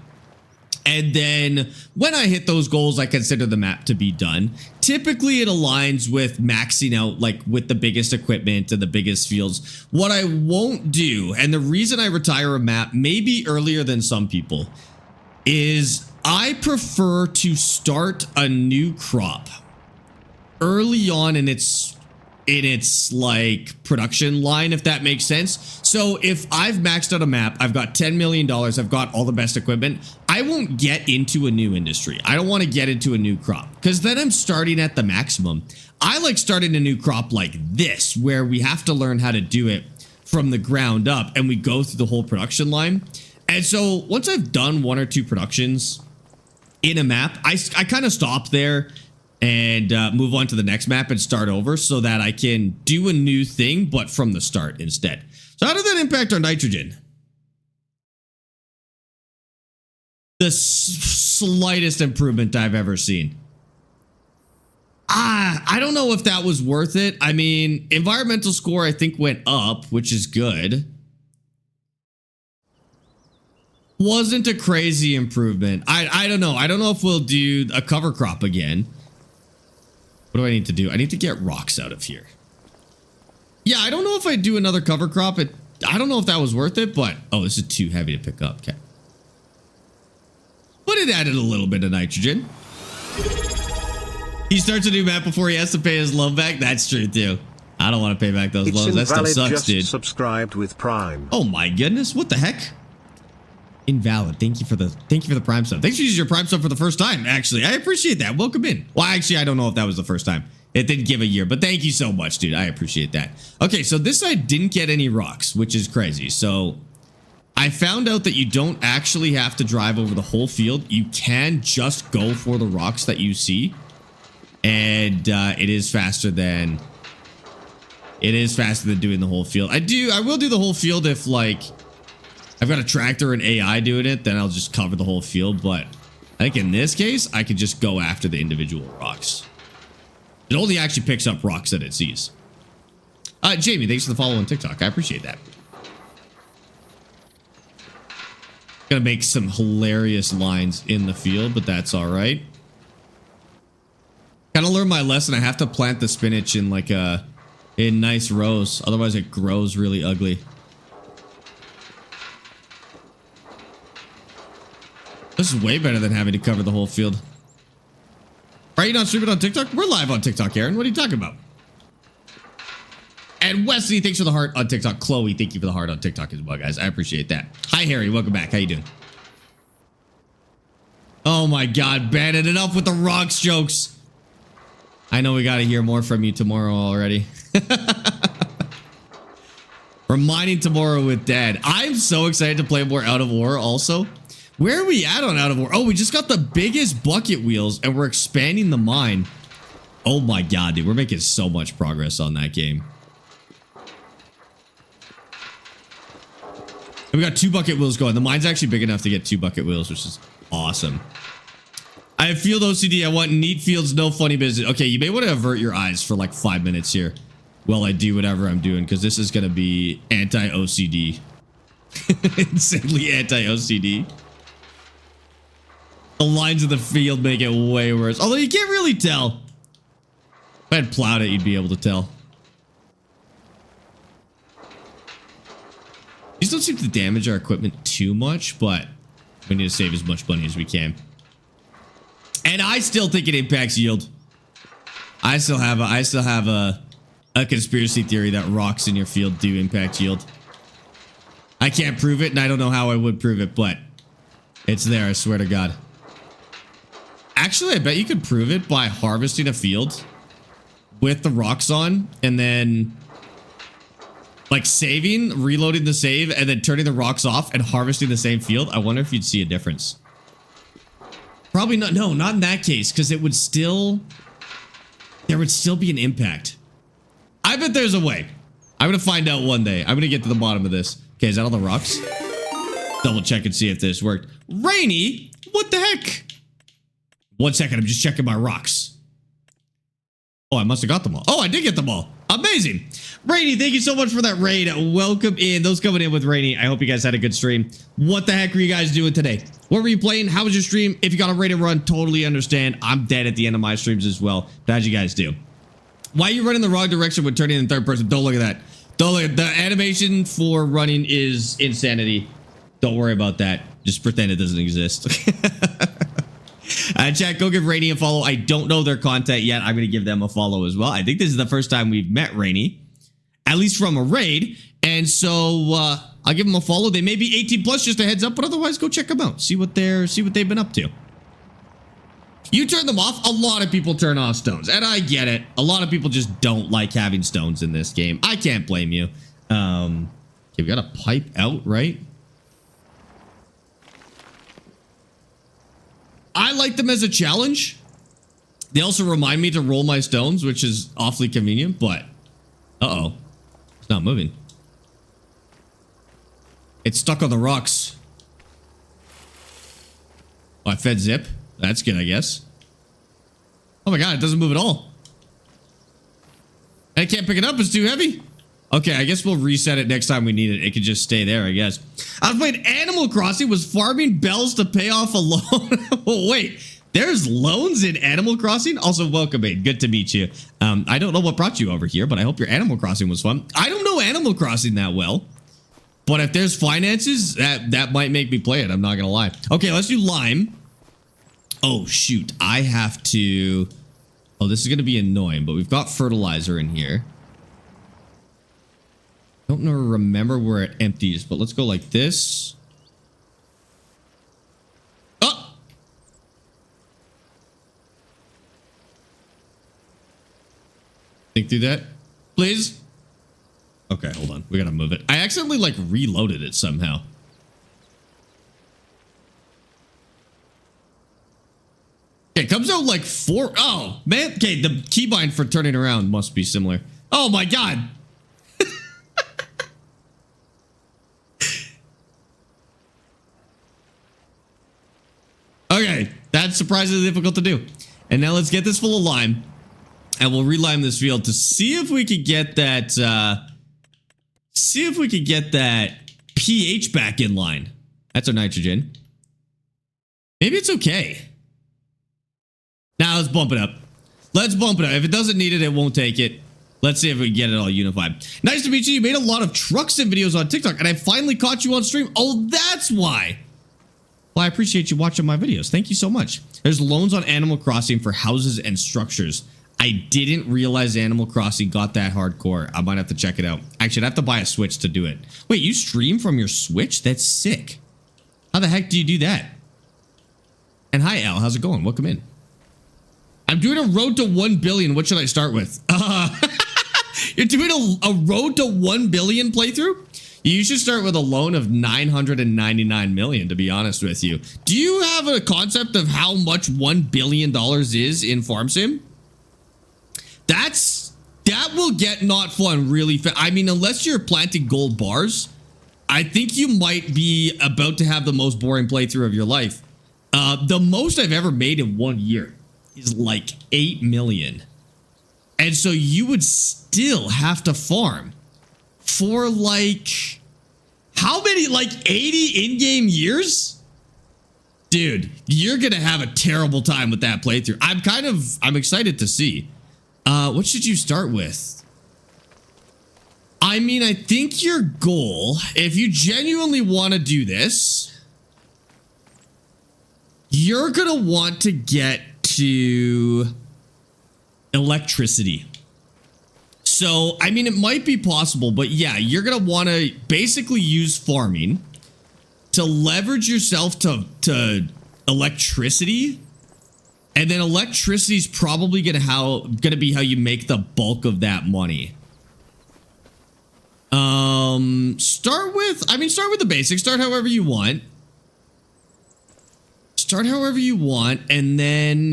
And then when I hit those goals, I consider the map to be done. Typically, it aligns with maxing out, like with the biggest equipment and the biggest fields. What I won't do, and the reason I retire a map, maybe earlier than some people, is I prefer to start a new crop early on in its like production line, if that makes sense. So if I've maxed out a map, I've got $10 million, I've got all the best equipment, I won't get into a new industry. I don't want to get into a new crop because then I'm starting at the maximum. I like starting a new crop like this, where we have to learn how to do it from the ground up and we go through the whole production line. And so once I've done 1 or 2 productions in a map, I kind of stop there and move on to the next map and start over so that I can do a new thing, but from the start instead. So how did that impact our nitrogen? The slightest improvement I've ever seen. I don't know if that was worth it. I mean, environmental score I think went up, which is good. Wasn't a crazy improvement. I don't know. I don't know if we'll do a cover crop again. What do I need to do? I need to get rocks out of here. Yeah, I don't know if I do another cover crop. I don't know if that was worth it, but... Oh, this is too heavy to pick up. Okay. But it added a little bit of nitrogen. He starts a new map before he has to pay his loan back. That's true, too. I don't want to pay back those loans. That stuff sucks, just dude. Subscribed with Prime. Oh, my goodness. What the heck? Invalid. Thank you for the Prime sub. Thanks for using your Prime sub for the first time, actually. I appreciate that. Welcome in. Well, actually, I don't know if that was the first time. It didn't give a year, but thank you so much, dude. I appreciate that. Okay, so this side didn't get any rocks, which is crazy. So I found out that you don't actually have to drive over the whole field. You can just go for the rocks that you see. And it is faster than doing the whole field. I will do the whole field if, like, I've got a tractor and AI doing it, then I'll just cover the whole field. But I think in this case, I could just go after the individual rocks. It only actually picks up rocks that it sees. Jamie, thanks for the follow on TikTok. I appreciate that. Gonna make some hilarious lines in the field, but that's all right. Kind of learned my lesson. I have to plant the spinach in like in nice rows, otherwise it grows really ugly. This is way better than having to cover the whole field. Are you not streaming on TikTok? We're live on TikTok, Aaron. What are you talking about? And Wesley, thanks for the heart on TikTok. Chloe, thank you for the heart on TikTok as well, guys. I appreciate that. Hi, Harry. Welcome back. How you doing? Oh, my God. Bandit, enough with the rocks jokes. I know we got to hear more from you tomorrow already. Reminding tomorrow with Dad. I'm so excited to play more Out of War also. Where are we at on Out of War? Oh, we just got the biggest bucket wheels and we're expanding the mine. Oh my God, dude. We're making so much progress on that game. And we got 2 bucket wheels going. The mine's actually big enough to get 2 bucket wheels, which is awesome. I have field OCD. I want neat fields, no funny business. Okay, you may want to avert your eyes for like 5 minutes here while I do whatever I'm doing, because this is going to be anti-OCD. Insanely anti-OCD. The lines of the field make it way worse. Although you can't really tell. If I had plowed it, you'd be able to tell. These don't seem to damage our equipment too much, but we need to save as much money as we can. And I still think it impacts yield. I still have a conspiracy theory that rocks in your field do impact yield. I can't prove it, and I don't know how I would prove it, but it's there, I swear to God. Actually, I bet you could prove it by harvesting a field with the rocks on, and then like saving, reloading the save, and then turning the rocks off and harvesting the same field. I wonder if you'd see a difference. Probably not. No, not in that case, because it would still... there would still be an impact. I bet there's a way. I'm going to find out one day. I'm going to get to the bottom of this. Okay, is that all the rocks? Double check and see if this worked. Rainy? What the heck? 1 second, I'm just checking my rocks. Oh, I must have got them all. Oh, I did get them all. Amazing. Rainy, thank you so much for that raid. Welcome in. Those coming in with Rainy, I hope you guys had a good stream. What the heck were you guys doing today? What were you playing? How was your stream? If you got a raid and run, totally understand. I'm dead at the end of my streams as well. How'd you guys do? Why are you running the wrong direction when turning in third person? Don't look at that. Don't look at the animation for running is insanity. Don't worry about that. Just pretend it doesn't exist. Chat, go give Rainy a follow. I don't know their content yet. I'm going to give them a follow as well. I think this is the first time we've met Rainy, at least from a raid. And so I'll give them a follow. They may be 18 plus, just a heads up, but otherwise go check them out. See what they've been up to. You turn them off. A lot of people turn off stones, and I get it. A lot of people just don't like having stones in this game. I can't blame you. Okay, we got a pipe out, right? I like them as a challenge. They also remind me to roll my stones, which is awfully convenient, but uh-oh. It's not moving. It's stuck on the rocks. Oh, I fed zip. That's good, I guess. Oh my God, it doesn't move at all. I can't pick it up, it's too heavy. Okay, I guess we'll reset it next time we need it. It could just stay there, I guess. I was playing Animal Crossing, was farming bells to pay off a loan. Oh, wait, there's loans in Animal Crossing? Also, welcome in. Good to meet you. I don't know what brought you over here, but I hope your Animal Crossing was fun. I don't know Animal Crossing that well, but if there's finances, that might make me play it. I'm not gonna lie. Okay, let's do lime. Oh, shoot. I have to... oh, this is gonna be annoying, but we've got fertilizer in here. Don't know, remember where it empties, but let's go like this. Oh! Think through that, please. Okay, hold on. We gotta move it. I accidentally like reloaded it somehow. Okay, it comes out like 4. Oh, man. Okay, the keybind for turning around must be similar. Oh my God. Okay, that's surprisingly difficult to do. And now let's get this full of lime, and we'll relime this field to see if we could get that. See if we could get that pH back in line. That's our nitrogen. Maybe it's okay. Now let's bump it up. Let's bump it up. If it doesn't need it, it won't take it. Let's see if we can get it all unified. Nice to meet you. You made a lot of truck sim videos on TikTok, and I finally caught you on stream. Oh, that's why. Well, I appreciate you watching my videos. Thank you so much. There's loans on Animal Crossing for houses and structures. I didn't realize Animal Crossing got that hardcore. I might have to check it out. Actually, I'd have to buy a Switch to do it. Wait, you stream from your Switch? That's sick. How the heck do you do that? And hi, Al. How's it going? Welcome in. I'm doing a road to 1 billion. What should I start with? You're doing a road to 1 billion playthrough? You should start with a loan of 999 million, to be honest with you. Do you have a concept of how much $1 billion is in Farm Sim? That will get not fun really fast. I mean, unless you're planting gold bars, I think you might be about to have the most boring playthrough of your life. The most I've ever made in 1 year is like 8 million. And so you would still have to farm for like How many, like 80 in-game years? Dude, you're going to have a terrible time with that playthrough. I'm excited to see. What should you start with? I mean, I think your goal, if you genuinely want to do this, you're going to want to get to electricity. So, I mean, it might be possible, but yeah, you're going to want to basically use farming to leverage yourself to electricity. And then electricity is probably going to be how you make the bulk of that money. Start with the basics. Start however you want. And then,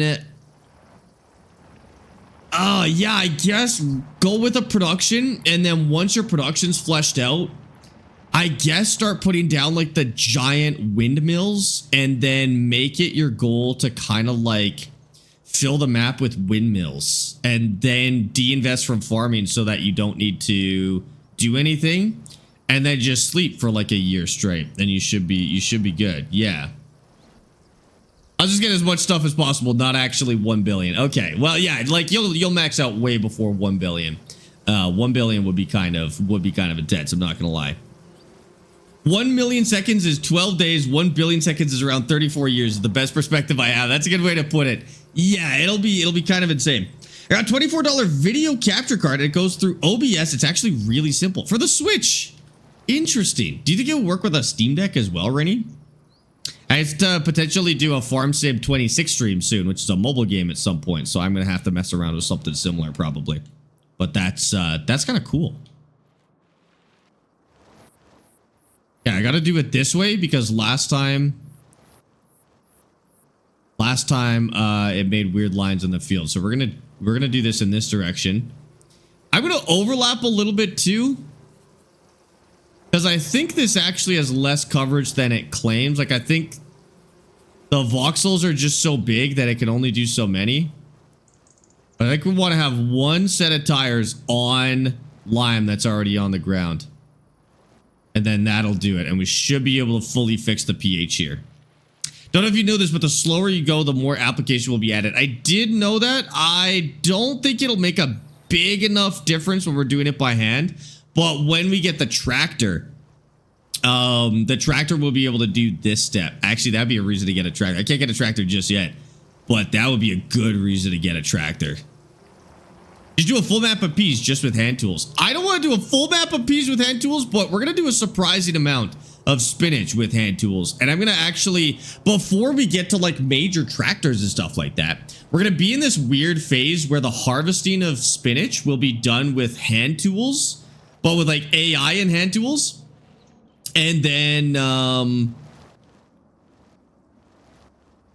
yeah, I guess go with a production. And then once your production's fleshed out, I guess start putting down like the giant windmills and then make it your goal to kind of like fill the map with windmills and then de-invest from farming so that you don't need to do anything and then just sleep for like a year straight and you should be good. Yeah. I'll just get as much stuff as possible, not actually 1 billion. Okay. Well, yeah, like you'll max out way before 1 billion. 1 billion would be kind of intense, I'm not going to lie. 1 million seconds is 12 days. 1 billion seconds is around 34 years. Is the best perspective I have. That's a good way to put it. Yeah, it'll be kind of insane. I got a $24 video capture card. It goes through OBS. It's actually really simple for the Switch. Interesting. Do you think it will work with a Steam Deck as well, Rennie? I have to potentially do a Farm Sim 26 stream soon, which is a mobile game at some point. So I'm gonna have to mess around with something similar probably. But that's kind of cool. Yeah, I got to do it this way because last time it made weird lines in the field. So we're going to do this in this direction. I'm going to overlap a little bit too because I think this actually has less coverage than it claims. Like I think the voxels are just so big that it can only do so many. But I think we want to have one set of tires on lime that's already on the ground. And then that'll do it. And we should be able to fully fix the pH here. Don't know if you know this, but the slower you go, the more application will be added. I did know that. I don't think it'll make a big enough difference when we're doing it by hand. But when we get the tractor will be able to do this step. Actually, that'd be a reason to get a tractor. I can't get a tractor just yet, but that would be a good reason to get a tractor. Just do a full map of peas just with hand tools. I don't want to do a full map of peas with hand tools, but we're going to do a surprising amount of spinach with hand tools. And I'm going to actually, before we get to like major tractors and stuff like that, we're going to be in this weird phase where the harvesting of spinach will be done with hand tools, but with like AI and hand tools. And then,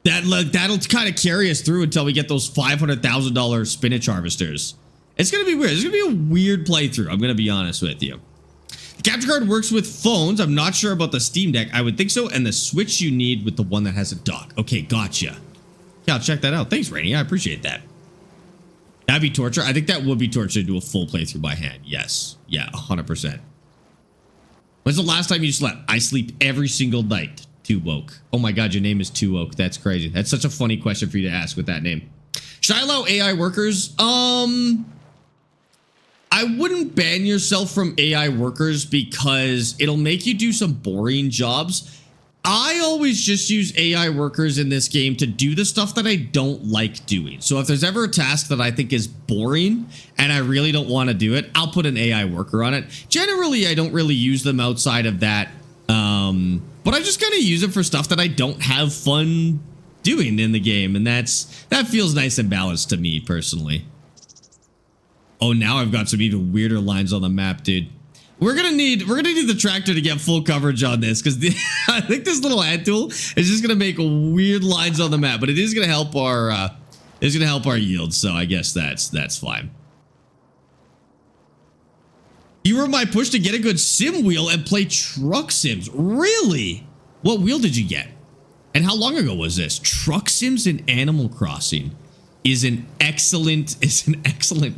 that'll kind of carry us through until we get those $500,000 spinach harvesters. It's going to be weird. It's going to be a weird playthrough. I'm going to be honest with you. The capture card works with phones. I'm not sure about the Steam Deck. I would think so. And the Switch you need with the one that has a dock. Okay, gotcha. Yeah, I'll check that out. Thanks, Rainy. I appreciate that. That'd be torture. I think that would be torture to do a full playthrough by hand. Yes. Yeah, 100%. When's the last time you slept? I sleep every single night. Too woke. Oh my god, your name is Too Woke. That's crazy. That's such a funny question for you to ask with that name. Should I allow AI workers? I wouldn't ban yourself from AI workers because it'll make you do some boring jobs. I always just use AI workers in this game to do the stuff that I don't like doing. So if there's ever a task that I think is boring and I really don't want to do it, I'll put an AI worker on it. Generally, I don't really use them outside of that. But I just kind of use it for stuff that I don't have fun doing in the game. And that feels nice and balanced to me personally. Oh, now I've got some even weirder lines on the map, dude. We're gonna need the tractor to get full coverage on this because I think this little hand tool is just gonna make weird lines on the map, but it is gonna help our yield. So I guess that's fine. You were my push to get a good sim wheel and play truck sims. Really? What wheel did you get? And how long ago was this? Truck sims and Animal Crossing is an excellent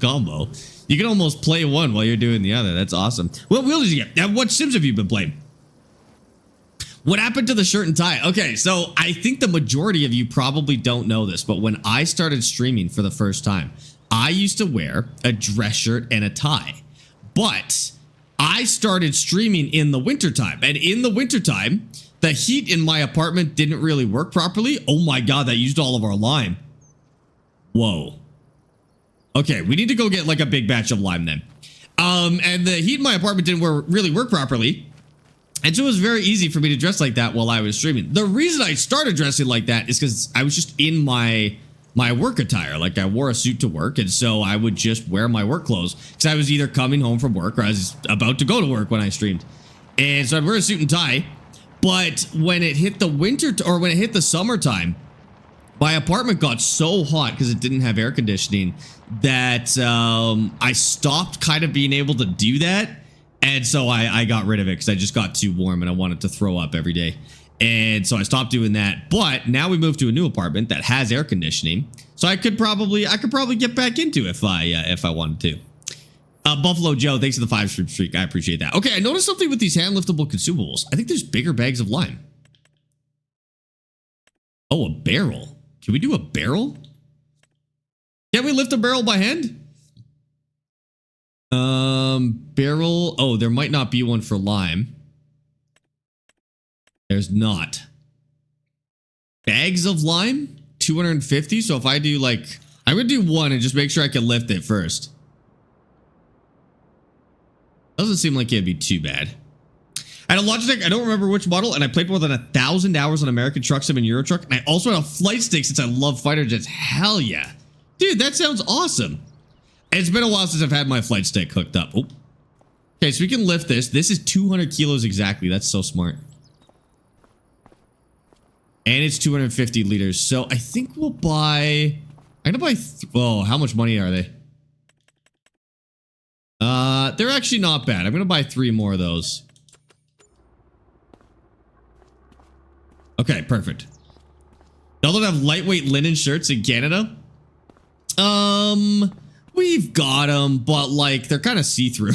combo. You can almost play one while you're doing the other. That's awesome. What wheel did you get? What sims have you been playing? What happened to the shirt and tie? Okay, so I think the majority of you probably don't know this, but when I started streaming for the first time, I used to wear a dress shirt and a tie. But I started streaming in the wintertime, and in the wintertime, the heat in my apartment didn't really work properly. Oh my God, that used all of our lime. Whoa. Okay, we need to go get like a big batch of lime then. And the heat in my apartment didn't really work properly. And so it was very easy for me to dress like that while I was streaming. The reason I started dressing like that is because I was just in my work attire. Like I wore a suit to work, and so I would just wear my work clothes because I was either coming home from work or I was about to go to work when I streamed. And so I'd wear a suit and tie. But when it hit the winter or when it hit the summertime, my apartment got so hot because it didn't have air conditioning that I stopped kind of being able to do that. And so I got rid of it because I just got too warm and I wanted to throw up every day. And so I stopped doing that. But now we moved to a new apartment that has air conditioning. So I could probably get back into it if I wanted to. Buffalo Joe, thanks for the 5 streak. I appreciate that. Okay, I noticed something with these hand liftable consumables. I think there's bigger bags of lime. Oh, a barrel. Can we do a barrel? Can we lift a barrel by hand? Barrel. Oh, there might not be one for lime. There's not. Bags of lime? 250. So if I do like, I'm going to do one and just make sure I can lift it first. Doesn't seem like it'd be too bad. I had a Logitech, I don't remember which model, and I played more than 1,000 hours on American Truck Sim and Euro Truck, and I also had a flight stick since I love fighter jets. Hell yeah. Dude, that sounds awesome. It's been a while since I've had my flight stick hooked up. Oh. Okay, so we can lift this. This is 200 kilos exactly. That's so smart. And it's 250 liters. So I think we'll buy... I'm going to buy... Oh, how much money are they? They're actually not bad. I'm going to buy 3 more of those. Okay, perfect. Y'all don't have lightweight linen shirts in Canada? We've got them, but like they're kind of see-through.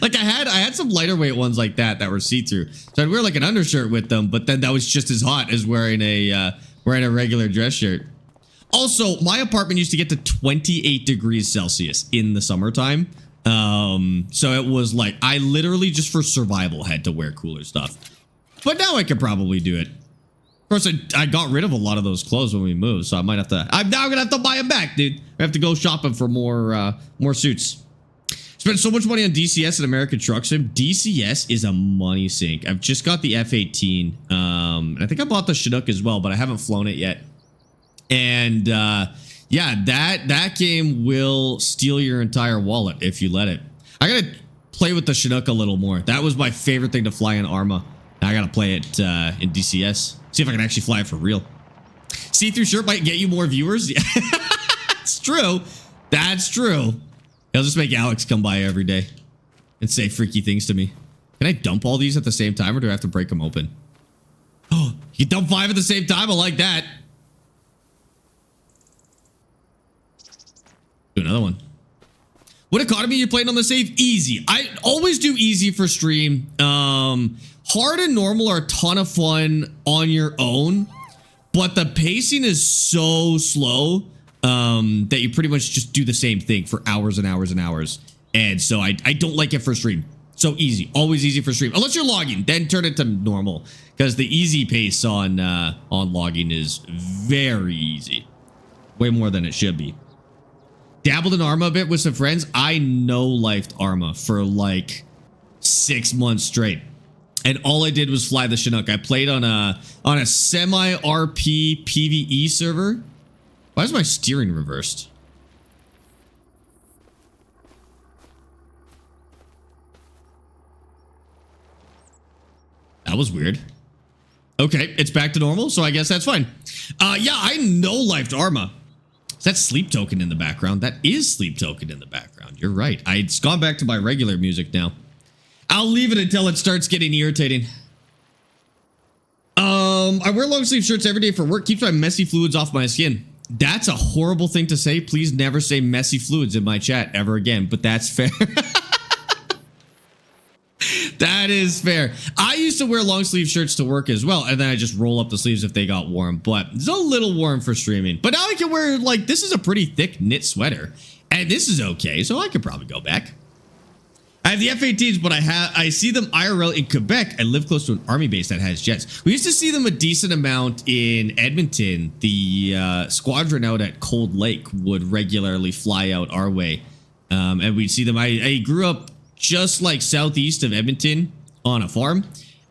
Like I had some lighter weight ones like that were see-through. So I'd wear like an undershirt with them, but then that was just as hot as wearing a regular dress shirt. Also, my apartment used to get to 28 degrees Celsius in the summertime. So it was like I literally just for survival had to wear cooler stuff. But now I could probably do it. Of course, I got rid of a lot of those clothes when we moved, so I might have to. I'm now gonna have to buy them back, dude. I have to go shopping for more suits. Spent so much money on DCS and American Truck Sim. DCS is a money sink. I've just got the F-18. And I think I bought the Chinook as well, but I haven't flown it yet. And yeah, that game will steal your entire wallet if you let it. I gotta play with the Chinook a little more. That was my favorite thing to fly in Arma. Now I gotta play it in DCS. See if I can actually fly it for real. See-through shirt might get you more viewers. Yeah. It's true. That's true. I'll just make Alex come by every day and say freaky things to me. Can I dump all these at the same time or do I have to break them open? Oh, you can dump 5 at the same time? I like that. Do another one. What economy are you playing on the save? Easy. I always do easy for stream. Hard and normal are a ton of fun on your own, but the pacing is so slow that you pretty much just do the same thing for hours and hours and hours. And so I don't like it for stream. So easy. Always easy for stream. Unless you're logging, then turn it to normal. Because the easy pace on logging is very easy. Way more than it should be. Dabbled in Arma a bit with some friends. I no-lifed Arma for like 6 months straight. And all I did was fly the Chinook. I played on a semi-RP PvE server. Why is my steering reversed? That was weird. Okay, it's back to normal, so I guess that's fine. Yeah, I no-lifed Arma. Is that Sleep Token in the background? That is Sleep Token in the background. You're right. It's gone back to my regular music now. I'll leave it until it starts getting irritating. I wear long sleeve shirts every day for work. Keeps my messy fluids off my skin. That's a horrible thing to say. Please never say messy fluids in my chat ever again, but that's fair. That is fair. I used to wear long sleeve shirts to work as well, and then I just roll up the sleeves if they got warm, but it's a little warm for streaming. But now I can wear, like, this is a pretty thick knit sweater, and this is okay, so I could probably go back. I have the F-18s, but I see them IRL in Quebec. I live close to an army base that has jets. We used to see them a decent amount in Edmonton. The squadron out at Cold Lake would regularly fly out our way, and we'd see them. I grew up just like southeast of Edmonton on a farm,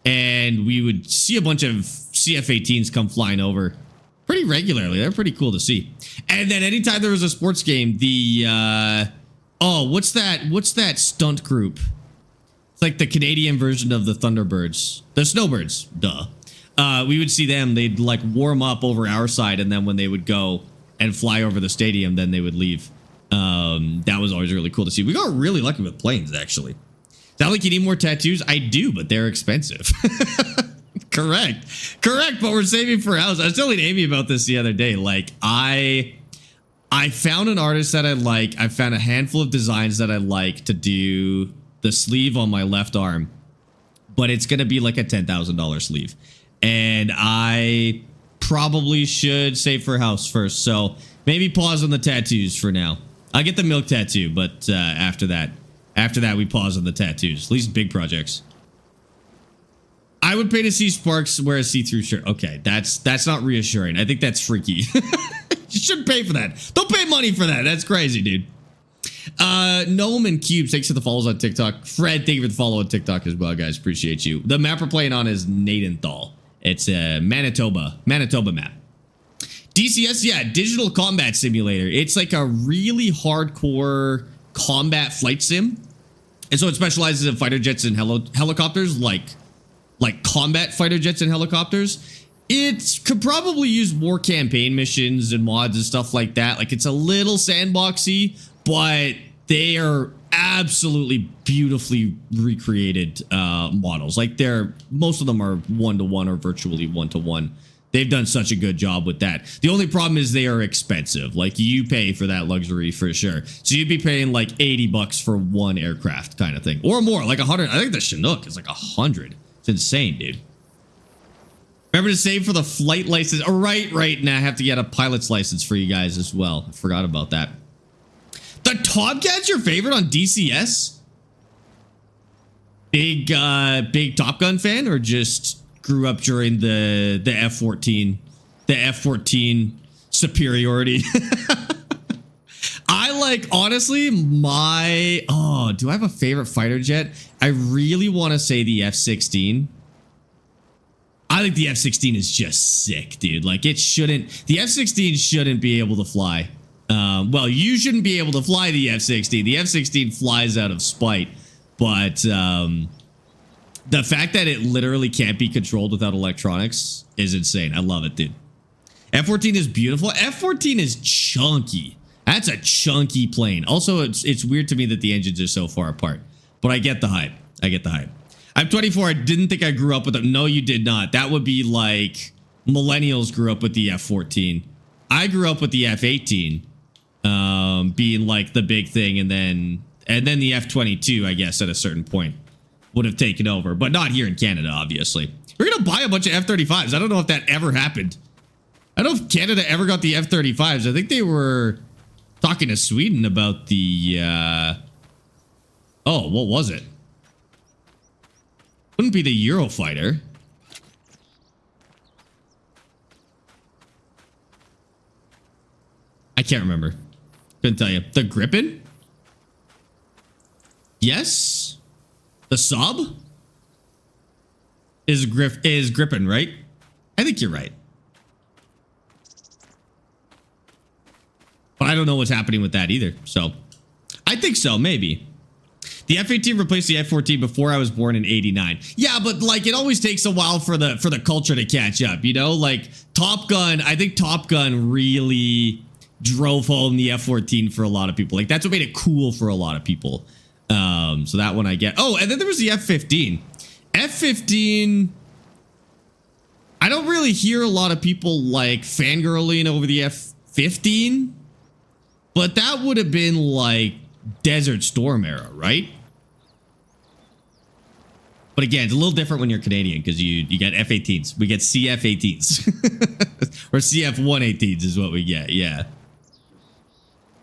and we would see a bunch of CF-18s come flying over pretty regularly. They're pretty cool to see. And then anytime there was a sports game, the oh, what's that stunt group? It's like the Canadian version of the Thunderbirds, the Snowbirds. Duh. We would see them. They'd like warm up over our side, and then when they would go and fly over the stadium, then they would leave. That was always really cool to see. We got really lucky with planes, actually. Sound like you need more tattoos? I do, but they're expensive. Correct, but we're saving for a house. I was telling Amy about this the other day. Like, I found an artist that I like. I found a handful of designs that I like to do the sleeve on my left arm, but it's going to be like a $10,000 sleeve. And I probably should save for a house first. So maybe pause on the tattoos for now. I'll get the milk tattoo, but after that we pause on the tattoos, at least big projects. I would pay to see Sparx wear a see-through shirt. Okay, that's not reassuring. I think that's freaky. You shouldn't pay for that. Don't pay money for that. That's crazy, dude. Gnome and Cubes, thanks for the follows on TikTok. Fred, thank you for the follow on TikTok as well, guys. Appreciate you. The map we're playing on is Nadenthal. It's a Manitoba map. DCS, yeah, Digital Combat Simulator. It's like a really hardcore combat flight sim. And so it specializes in fighter jets and helicopters, like combat fighter jets and helicopters. It could probably use more campaign missions and mods and stuff like that. Like, it's a little sandboxy, but they are absolutely beautifully recreated models. Like, most of them are 1-to-1 or virtually 1-to-1. They've done such a good job with that. The only problem is they are expensive. Like, you pay for that luxury for sure. So you'd be paying like $80 for one aircraft kind of thing, or more, like 100. I think the Chinook is like 100. It's insane, dude. Remember to save for the flight license. Oh, right. Now I have to get a pilot's license for you guys as well. I forgot about that. The Tomcat's your favorite on DCS? Big Top Gun fan, or just grew up during the F-14, the F-14 superiority? I like, honestly, do I have a favorite fighter jet? I really want to say the F-16. I think the F-16 is just sick, dude. Like, the F-16 shouldn't be able to fly. Well, you shouldn't be able to fly the F-16. The F-16 flies out of spite. But the fact that it literally can't be controlled without electronics is insane. I love it, dude. F-14 is beautiful. F-14 is chunky. That's a chunky plane. Also, it's weird to me that the engines are so far apart. But I get the hype. I'm 24. I didn't think I grew up with them. No, you did not. That would be like millennials grew up with the F-14. I grew up with the F-18 being like the big thing, and then the F-22, I guess, at a certain point would have taken over, but not here in Canada, obviously. We're gonna buy a bunch of F-35s. I don't know if that ever happened. I don't know if Canada ever got the F-35s. I think they were talking to Sweden about the oh, what was it? Wouldn't be the Eurofighter. I can't remember. Couldn't tell you. The Gripen? Yes. The Saab is Gripen, right? I think you're right. But I don't know what's happening with that either. So I think so, maybe. The F-18 replaced the F-14 before I was born in '89. Yeah, but like, it always takes a while for the culture to catch up, you know? Like, Top Gun, I think Top Gun really drove home the F-14 for a lot of people. Like, that's what made it cool for a lot of people. So that one I get. Oh, and then there was the F-15. F-15, I don't really hear a lot of people like fangirling over the F-15, but that would have been like Desert Storm era, right? But again, it's a little different when you're Canadian because you get F-18s. We get CF-18s. Or CF-118s is what we get, yeah.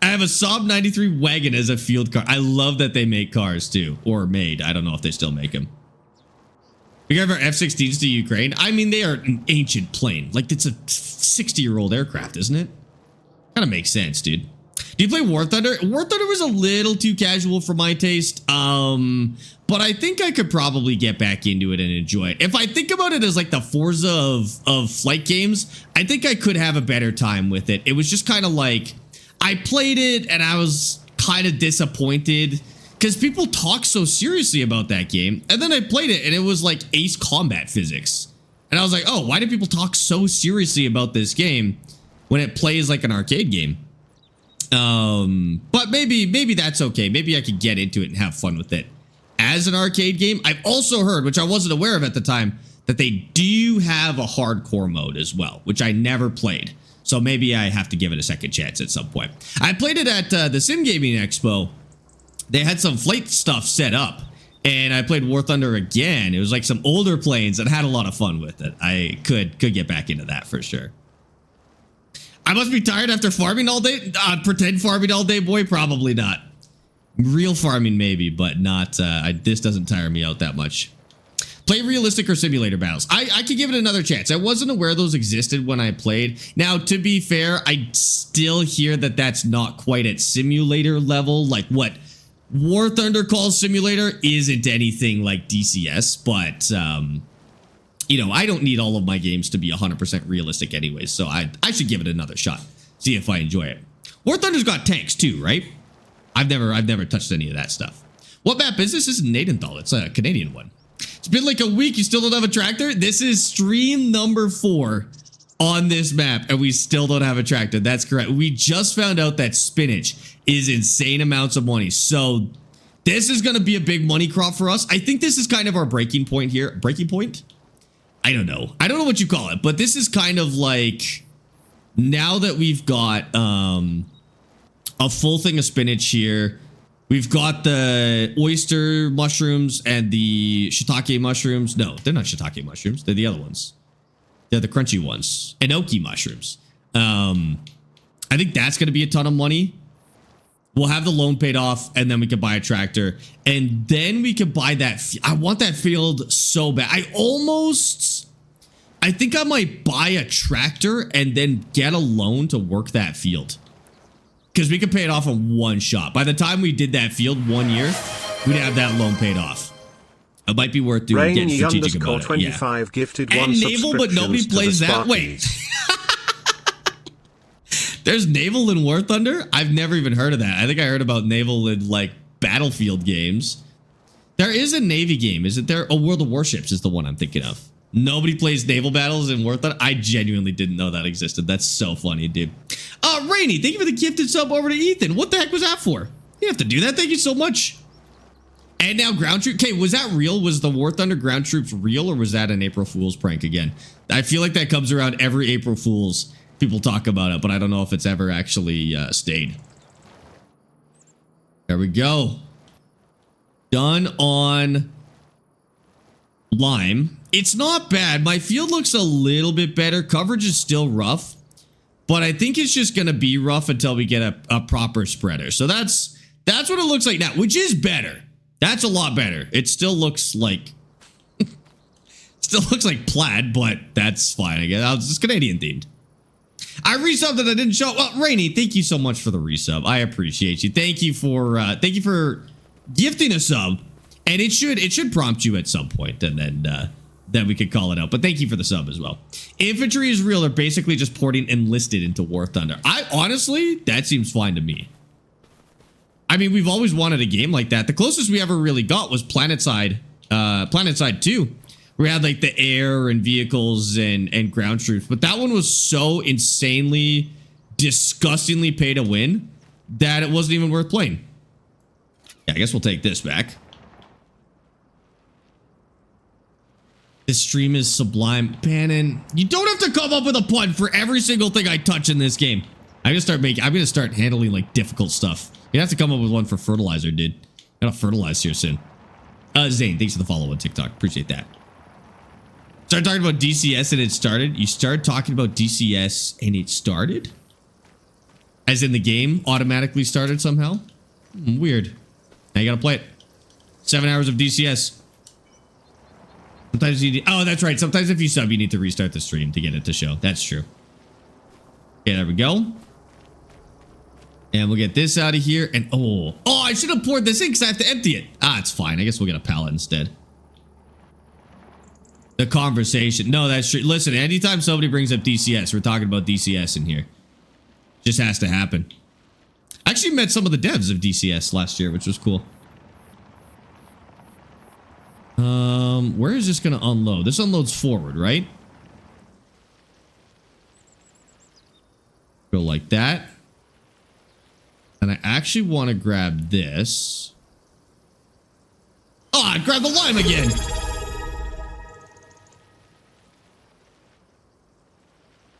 I have a Saab 93 wagon as a field car. I love that they make cars too. Or made. I don't know if they still make them. We got our F-16s to Ukraine. I mean, they are an ancient plane. Like, it's a 60-year-old aircraft, isn't it? Kind of makes sense, dude. Do you play War Thunder? War Thunder was a little too casual for my taste. But I think I could probably get back into it and enjoy it. If I think about it as like the Forza of flight games, I think I could have a better time with it. It was just kind of like, I played it and I was kind of disappointed because people talk so seriously about that game. And then I played it and it was like ace combat physics. And I was like, oh, why do people talk so seriously about this game when it plays like an arcade game? But maybe that's okay. Maybe I could get into it and have fun with it. As an arcade game, I've also heard, which I wasn't aware of at the time, that they do have a hardcore mode as well, which I never played. So maybe I have to give it a second chance at some point. I played it at the Sim Gaming Expo. They had some flight stuff set up, and I played War Thunder again. It was like some older planes and had a lot of fun with it. I could get back into that for sure. I must be tired after farming all day. Pretend farming all day, boy, probably not. Real farming maybe, but not. This doesn't tire me out that much. Play realistic or simulator battles. I could give it another chance. I wasn't aware those existed when I played. Now, to be fair, I still hear that that's not quite at simulator level. Like what War Thunder calls simulator isn't anything like DCS, but you know, I don't need all of my games to be 100% realistic anyways, so I should give it another shot. See if I enjoy it. War Thunder's got tanks too, right? I've never touched any of that stuff. What map is this? This is Nadenthal. It's a Canadian one. It's been like a week. You still don't have a tractor? This is stream number 4 on this map, and we still don't have a tractor. That's correct. We just found out that spinach is insane amounts of money. So this is going to be a big money crop for us. I think this is kind of our breaking point here. Breaking point? I don't know. I don't know what you call it, but this is kind of like now that we've got a full thing of spinach here. We've got the oyster mushrooms and the shiitake mushrooms. No, they're not shiitake mushrooms. They're the other ones. They're the crunchy ones. Enoki mushrooms. I think that's going to be a ton of money. We'll have the loan paid off, and then we can buy a tractor. And then we can buy that. I want that field so bad. I think I might buy a tractor and then get a loan to work that field. Because we could pay it off in one shot. By the time we did that field 1 year, we'd have that loan paid off. It might be worth doing. Get strategic about it. 25 gifted and one naval, but nobody plays that. Wait. There's naval in War Thunder? I've never even heard of that. I think I heard about naval in like Battlefield games. There is a Navy game, isn't there? Oh, World of Warships is the one I'm thinking of. Nobody plays naval battles in War Thunder. I genuinely didn't know that existed. That's so funny, dude. Rainy, thank you for the gifted sub over to Ethan. What the heck was that for? You have to do that. Thank you so much. And now ground troop. Okay, was that real? Was the War Thunder ground troops real, or was that an April Fool's prank again? I feel like that comes around every April Fool's. People talk about it, but I don't know if it's ever actually stayed. There we go. Done on lime. It's not bad. My field looks a little bit better. Coverage is still rough, but I think it's just going to be rough until we get a proper spreader. So that's what it looks like now, which is better. That's a lot better. It still looks like plaid, but that's fine. I guess it's just Canadian themed. I resubbed that I didn't show. Well, Rainy, thank you so much for the resub. I appreciate you. Thank you for gifting a sub, and it should prompt you at some point, and then we could call it out. But thank you for the sub as well. Infantry is real. They're basically just porting enlisted into War Thunder. Honestly, that seems fine to me. I mean, we've always wanted a game like that. The closest we ever really got was PlanetSide 2. We had like the air and vehicles and ground troops, but that one was so insanely, disgustingly pay to win that it wasn't even worth playing. Yeah, I guess we'll take this back. This stream is sublime. Bannon, you don't have to come up with a pun for every single thing I touch in this game. I'm gonna start handling like difficult stuff. You have to come up with one for fertilizer, dude. Gotta fertilize here soon. Zane, thanks for the follow on TikTok. Appreciate that. Start talking about DCS and it started. You started talking about DCS and it started? As in the game automatically started somehow? Weird. Now you gotta play it. 7 hours of DCS. Sometimes you need, oh, that's right. Sometimes if you sub, you need to restart the stream to get it to show. That's true. Okay, there we go. And we'll get this out of here. And oh, I should have poured this in because I have to empty it. Ah, it's fine. I guess we'll get a pallet instead. The conversation. No, that's true. Listen, anytime somebody brings up DCS, we're talking about DCS in here. Just has to happen. I actually met some of the devs of DCS last year, which was cool. Where is this going to unload? This unloads forward, right? Go like that. And I actually want to grab this. Oh, I grabbed the lime again.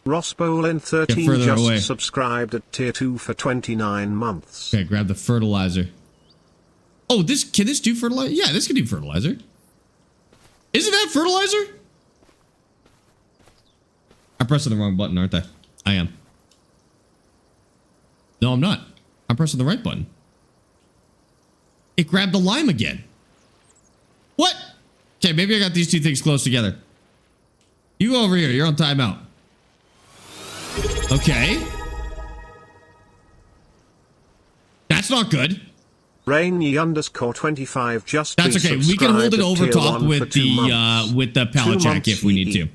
Ross Bolin 13 just away. Subscribed at tier 2 for 29 months. Okay, grab the fertilizer. Oh, can this do fertilizer? Yeah, this can do fertilizer. Isn't that fertilizer? I'm pressing the wrong button, aren't I? I am. No, I'm not. I'm pressing the right button. It grabbed the lime again. What? Okay, maybe I got these two things close together. You go over here. You're on timeout. Okay. That's not good. Rainy_25 just. That's okay. We can hold it over top with the pallet jack if we need to.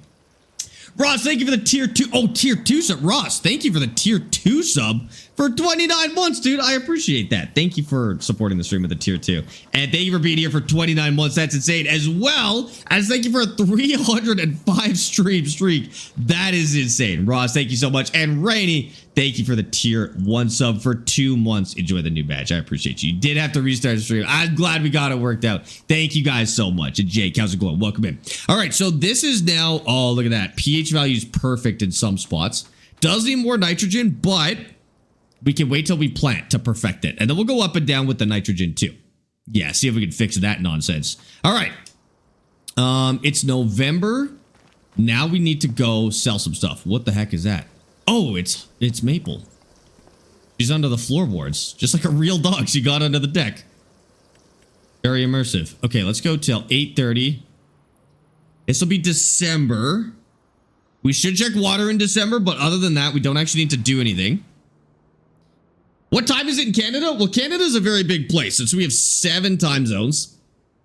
Ross, thank you for the tier 2. Oh, tier 2 sub. Ross, thank you for the tier 2 sub for 29 months, dude. I appreciate that. Thank you for supporting the stream with the tier 2. And thank you for being here for 29 months. That's insane. As well as thank you for a 305 stream streak. That is insane. Ross, thank you so much. And Rainy, thank you for the tier 1 sub for 2 months. Enjoy the new badge. I appreciate you. You did have to restart the stream. I'm glad we got it worked out. Thank you guys so much. And Jake, how's it going? Welcome in. All right, so this is now, oh, look at that. pH value is perfect in some spots. Does need more nitrogen, but we can wait till we plant to perfect it. And then we'll go up and down with the nitrogen too. Yeah, see if we can fix that nonsense. All right. It's November. Now we need to go sell some stuff. What the heck is that? Oh, it's Maple. She's under the floorboards. Just like a real dog. She got under the deck. Very immersive. Okay, let's go till 8:30. This will be December. We should check water in December, but other than that, we don't actually need to do anything. What time is it in Canada? Well, Canada is a very big place, since we have 7 time zones.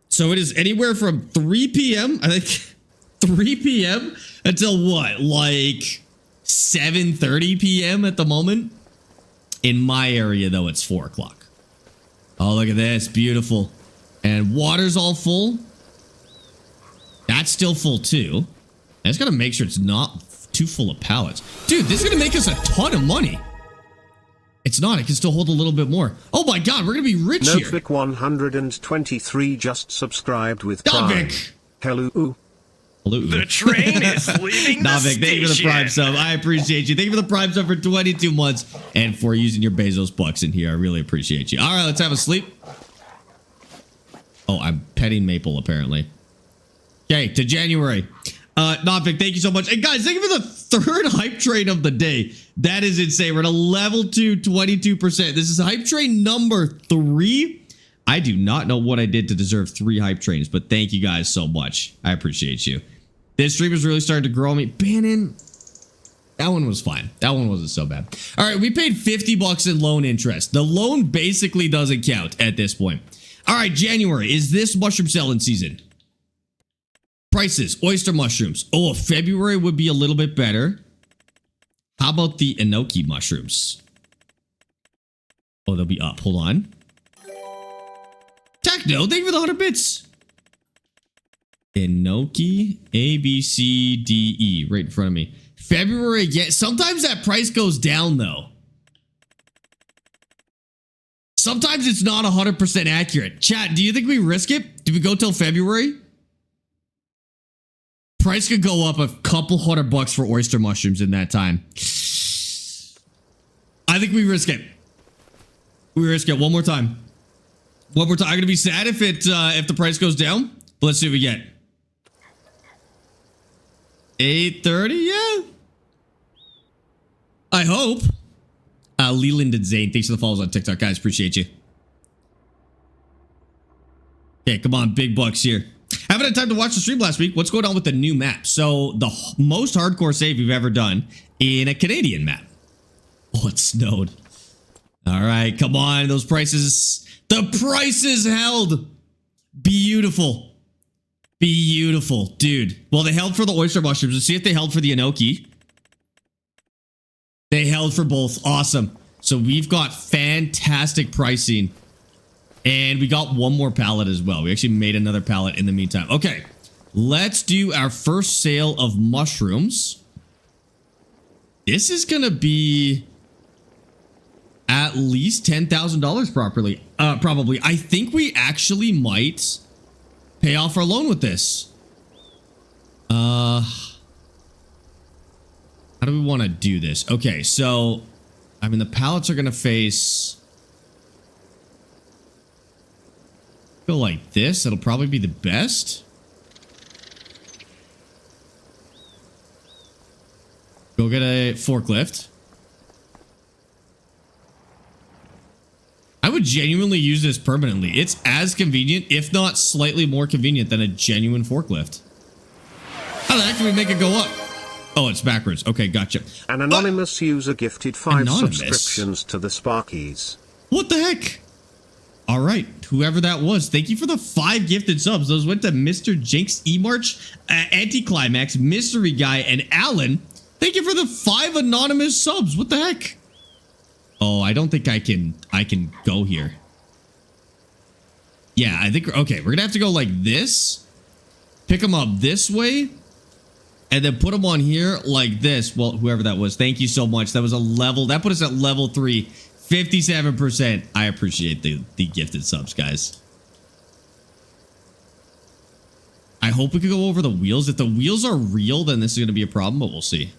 So it is anywhere from 3 p.m., I think 3 p.m. until what? Like 7:30 p.m. at the moment? In my area, though, it's 4 o'clock. Oh, look at this. Beautiful. And water's all full. That's still full, too. I just gotta make sure it's not too full of pallets. Dude, this is gonna make us a ton of money. It's not. It can still hold a little bit more. Oh my god, we're gonna be rich here. Novic 123 just subscribed with Prime. Novik. Hello. Hello. The train is leaving the Novik, station. thank you for the Prime sub. I appreciate you. Thank you for the Prime sub for 22 months and for using your Bezos bucks in here. I really appreciate you. All right, let's have a sleep. Oh, I'm petting Maple, apparently. Okay, to January. Novik, thank you so much. And guys, thank you for the 3rd hype train of the day. That is insane. We're at a level 2, 22%. This is hype train number 3. I do not know what I did to deserve 3 hype trains, but thank you guys so much. I appreciate you. This stream is really starting to grow on me. Bannon, that one was fine. That one wasn't so bad. All right, we paid 50 bucks in loan interest. The loan basically doesn't count at this point. All right, January. Is this mushroom selling season? Prices, oyster mushrooms. Oh, February would be a little bit better. How about the enoki mushrooms? Oh, they'll be up. Hold on. Techno, thank you for the 100 bits. Enoki, A, B, C, D, E, right in front of me. February again. Sometimes that price goes down, though. Sometimes it's not 100% accurate. Chat, do you think we risk it? Do we go till February? Price could go up a couple $100 for oyster mushrooms in that time. I think we risk it. We risk it one more time. What we're talking to be sad if the price goes down. But let's see what we get. 830, yeah. I hope. Leland and Zane, thanks for the follows on TikTok, guys. Appreciate you. Okay, come on, big bucks here. Haven't had time to watch the stream last week. What's going on with the new map? So the most hardcore save we've ever done in a Canadian map. Oh, it snowed. All right, come on, those prices. The prices held. Beautiful. Beautiful, dude. Well, they held for the oyster mushrooms. Let's see if they held for the enoki. They held for both. Awesome. So we've got fantastic pricing. And we got one more pallet as well. We actually made another pallet in the meantime. Okay, let's do our first sale of mushrooms. This is going to be at least $10,000 probably. I think we actually might pay off our loan with this. How do we want to do this? Okay, so, I mean, the pallets are going to face... Go like this. That'll probably be the best. Go get a forklift. I would genuinely use this permanently. It's as convenient, if not slightly more convenient than a genuine forklift. How the heck can we make it go up? Oh, it's backwards. Okay, gotcha. An anonymous user gifted 5 subscriptions to the Sparkies. What the heck? All right, whoever that was, thank you for the 5 gifted subs. Those went to Mr. Jinx, E-March, Anticlimax, Mystery Guy, and Alan. Thank you for the 5 anonymous subs. What the heck? Oh, I don't think I can go here. Yeah, I think, okay, we're gonna have to go like this. Pick them up this way. And then put them on here like this. Well, whoever that was, thank you so much. That was a level, that put us at level 3. 57%. I appreciate the gifted subs, guys. I hope we can go over the wheels. If the wheels are real, then this is going to be a problem, but we'll see.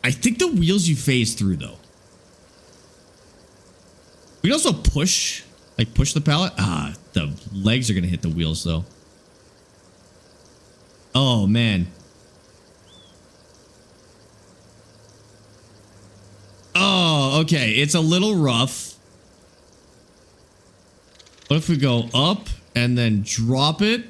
I think the wheels you phase through, though. We can also push, like push the pallet. Ah, the legs are going to hit the wheels, though. Oh, man. Oh, okay. It's a little rough. What if we go up and then drop it?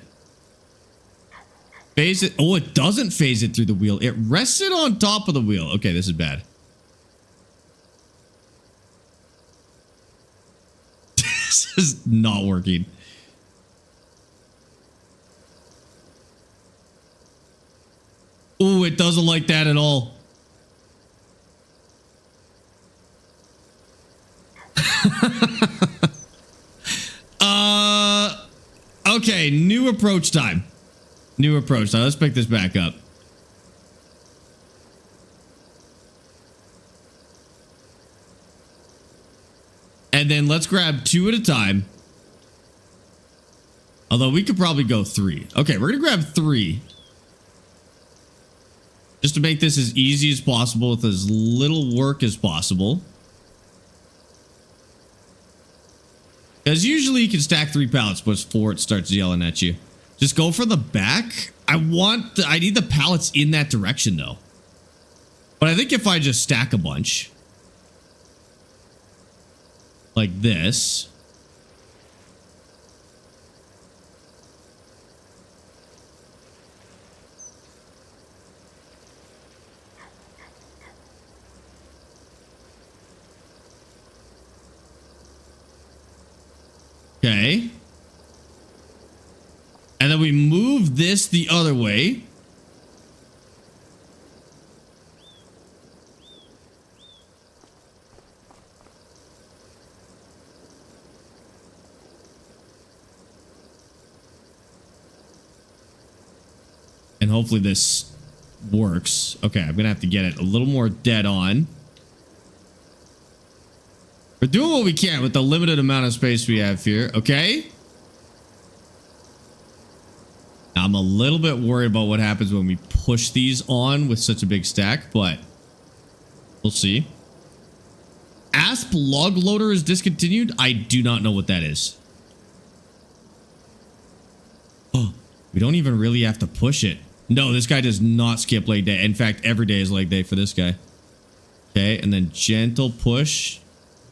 Phase it. Oh, it doesn't phase it through the wheel. It rests it on top of the wheel. Okay, this is bad. This is not working. Oh, it doesn't like that at all. Okay, new approach time. New approach time. Let's pick this back up. And then let's grab 2 at a time. Although we could probably go 3. Okay, we're gonna grab 3. Just to make this as easy as possible with as little work as possible. Because usually you can stack 3 pallets, but 4 it starts yelling at you. Just go for the back. I need the pallets in that direction though. But I think if I just stack a bunch. Like this. Okay. And then we move this the other way. And hopefully this works. Okay, I'm gonna have to get it a little more dead on. We're doing what we can with the limited amount of space we have here, okay? I'm a little bit worried about what happens when we push these on with such a big stack, but we'll see. Asp log loader is discontinued. I do not know what that is. Oh, we don't even really have to push it. No, this guy does not skip leg day. In fact, every day is leg day for this guy. Okay, and then gentle push.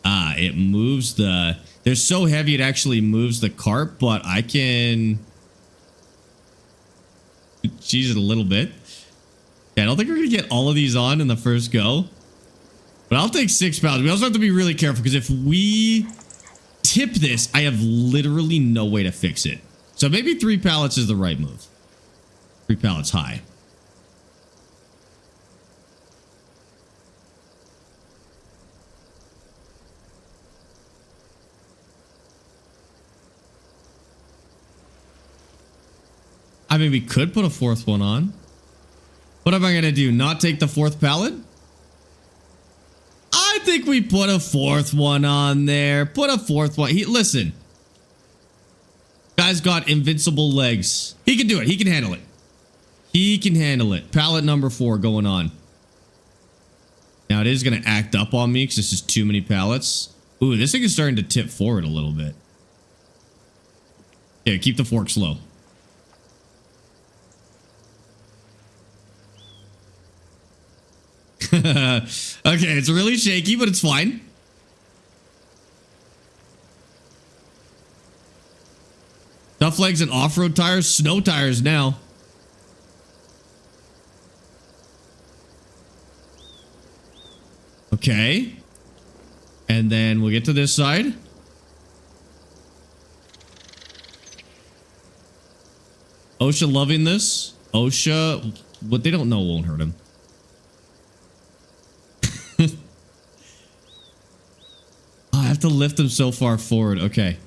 Ah, it moves the... They're so heavy it actually moves the cart, but I can... cheese it a little bit. Yeah, I don't think we're going to get all of these on in the first go. But I'll take 6 pounds. We also have to be really careful because if we tip this, I have literally no way to fix it. So maybe 3 pallets is the right move. 3 pallets high. I mean, we could put a 4th one on. What am I going to do? Not take the 4th pallet? I think we put a 4th one on there. Put a 4th one. Listen. Guy's got invincible legs. He can do it. He can handle it. He can handle it. Pallet number 4 going on. Now, it is going to act up on me because this is too many pallets. Ooh, this thing is starting to tip forward a little bit. Yeah, keep the fork slow. Okay, it's really shaky, but it's fine. Tough legs and off-road tires, snow tires now. Okay. And then we'll get to this side. OSHA loving this. OSHA, what they don't know won't hurt him. Oh, I have to lift them so far forward. Okay.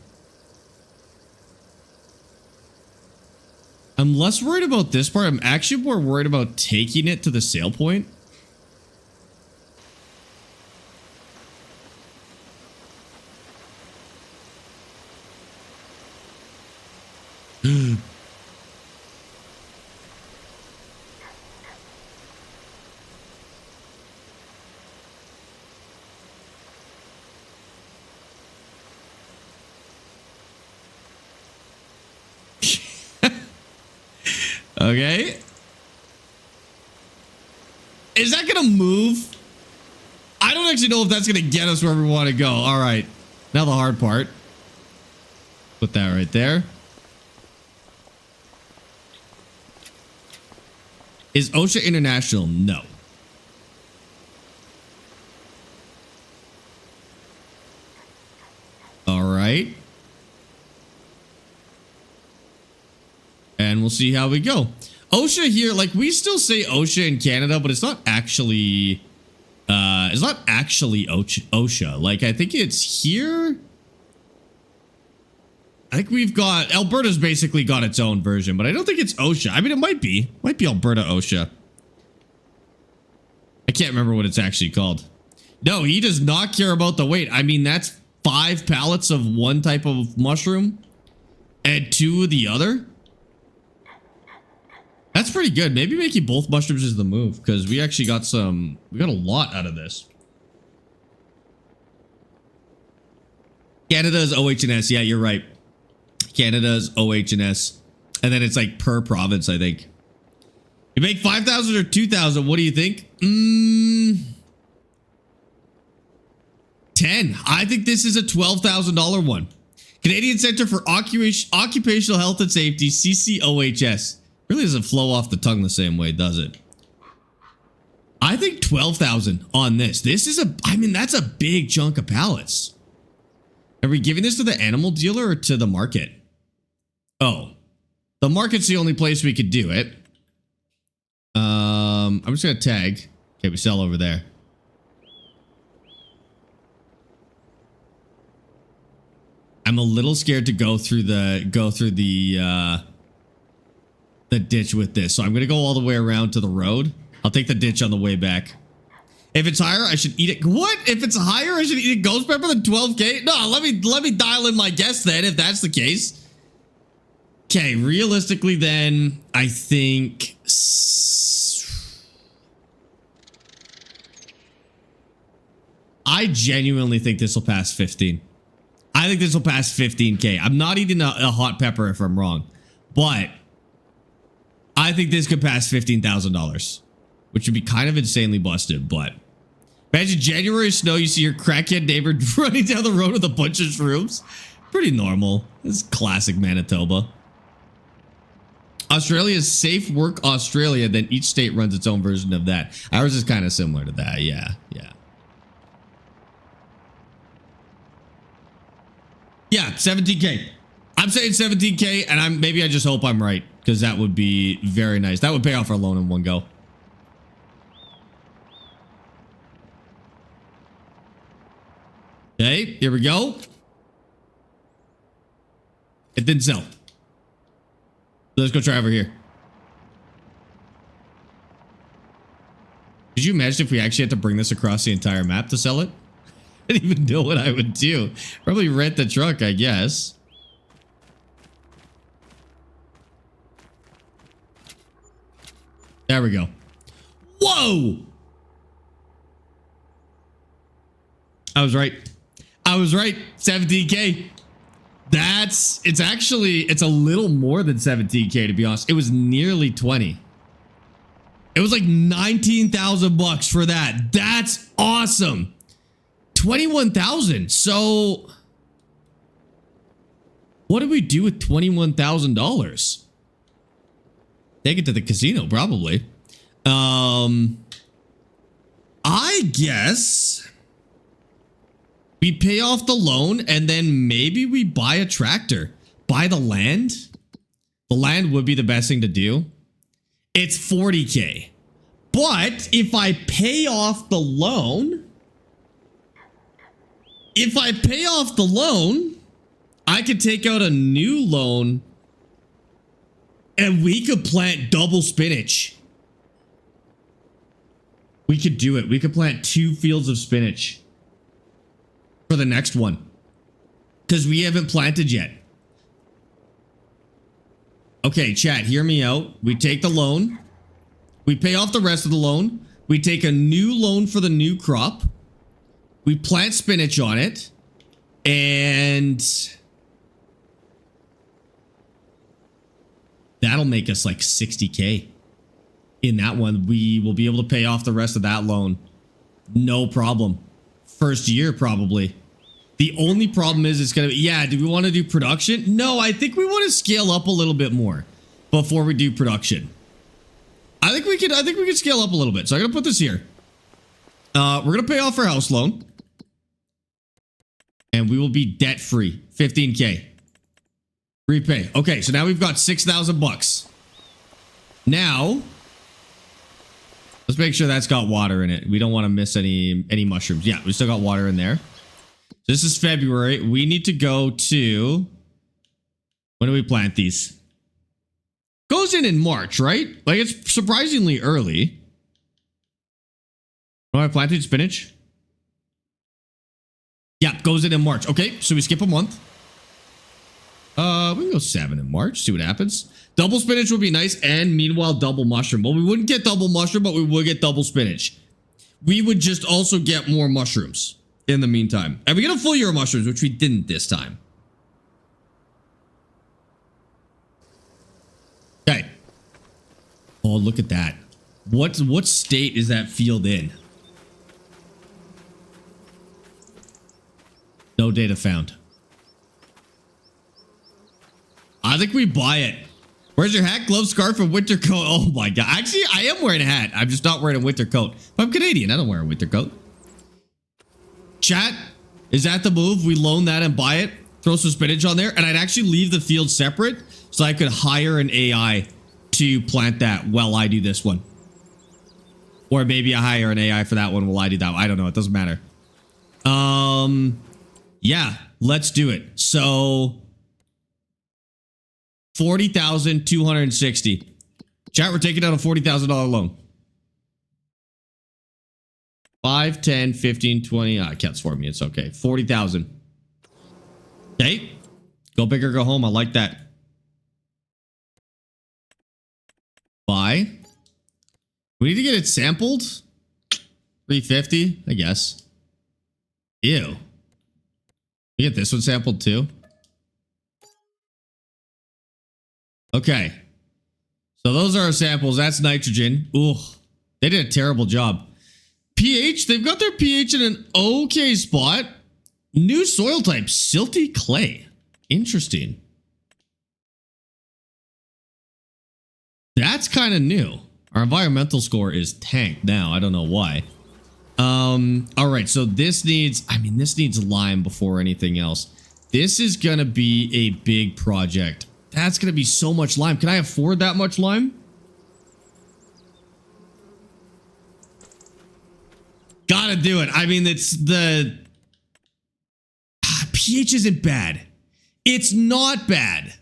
I'm less worried about this part. I'm actually more worried about taking it to the sale point. Okay. Is that going to move? I don't actually know if that's going to get us where we want to go. All right. Now the hard part. Put that right there. Is OSHA international? No. All right. And we'll see how we go. OSHA here, like we still say OSHA in Canada, but it's not actually OSHA. Like I think it's here. I think we've got Alberta's basically got its own version, but I don't think it's OSHA. I mean, it might be Alberta OSHA. I can't remember what it's actually called. No, he does not care about the weight. I mean, that's 5 pallets of one type of mushroom and 2 of the other. That's pretty good. Maybe making both mushrooms is the move because we actually got we got a lot out of this. Canada's OH&S. Yeah, you're right. Canada's OH&S. And then it's like per province, I think. You make 5,000 or 2,000. What do you think? 10. I think this is a $12,000 one. Canadian Center for Occupational Health and Safety, CCOHS. Really doesn't flow off the tongue the same way, does it? I think 12,000 on this. This is I mean, that's a big chunk of pallets. Are we giving this to the animal dealer or to the market? Oh, the market's the only place we could do it. I'm just gonna tag. Okay, we sell over there. I'm a little scared to go through the ditch with this, so I'm gonna go all the way around to the road. I'll take the ditch on the way back. If it's higher, I should eat it. What? If it's higher, I should eat a ghost pepper than 12K? No, let me dial in my guess then, if that's the case. Okay, realistically then, I think... I genuinely think this will pass 15. I think this will pass 15K. I'm not eating a hot pepper if I'm wrong, but I think this could pass $15,000, which would be kind of insanely busted. But imagine January snow, you see your crackhead neighbor running down the road with a bunch of shrooms. Pretty normal. This is classic Manitoba. Australia is Safe Work Australia, then each state runs its own version of that. Ours is kind of similar to that. Yeah, yeah. Yeah, 17K. I'm saying 17K, and maybe I just hope I'm right, because that would be very nice. That would pay off our loan in one go. Okay, here we go. It didn't sell. Let's go try over here. Could you imagine if we actually had to bring this across the entire map to sell it? I didn't even know what I would do. Probably rent the truck, I guess. There we go. Whoa! I was right. I was right. 17K. It's a little more than 17K, to be honest. It was nearly 20. It was like 19,000 bucks for that. That's awesome. 21,000. So what do we do with $21,000? Take it to the casino, probably. I guess we pay off the loan and then maybe we buy a tractor. Buy the land. The land would be the best thing to do. It's 40K. But if I pay off the loan, I could take out a new loan and we could plant double spinach. We could do it. We could plant 2 fields of spinach for the next one, because we haven't planted yet. Okay, chat, hear me out. We take the loan. We pay off the rest of the loan. We take a new loan for the new crop. We plant spinach on it. And that'll make us like 60K. In that one, we will be able to pay off the rest of that loan. No problem. First year, probably. The only problem is it's going to be, yeah, do we want to do production? No, I think we want to scale up a little bit more before we do production. I think we could scale up a little bit. So I'm going to put this here. We're going to pay off our house loan. And we will be debt free. 15K. Repay. Okay, so now we've got 6,000 bucks. Now, let's make sure that's got water in it. We don't want to miss any mushrooms. Yeah, we still got water in there. This is February. We need to go to... When do we plant these? Goes in March, right? Like, it's surprisingly early. Am I planting spinach? Yeah, goes in March. Okay, so we skip a month. We can go 7 in March, see what happens. Double spinach would be nice, and meanwhile, double mushroom. Well, we wouldn't get double mushroom, but we would get double spinach. We would just also get more mushrooms in the meantime. And we get a full year of mushrooms, which we didn't this time. Okay. Oh, look at that. What state is that field in? No data found. I think we buy it. Where's your hat, glove, scarf, and winter coat? Oh my god. Actually, I am wearing a hat. I'm just not wearing a winter coat. I'm Canadian. I don't wear a winter coat. Chat, is that the move? We loan that and buy it, throw some spinach on there, and I'd actually leave the field separate so I could hire an AI to plant that while I do this one. Or maybe I hire an AI for that one while I do that one. I don't know. It doesn't matter. Yeah, let's do it. So 40,260. Chat, we're taking out a $40,000 loan. 5, 10, 15, 20. It counts for me. It's okay. 40,000. Okay. Go big or go home. I like that. Buy. We need to get it sampled. 350, I guess. Ew. You get this one sampled too? Okay. So those are our samples. That's nitrogen. Ooh. They did a terrible job. pH, they've got their pH in an okay spot. New soil type, silty clay. Interesting. That's kind of new. Our environmental score is tanked now. I don't know why. All right, so this needs, this needs lime before anything else. This is going to be a big project. That's going to be so much lime. Can I afford that much lime? Gotta do it. It's the pH isn't bad. It's not bad.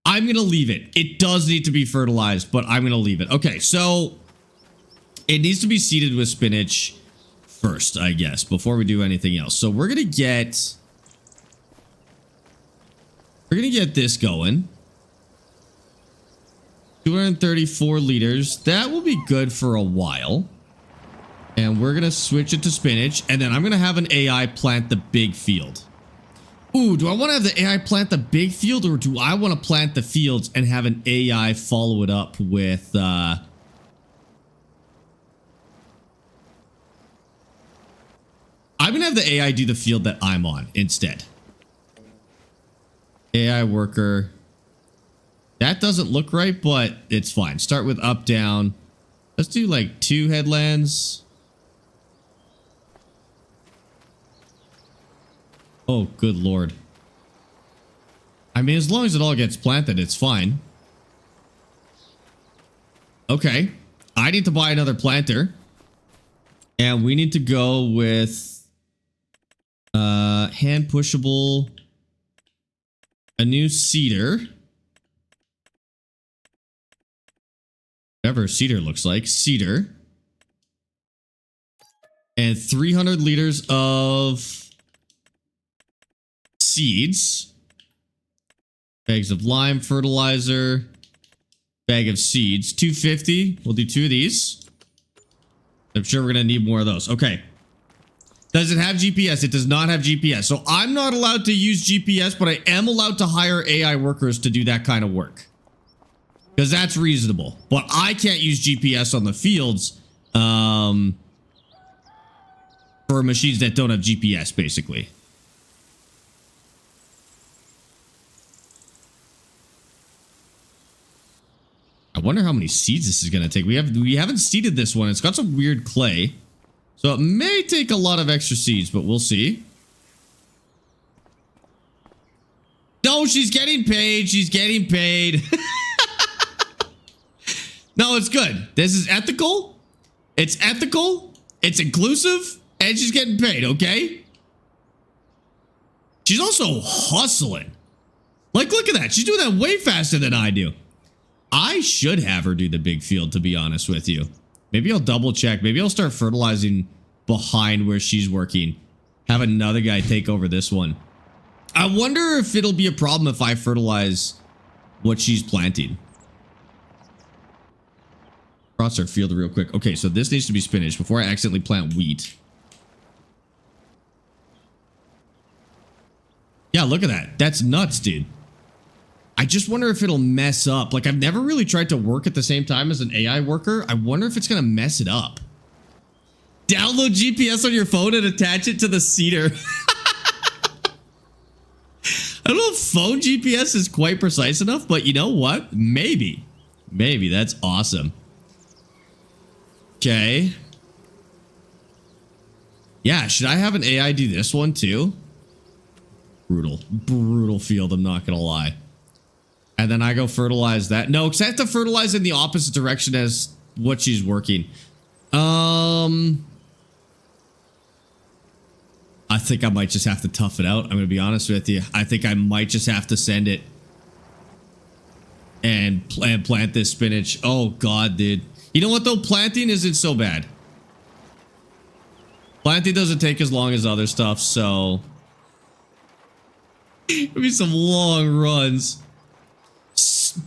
I'm going to leave it. It does need to be fertilized, but I'm going to leave it. Okay, so it needs to be seeded with spinach first, I guess, before we do anything else. So we're going to get this going. 234 liters. That will be good for a while. And we're going to switch it to spinach. And then I'm going to have an AI plant the big field. Ooh, do I want to have the AI plant the big field, or do I want to plant the fields and have an AI follow it up with... I'm going to have the AI do the field that I'm on instead. AI worker. That doesn't look right, but it's fine. Start with up, down. Let's do like 2 headlands. Oh, good lord. As long as it all gets planted, it's fine. Okay. I need to buy another planter. And we need to go with hand pushable, a new seeder. Whatever a seeder looks like. Seeder. And 300 liters of seeds. Bags of lime fertilizer. Bag of seeds. 250. We'll do 2 of these. I'm sure we're going to need more of those. Okay. Does it have GPS? It does not have GPS. So I'm not allowed to use GPS, but I am allowed to hire AI workers to do that kind of work. Because that's reasonable. But I can't use GPS on the fields for machines that don't have GPS, basically. I wonder how many seeds this is going to take. We haven't seeded this one. It's got some weird clay. So it may take a lot of extra seeds, but we'll see. No, she's getting paid. She's getting paid. No, it's good. This is ethical. It's ethical. It's inclusive. And she's getting paid, okay? She's also hustling. Like, look at that. She's doing that way faster than I do. I should have her do the big field, to be honest with you. Maybe I'll double check. Maybe I'll start fertilizing behind where she's working. Have another guy take over this one. I wonder if it'll be a problem if I fertilize what she's planting. Cross our field real quick. Okay, so this needs to be spinach before I accidentally plant wheat. Yeah, look at that. That's nuts, dude. I just wonder if it'll mess up. Like, I've never really tried to work at the same time as an AI worker. I wonder if it's going to mess it up. Download GPS on your phone and attach it to the seeder. I don't know if phone GPS is quite precise enough, but you know what? Maybe. Maybe. That's awesome. Okay. Yeah, should I have an AI do this one too? Brutal. Brutal field, I'm not going to lie. And then I go fertilize that. No, because I have to fertilize in the opposite direction as what she's working. I think I might just have to tough it out. I'm going to be honest with you. I think I might just have to send it and plant this spinach. Oh, God, dude. You know what, though? Planting isn't so bad. Planting doesn't take as long as other stuff, so... It'll be some long runs.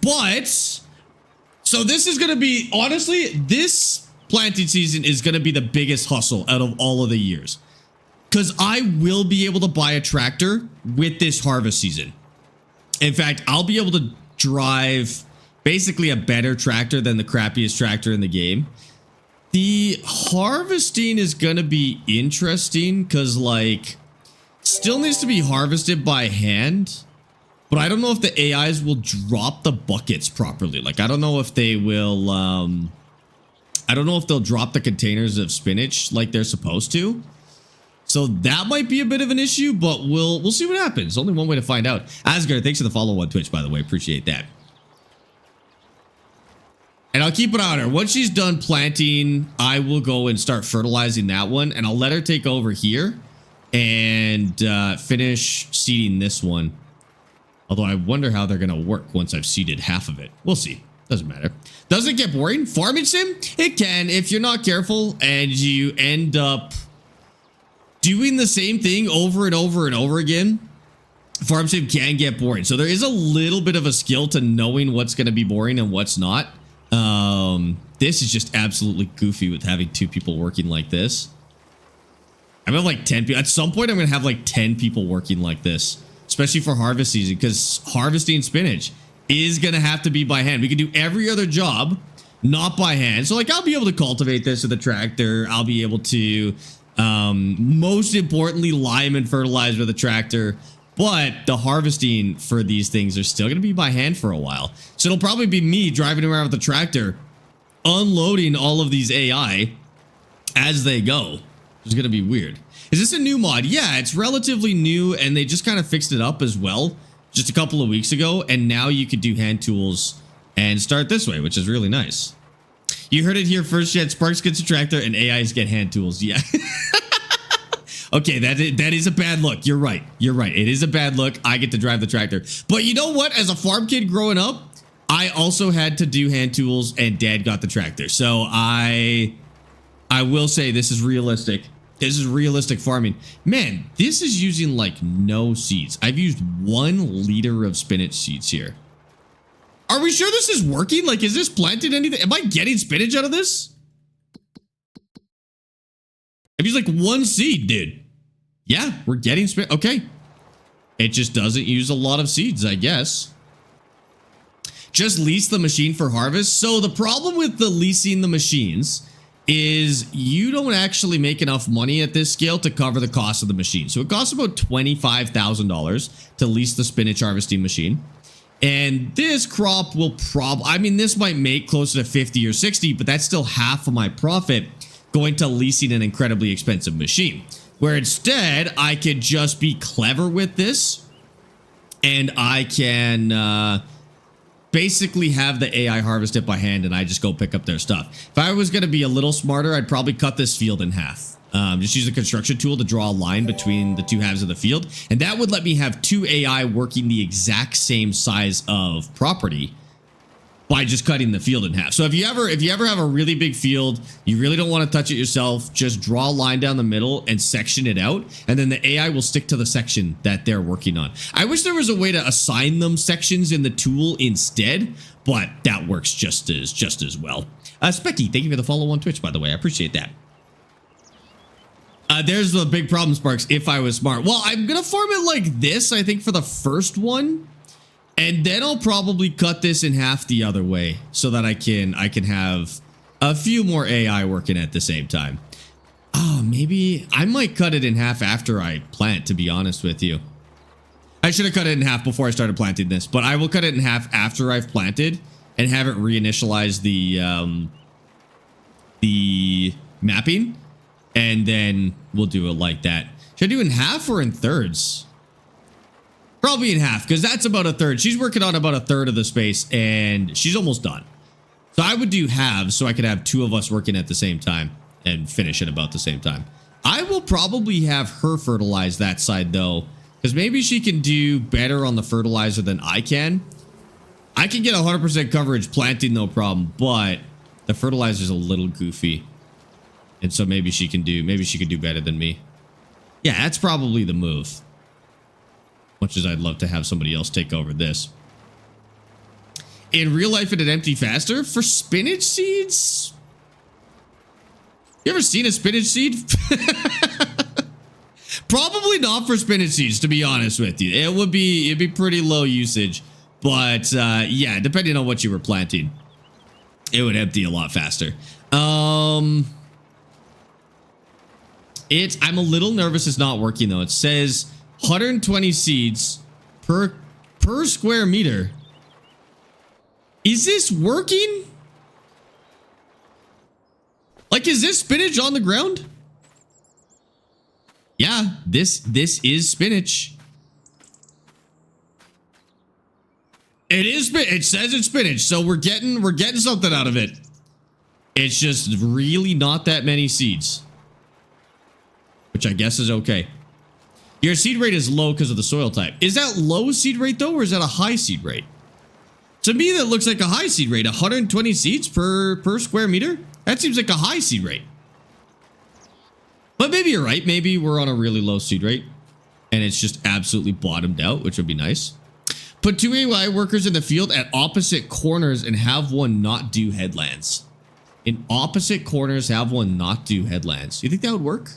But... So this is going to be... Honestly, this planting season is going to be the biggest hustle out of all of the years. Because I will be able to buy a tractor with this harvest season. In fact, I'll be able to drive basically a better tractor than the crappiest tractor in the game. The harvesting is going to be interesting because, like, still needs to be harvested by hand. But I don't know if the AIs will drop the buckets properly. Like, I don't know if they will, I don't know if they'll drop the containers of spinach like they're supposed to. So that might be a bit of an issue, but we'll see what happens. Only one way to find out. Asgard, thanks for the follow on Twitch, by the way. Appreciate that. And I'll keep it on her. Once she's done planting, I will go and start fertilizing that one. And I'll let her take over here and finish seeding this one. Although I wonder how they're going to work once I've seeded half of it. We'll see. Doesn't matter. Does it get boring? Farming sim? It can if you're not careful and you end up doing the same thing over and over and over again. Farm sim can get boring. So there is a little bit of a skill to knowing what's going to be boring and what's not. This is just absolutely goofy with having 2 people working like this. I'm gonna have like 10 people. At some point, I'm going to have like 10 people working like this, especially for harvest season, because harvesting spinach is going to have to be by hand. We can do every other job, not by hand. So like, I'll be able to cultivate this with a tractor. I'll be able to, most importantly, lime and fertilize with a tractor. But the harvesting for these things are still going to be by hand for a while. So it'll probably be me driving around with the tractor, unloading all of these AI as they go. It's going to be weird. Is this a new mod? Yeah, it's relatively new, and they just kind of fixed it up as well just a couple of weeks ago. And now you could do hand tools and start this way, which is really nice. You heard it here first, Jet. Sparx gets a tractor and AIs get hand tools. Yeah. Okay, that is a bad look. You're right. You're right. It is a bad look. I get to drive the tractor. But you know what? As a farm kid growing up, I also had to do hand tools, and Dad got the tractor. So I will say this is realistic. This is realistic farming. Man, this is using like no seeds. I've used 1 liter of spinach seeds here. Are we sure this is working? Like, is this planted anything? Am I getting spinach out of this? I've used like 1 seed, dude. Yeah, we're getting spinach. Okay. It just doesn't use a lot of seeds, I guess. Just lease the machine for harvest. So the problem with the leasing the machines is you don't actually make enough money at this scale to cover the cost of the machine. So it costs about $25,000 to lease the spinach harvesting machine. And this crop will I mean, this might make closer to 50 or 60, but that's still half of my profit going to leasing an incredibly expensive machine. Where instead, I could just be clever with this, and I can basically have the AI harvest it by hand, and I just go pick up their stuff. If I was going to be a little smarter, I'd probably cut this field in half. Just use a construction tool to draw a line between the 2 halves of the field, and that would let me have 2 AI working the exact same size of property by just cutting the field in half. So if you ever have a really big field, you really don't want to touch it yourself, just draw a line down the middle and section it out, and then the AI will stick to the section that they're working on. I wish there was a way to assign them sections in the tool instead, but that works just as well. Specky, thank you for the follow on Twitch, by the way. I appreciate that. There's the big problem, Sparx. If I was smart. Well, I'm going to farm it like this, I think, for the first one. And then I'll probably cut this in half the other way so that I can have a few more AI working at the same time. Oh, maybe I might cut it in half after I plant, to be honest with you. I should have cut it in half before I started planting this, but I will cut it in half after I've planted and have it reinitialize the mapping, and then we'll do it like that. Should I do in half or in thirds? Probably in half, because that's about a third. She's working on about a third of the space, and she's almost done. So I would do halves so I could have 2 of us working at the same time and finish at about the same time. I will probably have her fertilize that side, though, because maybe she can do better on the fertilizer than I can. I can get 100% coverage planting, no problem, but the fertilizer's a little goofy. And so maybe she can do better than me. Yeah, that's probably the move. Much as I'd love to have somebody else take over this. In real life, it'd empty faster for spinach seeds. You ever seen a spinach seed? Probably not for spinach seeds, to be honest with you. It'd be pretty low usage, but yeah, depending on what you were planting, it would empty a lot faster. I'm a little nervous it's not working though. It says 120 seeds per square meter. Is this working? Like, is this spinach on the ground? Yeah, this is spinach. It is. It says it's spinach, so we're getting something out of it. It's just really not that many seeds, which I guess is okay. Your seed rate is low because of the soil type. Is that low seed rate though, or is that a high seed rate? To me, that looks like a high seed rate. 120 seeds per square meter. That seems like a high seed rate. But maybe you're right. Maybe we're on a really low seed rate and it's just absolutely bottomed out, which would be nice. Put 2 AI workers in the field at opposite corners and have one not do headlands. In opposite corners, have one not do headlands. You think that would work?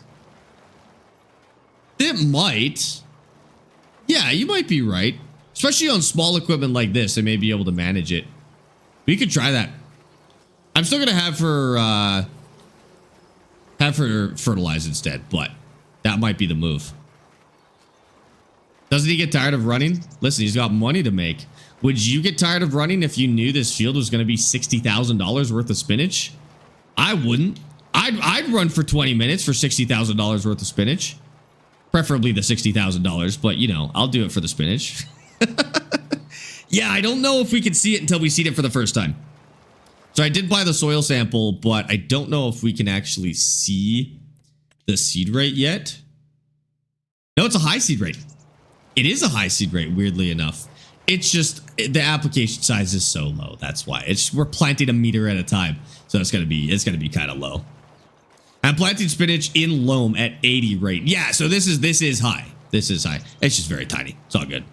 It might. Yeah, you might be right. Especially on small equipment like this, they may be able to manage it. We could try that. I'm still gonna have her fertilize instead, but that might be the move. Doesn't he get tired of running? Listen, he's got money to make. Would you get tired of running if you knew this field was gonna be $60,000 worth of spinach? I wouldn't. I'd run for 20 minutes for $60,000 worth of spinach. Preferably the $60,000, but you know, I'll do it for the spinach. Yeah, I don't know if we can see it until we see it for the first time. So I did buy the soil sample, but I don't know if we can actually see the seed rate yet. No, it's a high seed rate. It is a high seed rate, weirdly enough. It's just the application size is so low. That's why we're planting a meter at a time. So it's gonna be kind of low. I'm planting spinach in loam at 80 rate. Yeah, so this is high. This is high. It's just very tiny. It's all good.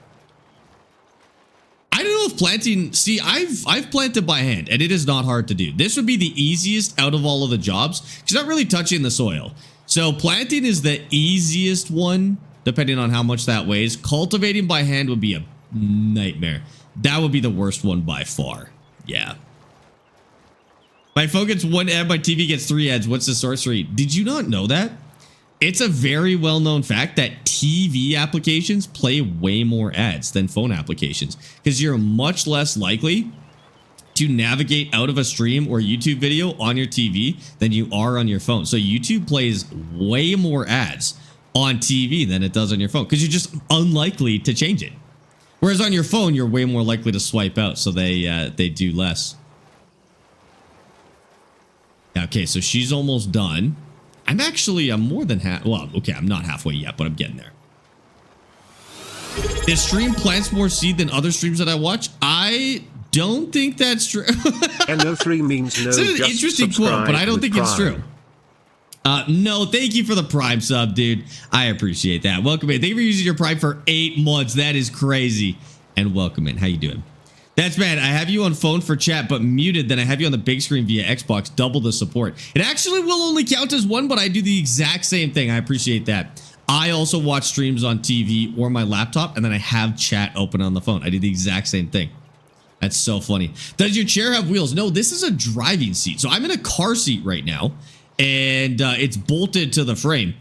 I don't know if planting, see, I've planted by hand and it is not hard to do. This would be the easiest out of all of the jobs because you're not really touching the soil. So planting is the easiest one, depending on how much that weighs. Cultivating by hand would be a nightmare. That would be the worst one by far. Yeah. My phone gets 1 ad, my TV gets 3 ads. What's the sorcery? Did you not know that? It's a very well-known fact that TV applications play way more ads than phone applications because you're much less likely to navigate out of a stream or YouTube video on your TV than you are on your phone. So YouTube plays way more ads on TV than it does on your phone because you're just unlikely to change it. Whereas on your phone, you're way more likely to swipe out, so they do less. Okay, so she's almost done. I'm more than half. Well, okay, I'm not halfway yet, but I'm getting there. This stream plants more seed than other streams that I watch. I don't think that's true. NO3 means no. It's an interesting quote, but I don't think it's true. No, thank you for the Prime sub, dude. I appreciate that. Welcome in. Thank you for using your Prime for 8 months. That is crazy. And welcome in. How you doing? That's bad. I have you on phone for chat, but muted. Then I have you on the big screen via Xbox. Double the support. It actually will only count as one, but I do the exact same thing. I appreciate that. I also watch streams on TV or my laptop, and then I have chat open on the phone. I do the exact same thing. That's so funny. Does your chair have wheels? No, this is a driving seat. So I'm in a car seat right now, and it's bolted to the frame.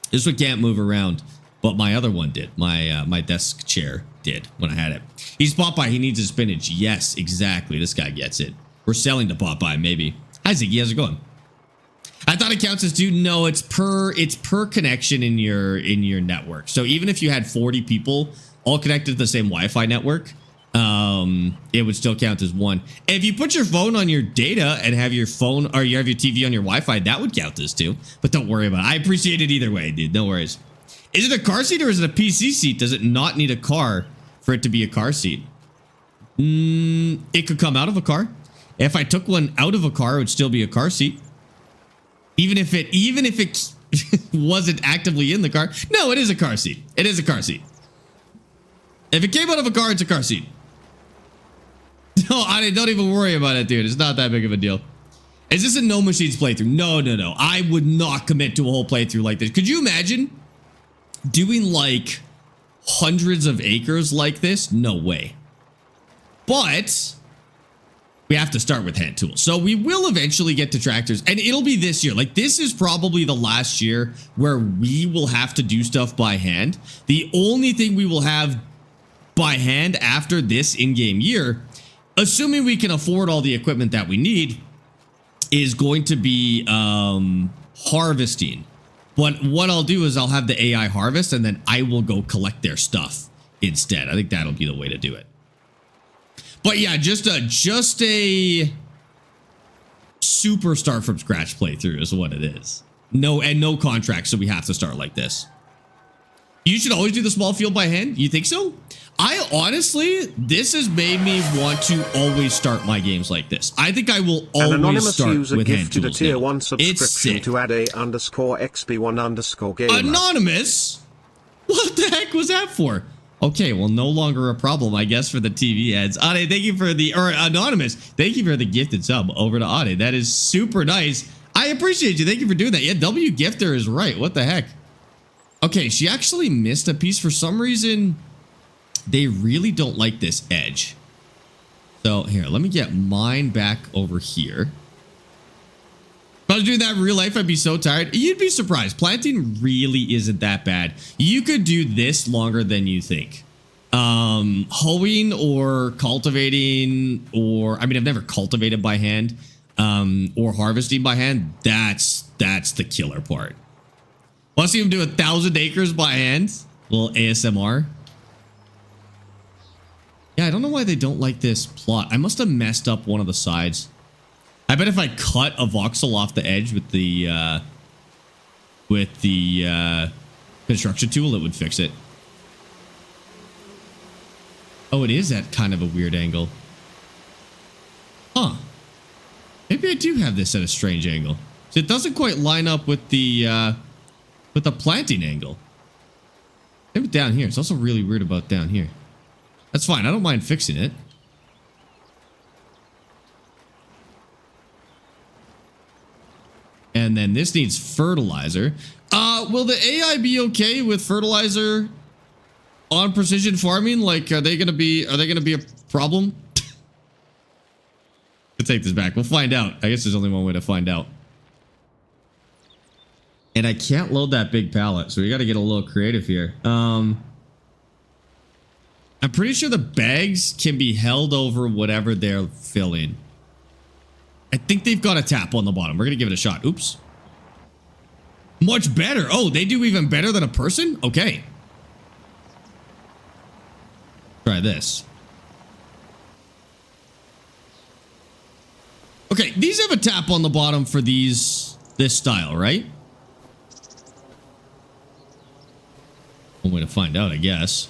This one can't move around, but my other one did. My desk chair did when I had it. He's Popeye. He needs his spinach. Yes, exactly. This guy gets it. We're selling to Popeye, maybe. Hi, Ziggy. How's it going? I thought it counts as 2. No, it's per connection in your network. So even if you had 40 people all connected to the same Wi-Fi network, it would still count as 1. If you put your phone on your data and have your phone or you have your TV on your Wi-Fi, that would count as 2. But don't worry about it. I appreciate it either way, dude. No worries. Is it a car seat or is it a PC seat? Does it not need a car for it to be a car seat? It could come out of a car. If I took one out of a car, it would still be a car seat. Even if it wasn't actively in the car. No, it is a car seat. It is a car seat. If it came out of a car, it's a car seat. No, don't even worry about it, dude. It's not that big of a deal. Is this a No Machines playthrough? No. I would not commit to a whole playthrough like this. Could you imagine doing like hundreds of acres like this, no way. But we have to start with hand tools. So we will eventually get to tractors, and it'll be this year. Like, this is probably the last year where we will have to do stuff by hand. The only thing we will have by hand after this in-game year, assuming we can afford all the equipment that we need, is going to be harvesting. But what I'll do is I'll have the AI harvest, and then I will go collect their stuff instead. I think that'll be the way to do it. But yeah, just a super start from scratch playthrough is what it is. No contracts, so we have to start like this. You should always do the small field by hand. You think so? I honestly, this has made me want to always start my games like this. I think I will always An anonymous start user with hand gifted a tools tier now. 1 subscription to @a_xp1_gamer. Anonymous? What the heck was that for? Okay, well, no longer a problem, I guess, for the TV ads. Ade, thank you for the, or Anonymous, thank you for the gifted sub over to Ade. That is super nice. I appreciate you. Thank you for doing that. Yeah, W Gifter is right. What the heck? Okay, she actually missed a piece. For some reason, they really don't like this edge. So here, let me get mine back over here. If I was doing that in real life, I'd be so tired. You'd be surprised. Planting really isn't that bad. You could do this longer than you think. Hoeing or cultivating, or I mean, I've never cultivated by hand, or harvesting by hand. That's the killer part. Want to see him do 1,000 acres by hand? A little ASMR. Yeah, I don't know why they don't like this plot. I must have messed up one of the sides. I bet if I cut a voxel off the edge with the construction tool, it would fix it. Oh, it is at kind of a weird angle. Huh. Maybe I do have this at a strange angle. So it doesn't quite line up with the planting angle. Maybe down here. It's also really weird about down here. That's fine. I don't mind fixing it. And then this needs fertilizer. Will the AI be okay with fertilizer on precision farming? Like, are they gonna be a problem? I'll take this back. We'll find out. I guess there's only one way to find out. And I can't load that big pallet, so we got to get a little creative here. I'm pretty sure the bags can be held over whatever they're filling. I think they've got a tap on the bottom. We're going to give it a shot. Oops. Much better. Oh, they do even better than a person? Okay. Try this. Okay, these have a tap on the bottom for this style, right? One way to find out, I guess.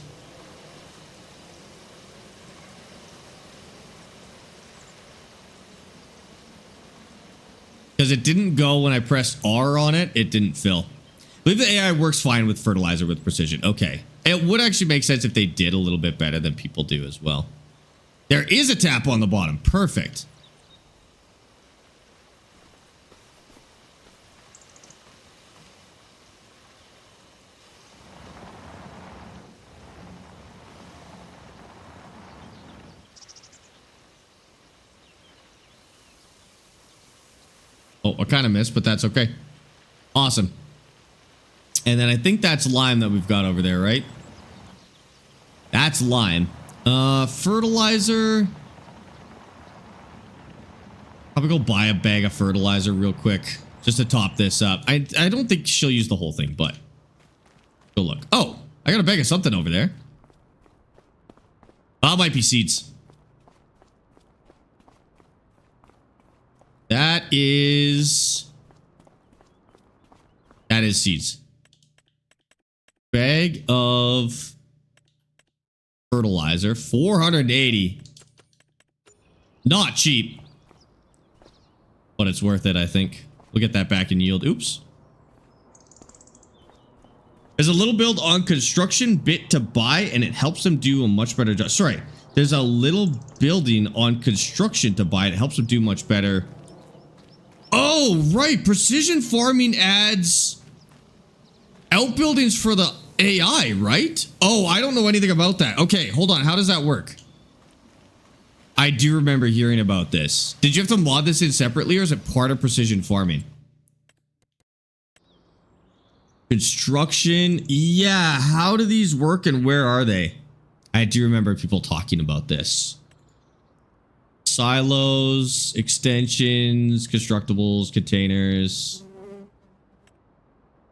Because it didn't go when I pressed R on it, it didn't fill. I believe the AI works fine with fertilizer with precision. Okay. It would actually make sense if they did a little bit better than people do as well. There is a tap on the bottom. Perfect. Oh, I kind of missed, but that's okay. Awesome. And then I think that's lime that we've got over there, right? That's lime. Fertilizer. Probably go buy a bag of fertilizer real quick just to top this up. I don't think she'll use the whole thing, but go look. Oh, I got a bag of something over there. Oh, it might be seeds. That is seeds. Bag of fertilizer, 480. Not cheap, but it's worth it, I think. We'll get that back in yield. Oops. There's a little build on construction bit to buy, and it helps them do a much better job. Sorry, there's a little building on construction to buy. It helps them do much better. Oh, right. Precision farming adds outbuildings for the AI, right? Oh, I don't know anything about that. Okay, hold on. How does that work? I do remember hearing about this. Did you have to mod this in separately, or is it part of precision farming? Construction. Yeah, how do these work and where are they? I do remember people talking about this. Silos, extensions, constructibles, containers.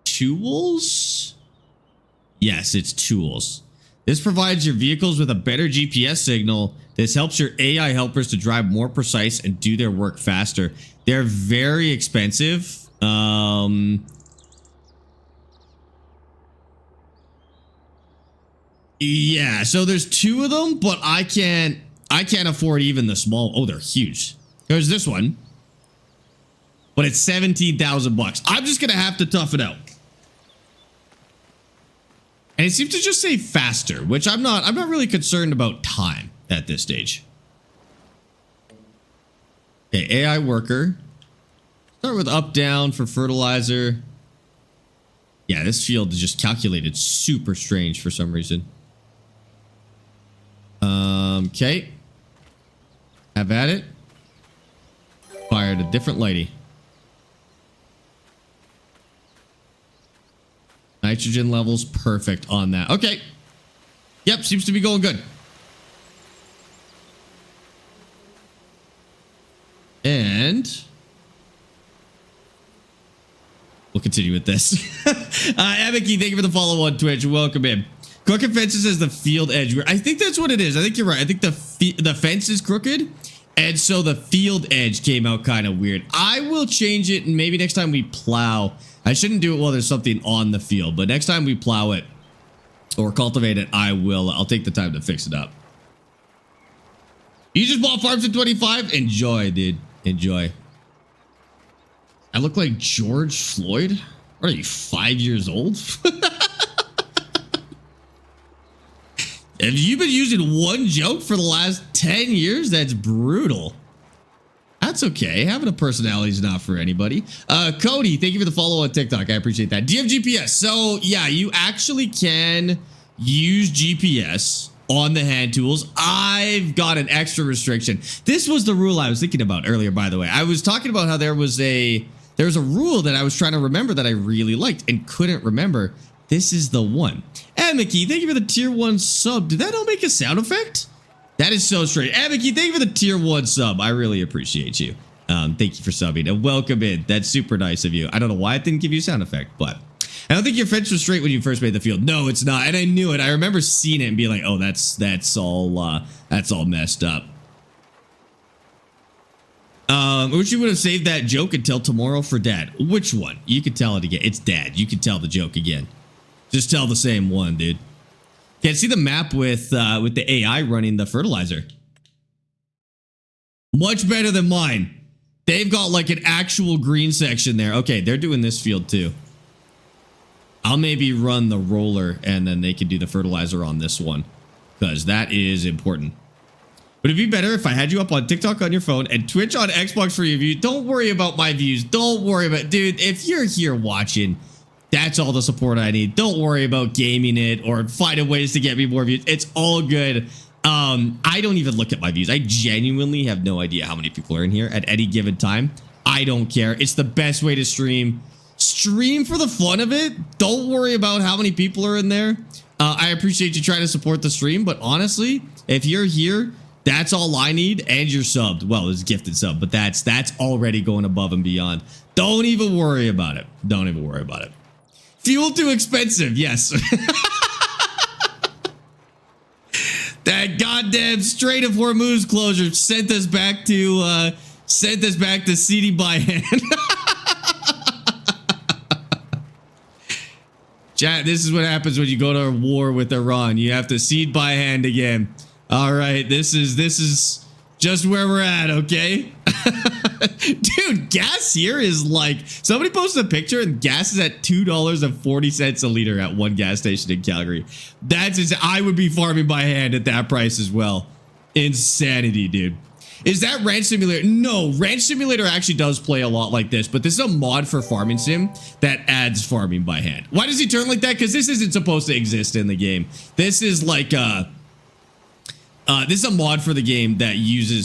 Tools? Yes, it's tools. This provides your vehicles with a better GPS signal. This helps your AI helpers to drive more precise and do their work faster. They're very expensive. Yeah, so there's 2 of them, but I can't afford even the small. Oh, they're huge. There's this one, but it's 17,000 bucks. I'm just gonna have to tough it out. And it seems to just say faster, which I'm not really concerned about time at this stage. Okay, AI worker. Start with up down for fertilizer. Yeah, this field is just calculated super strange for some reason. Okay. Have at it. Fired a different lady. Nitrogen levels perfect on that. Okay. Yep, seems to be going good. And we'll continue with this. Abiki, thank you for the follow on Twitch. Welcome in. Crooked fences as the field edge. I think that's what it is. I think you're right. I think the fence is crooked, and so the field edge came out kind of weird. I will change it, and maybe next time we plow. I shouldn't do it while there's something on the field, but next time we plow it or cultivate it, I'll take the time to fix it up. You just bought Farms at 25? Enjoy, dude. Enjoy. I look like George Floyd? What are you, 5 years old? Have you been using one joke for the last 10 years? That's brutal. That's okay. Having a personality is not for anybody. Cody, thank you for the follow on TikTok. I appreciate that. Do you have GPS? So yeah, you actually can use GPS on the hand tools. I've got an extra restriction. This was the rule I was thinking about earlier, by the way. I was talking about how there was a rule that I was trying to remember that I really liked and couldn't remember. This is the one. Amiki, thank you for the tier 1 sub. Did that all make a sound effect? That is so strange. Amiki, thank you for the tier 1 sub. I really appreciate you. Thank you for subbing and welcome in. That's super nice of you. I don't know why it didn't give you a sound effect, but I don't think your fence was straight when you first made the field. No, it's not. And I knew it. I remember seeing it and being like, oh, that's all messed up. Wish you would have saved that joke until tomorrow for Dad. Which one? You can tell it again. It's Dad. You can tell the joke again. Just tell the same one, dude. Can't see the map with the AI running the fertilizer. Much better than mine. They've got like an actual green section there. Okay, they're doing this field too. I'll maybe run the roller and then they can do the fertilizer on this one because that is important. Would it be better if I had you up on TikTok on your phone and Twitch on Xbox for your views? Don't worry about my views. Don't worry about, dude, if you're here watching, that's all the support I need. Don't worry about gaming it or finding ways to get me more views. It's all good. I don't even look at my views. I genuinely have no idea how many people are in here at any given time. I don't care. It's the best way to stream. Stream for the fun of it. Don't worry about how many people are in there. I appreciate you trying to support the stream, but honestly, if you're here, that's all I need, and you're subbed. Well, it's gifted sub, but that's already going above and beyond. Don't even worry about it. Don't even worry about it. Fuel too expensive, yes. That goddamn Strait of Hormuz closure sent us back to seeding by hand. Chat, this is what happens when you go to a war with Iran. You have to seed by hand again. All right, this is just where we're at, okay? Dude, gas here is like, somebody posted a picture and gas is at $2.40 a liter at one gas station in Calgary. That's I would be farming by hand at that price as well. Insanity, dude. Is that Ranch Simulator? No, Ranch Simulator actually does play a lot like this, but this is a mod for Farming Sim that adds farming by hand. Why does he turn like that? Because this isn't supposed to exist in the game. This is like this is a mod for the game that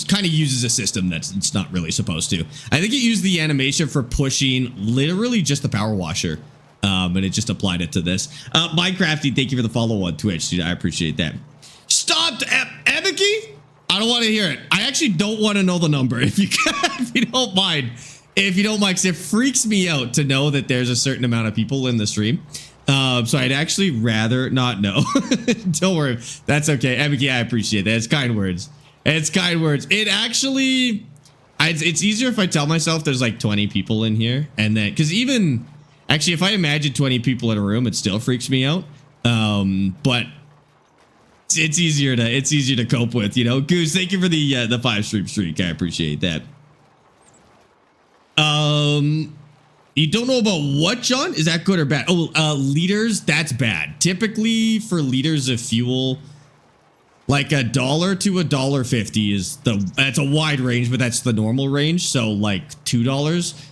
kind of uses a system that's it's not really supposed to. I think it used the animation for pushing literally just the power washer. And it just applied it to this. Minecrafty, thank you for the follow on Twitch, dude. I appreciate that. Stop, Ebiki. I don't want to hear it. I actually don't want to know the number if you if you don't mind. If you don't mind, because it freaks me out to know that there's a certain amount of people in the stream. So I'd actually rather not know. Don't worry. That's okay. Ebiki, I appreciate that. It's kind words. It's kind words. It actually, it's easier if I tell myself there's like 20 people in here. And then, because even, actually, if I imagine 20 people in a room, it still freaks me out. But it's easier to cope with, you know. Goose, thank you for the 5 stream streak. I appreciate that. You don't know about what, John? Is that good or bad? Oh, liters, that's bad. Typically for liters of fuel, like $1 to $1.50 is that's a wide range, but that's the normal range. So like $2.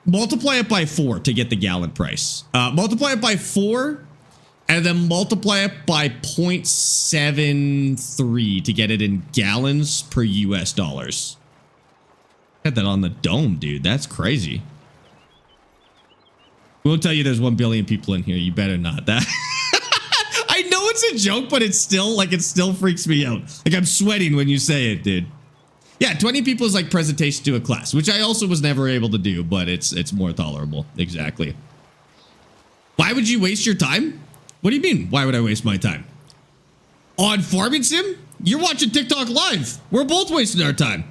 Multiply it by 4 to get the gallon price. Multiply it by 4 and then multiply it by 0.73 to get it in gallons per US dollars. Got that on the dome, dude. That's crazy. We won't tell you there's 1 billion people in here. You better not. That I know it's a joke, but it's still like it still freaks me out. Like I'm sweating when you say it, dude. Yeah, 20 people is like presentation to a class, which I also was never able to do, but it's more tolerable. Exactly. Why would you waste your time? What do you mean? Why would I waste my time? On Farming Sim? You're watching TikTok live. We're both wasting our time.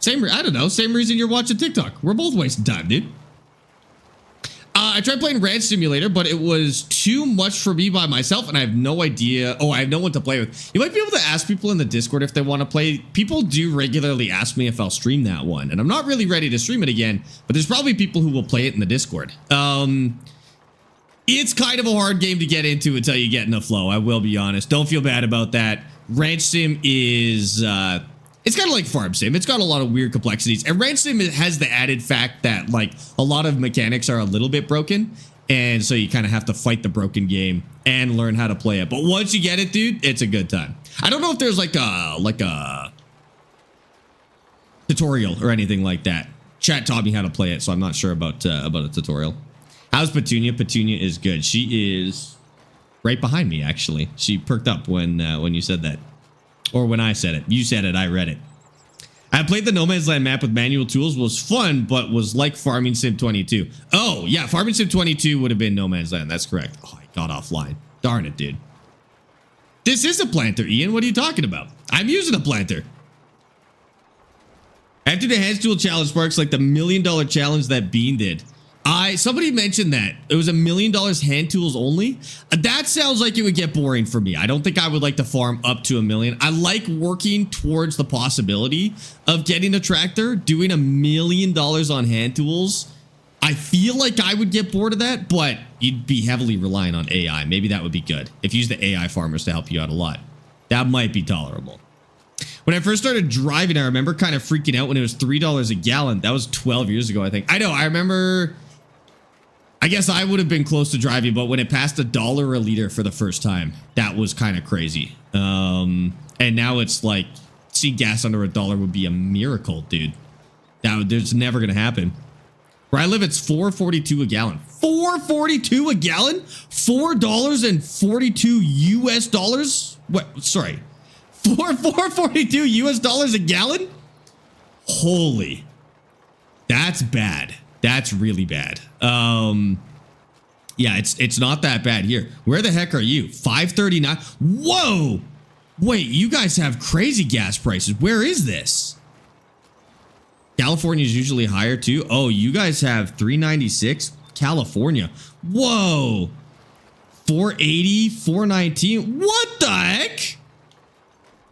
I don't know. Same reason you're watching TikTok. We're both wasting time, dude. I tried playing Ranch Simulator, but it was too much for me by myself, and I have no idea. Oh, I have no one to play with. You might be able to ask people in the Discord if they want to play. People do regularly ask me if I'll stream that one, and I'm not really ready to stream it again, but there's probably people who will play it in the Discord. It's kind of a hard game to get into until you get in the flow. I will be honest. Don't feel bad about that. Ranch Sim is... it's kind of like Farm Sim. It's got a lot of weird complexities. And Ranch Sim has the added fact that like a lot of mechanics are a little bit broken. And so you kind of have to fight the broken game and learn how to play it. But once you get it, dude, it's a good time. I don't know if there's like a tutorial or anything like that. Chat taught me how to play it, so I'm not sure about a tutorial. How's Petunia? Petunia is good. She is right behind me, actually. She perked up when you said that. Or when I said it. You said it, I read it. I played the No Man's Land map with manual tools. Was fun, but was like Farming Sim 22. Oh, yeah, Farming Sim 22 would have been No Man's Land. That's correct. Oh, I got offline. Darn it, dude. This is a planter, Ian. What are you talking about? I'm using a planter. After the hands tool challenge, Sparks, like the $1 million challenge that Bean did. Somebody mentioned that it was $1 million hand tools only. That sounds like it would get boring for me. I don't think I would like to farm up to $1 million. I like working towards the possibility of getting a tractor. Doing $1 million on hand tools, I feel like I would get bored of that, but you'd be heavily relying on AI. Maybe that would be good if you use the AI farmers to help you out a lot. That might be tolerable. When I first started driving, I remember kind of freaking out when it was $3 a gallon. That was 12 years ago, I think. I know. I remember. I guess I would have been close to driving, but when it passed $1 a liter for the first time, that was kind of crazy. And now it's like, seeing gas under $1 would be a miracle, dude. There's never going to happen. Where I live, it's $4.42 a gallon. $4.42 a gallon? $4.42 US dollars? What? Sorry. $4.42 US dollars a gallon? Holy. That's bad. That's really bad. Yeah, it's not that bad here. Where the heck are you? 539. Whoa! Wait, you guys have crazy gas prices. Where is this? California is usually higher too. Oh, you guys have 396. California. Whoa! 480, 419. What the heck?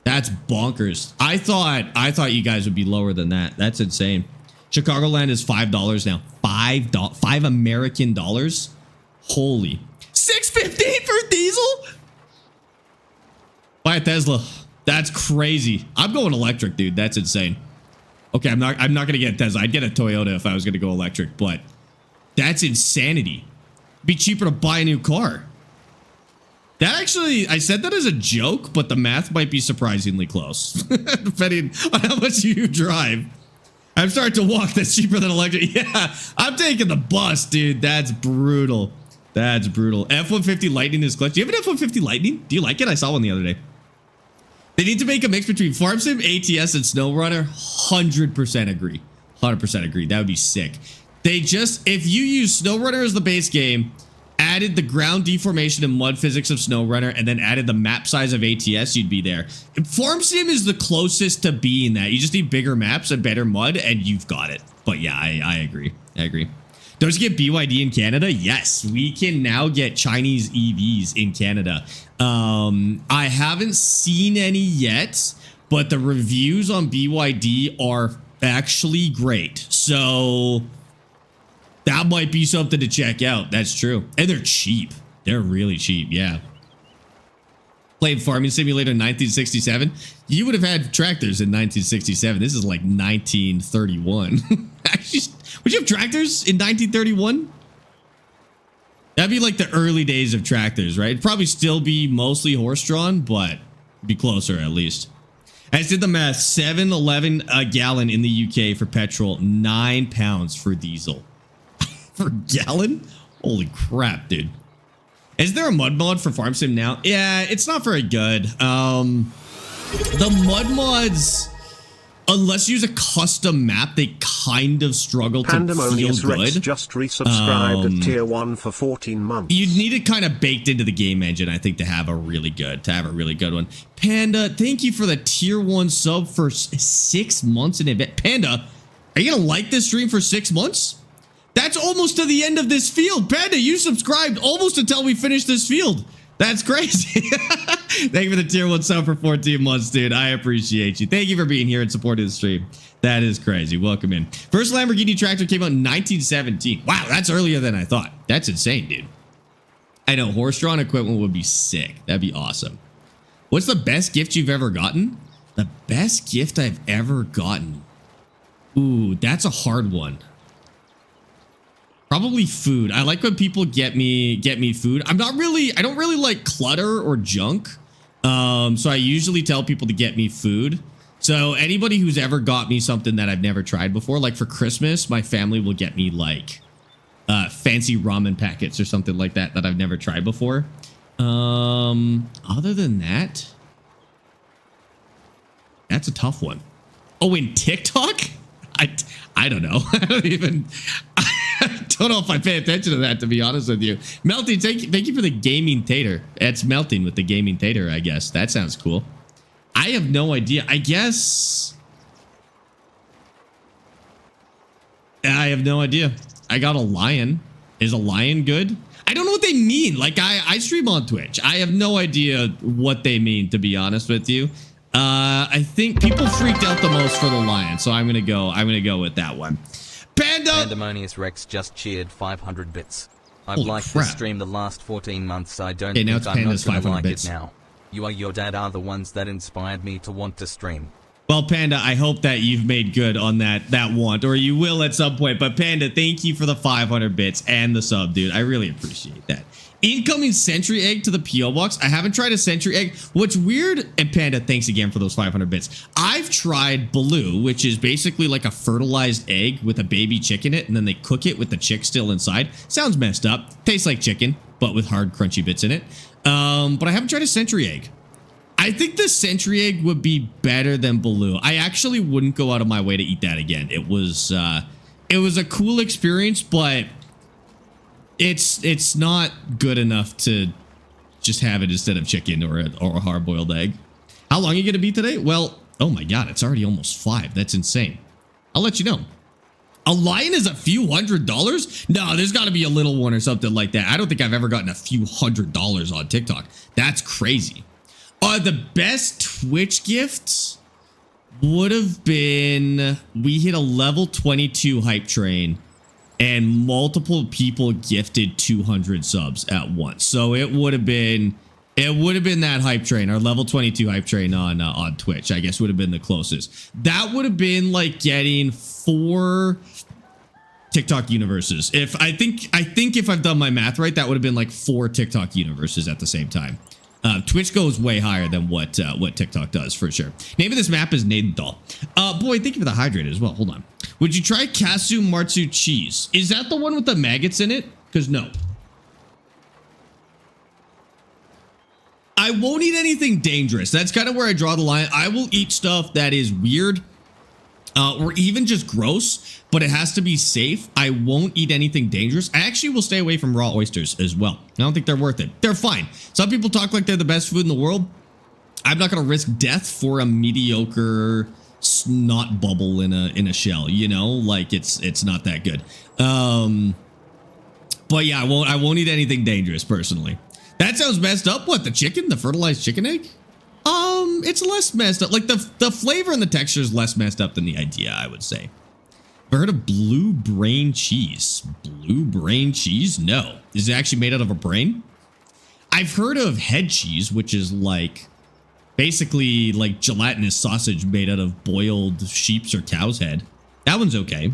That's bonkers. I thought you guys would be lower than that. That's insane. Chicagoland is $5 now. $5 American dollars. Holy. $6.50 for diesel? Buy a Tesla. That's crazy. I'm going electric, dude. That's insane. Okay, I'm not gonna get a Tesla. I'd get a Toyota if I was gonna go electric, but that's insanity. Be cheaper to buy a new car. That actually, I said that as a joke, but the math might be surprisingly close, depending on how much you drive. I'm starting to walk. That's cheaper than electric. Yeah, I'm taking the bus, dude. That's brutal. That's brutal. F-150 Lightning is clutch. Do you have an F-150 Lightning? Do you like it? I saw one the other day. They need to make a mix between Farm Sim, ATS, and SnowRunner. 100% agree. 100% agree. That would be sick. They just, if you use SnowRunner as the base game, added the ground deformation and mud physics of SnowRunner, and then added the map size of ATS, you'd be there. Farm Sim is the closest to being that. You just need bigger maps and better mud, and you've got it. But yeah, I agree. I agree. Don't you get BYD in Canada? Yes, we can now get Chinese EVs in Canada. I haven't seen any yet, but the reviews on BYD are actually great. So that might be something to check out. That's true. And they're cheap. They're really cheap. Yeah. Played Farming Simulator in 1967. You would have had tractors in 1967. This is like 1931. Actually, would you have tractors in 1931? That'd be like the early days of tractors, right? It'd probably still be mostly horse-drawn, but be closer at least. I just did the math. $7.11 a gallon in the UK for petrol. £9 for diesel. Per gallon? Holy crap, dude. Is there a mud mod for Farm Sim now? Yeah, it's not very good. The mud mods, unless you use a custom map, they kind of struggle to feel Pandemonious Rex good. just resubscribed at tier 1 for 14 months. You'd need it kind of baked into the game engine, I think, to have a really good one. Panda, thank you for the tier 1 sub for 6 months in advance. Panda, are you gonna like this stream for 6 months? That's almost to the end of this field. Panda, you subscribed almost until we finish this field. That's crazy. Thank you for the tier 1 sub for 14 months, dude. I appreciate you. Thank you for being here and supporting the stream. That is crazy. Welcome in. First Lamborghini tractor came out in 1917. Wow, that's earlier than I thought. That's insane, dude. I know horse-drawn equipment would be sick. That'd be awesome. What's the best gift you've ever gotten? The best gift I've ever gotten. Ooh, that's a hard one. Probably food. I like when people get me food. I don't really like clutter or junk. So I usually tell people to get me food. So anybody who's ever got me something that I've never tried before, like for Christmas, my family will get me like fancy ramen packets or something like that I've never tried before. Other than that, that's a tough one. Oh, in TikTok? I don't know. I don't know if I pay attention to that, to be honest with you. Melting, thank you for the gaming tater. It's melting with the gaming tater, I guess. That sounds cool. I have no idea. I guess I have no idea. I got a lion. Is a lion good? I don't know what they mean. Like I stream on Twitch. I have no idea what they mean, to be honest with you. I think people freaked out the most for the lion, so I'm gonna go with that one. Panda! Pandemonious Rex just cheered 500 bits. I've Holy liked crap. this stream the last 14 months. I don't Okay, now think it's I'm Panda's not gonna 500 like bits. it now. You or your dad are the ones that inspired me to want to stream. Well, Panda, I hope that you've made good on that want, or you will at some point. But Panda, thank you for the 500 bits and the sub, dude. I really appreciate that. Incoming Sentry Egg to the P.O. Box. I haven't tried a Sentry Egg. What's weird, and Panda, thanks again for those 500 bits. I've tried Baloo, which is basically like a fertilized egg with a baby chick in it, and then they cook it with the chick still inside. Sounds messed up. Tastes like chicken, but with hard, crunchy bits in it. But I haven't tried a Sentry Egg. I think the Sentry Egg would be better than Baloo. I actually wouldn't go out of my way to eat that again. It was a cool experience, but it's not good enough to just have it instead of chicken or a hard-boiled egg. How long are you going to be today? Well, oh my god, it's already almost 5. That's insane. I'll let you know. A lion is a few $100s? No, there's got to be a little one or something like that. I don't think I've ever gotten a few $100s on TikTok. That's crazy. The best Twitch gifts would have been, we hit a level 22 hype train and multiple people gifted 200 subs at once. So it would have been It would have been that hype train, our level 22 hype train on Twitch, I guess would have been the closest. That would have been like getting 4 TikTok universes. I think if I've done my math right, that would have been like 4 TikTok universes at the same time. Twitch goes way higher than what TikTok does for sure. Name of this map is Nadenthal. Boy, thank you for the hydrate as well. Hold on. Would you try Kasu Martsu cheese? Is that the one with the maggots in it? Because no. I won't eat anything dangerous. That's kind of where I draw the line. I will eat stuff that is weird or even just gross, but it has to be safe. I won't eat anything dangerous. I actually will stay away from raw oysters as well. I don't think they're worth it. They're fine. Some people talk like they're the best food in the world. I'm not going to risk death for a mediocre snot bubble in a shell, you know, like it's not that good. But yeah, I won't eat anything dangerous personally. That sounds messed up. What, the chicken? The fertilized chicken egg? It's less messed up. Like the flavor and the texture is less messed up than the idea, I would say. Ever heard of blue brain cheese? Blue brain cheese? No. Is it actually made out of a brain? I've heard of head cheese, which is like basically like gelatinous sausage made out of boiled sheep's or cow's head. That one's okay.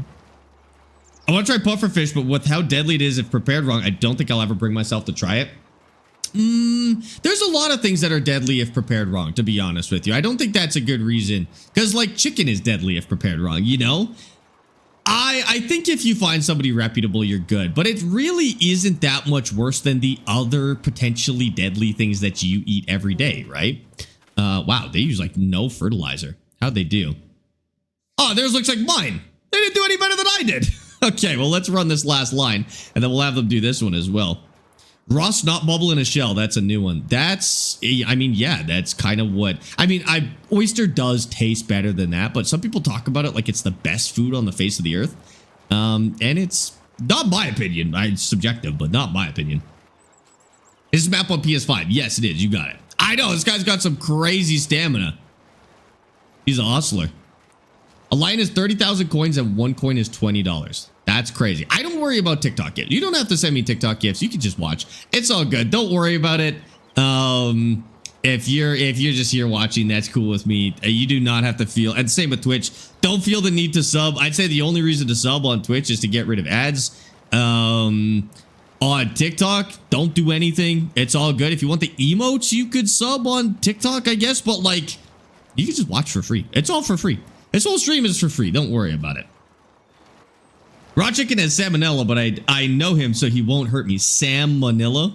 I want to try pufferfish, but with how deadly it is if prepared wrong, I don't think I'll ever bring myself to try it. There's a lot of things that are deadly if prepared wrong, to be honest with you. I don't think that's a good reason, because like chicken is deadly if prepared wrong, you know? I think if you find somebody reputable, you're good, but it really isn't that much worse than the other potentially deadly things that you eat every day, right? Wow, they use like no fertilizer. How'd they do? Oh, theirs looks like mine. They didn't do any better than I did. Okay, well, let's run this last line, and then we'll have them do this one as well. Raw snot bubble in a shell. That's a new one. That's, I mean, yeah, that's kind of what, I mean, oyster does taste better than that, but some people talk about it like it's the best food on the face of the earth. And it's not my opinion. It's subjective, but not my opinion. Is this map on PS5? Yes, it is. You got it. I know, this guy's got some crazy stamina. He's a hustler. A lion is 30,000 coins and 1 coin is $20. That's crazy. I don't worry about TikTok gifts. You don't have to send me TikTok gifts. You can just watch. It's all good. Don't worry about it. If you're just here watching, that's cool with me. You do not have to feel, and same with Twitch. Don't feel the need to sub. I'd say the only reason to sub on Twitch is to get rid of ads. On TikTok, don't do anything. It's all good. If you want the emotes, you could sub on TikTok, I guess, but like, you can just watch for free. It's all for free. This whole stream is for free. Don't worry about it. Raw chicken has salmonella, but I know him, so he won't hurt me. Sam Manila.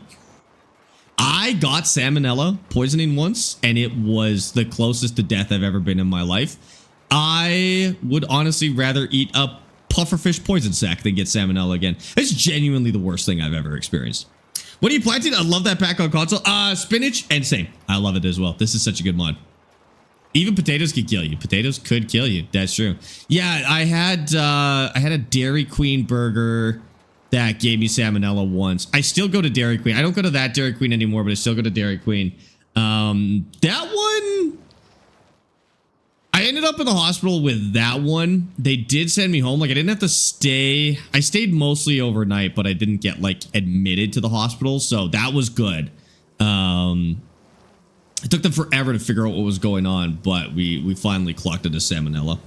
I got salmonella poisoning once, and it was the closest to death I've ever been in my life. I would honestly rather eat a pufferfish poison sack than get salmonella again. It's genuinely the worst thing I've ever experienced. What are you planting? I love that pack on console. Spinach and same. I love it as well. This is such a good mod. Even potatoes could kill you. Potatoes could kill you. That's true. Yeah, I had a Dairy Queen burger that gave me salmonella once. I still go to Dairy Queen. I don't go to that Dairy Queen anymore, but I still go to Dairy Queen. That one, I ended up in the hospital with that one. They did send me home. Like I didn't have to stay. I stayed mostly overnight, but I didn't get like admitted to the hospital. So that was good. It took them forever to figure out what was going on, but we finally clocked it as salmonella.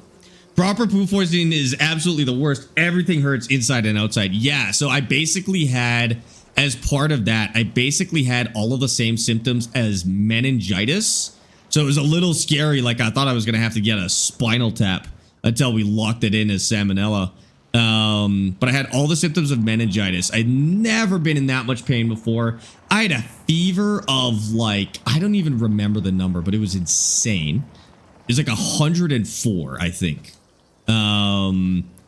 Proper poo poisoning is absolutely the worst. Everything hurts inside and outside. Yeah, so I basically had, as part of that, I basically had all of the same symptoms as meningitis. So it was a little scary. Like I thought I was going to have to get a spinal tap until we locked it in as salmonella. But I had all the symptoms of meningitis. I'd never been in that much pain before. I had a fever of like, I don't even remember the number, but it was insane. It was like 104, I think. So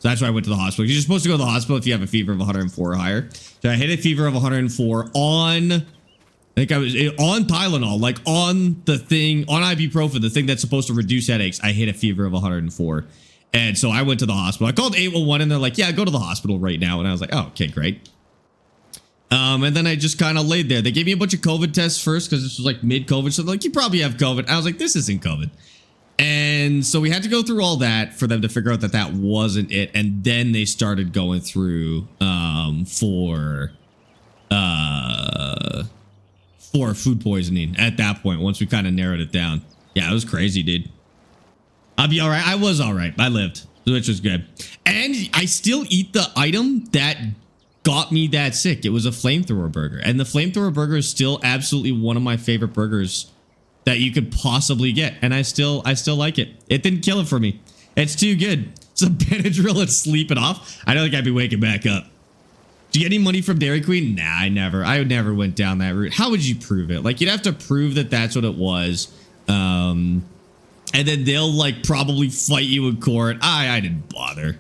that's why I went to the hospital. You're supposed to go to the hospital if you have a fever of 104 or higher. So I hit a fever of 104 on, I think I was on Tylenol, like on the thing, on ibuprofen, the thing that's supposed to reduce headaches. I hit a fever of 104. And so I went to the hospital. I called 811 and they're like, yeah, go to the hospital right now. And I was like, oh, okay, great. And then I just kind of laid there. They gave me a bunch of COVID tests first because this was like mid-COVID. So they're like, you probably have COVID. I was like, this isn't COVID. And so we had to go through all that for them to figure out that that wasn't it. And then they started going through for for food poisoning at that point, once we kind of narrowed it down. Yeah, it was crazy, dude. I'll be all right. I was all right. I lived, which was good. And I still eat the item that got me that sick. It was a flamethrower burger. And the flamethrower burger is still absolutely one of my favorite burgers that you could possibly get. And I still like it. It didn't kill it for me. It's too good. Some Benadryl and sleep it off. I don't think I'd be waking back up. Do you get any money from Dairy Queen? Nah, I never went down that route. How would you prove it? Like, you'd have to prove that that's what it was. And then they'll like probably fight you in court. I didn't bother.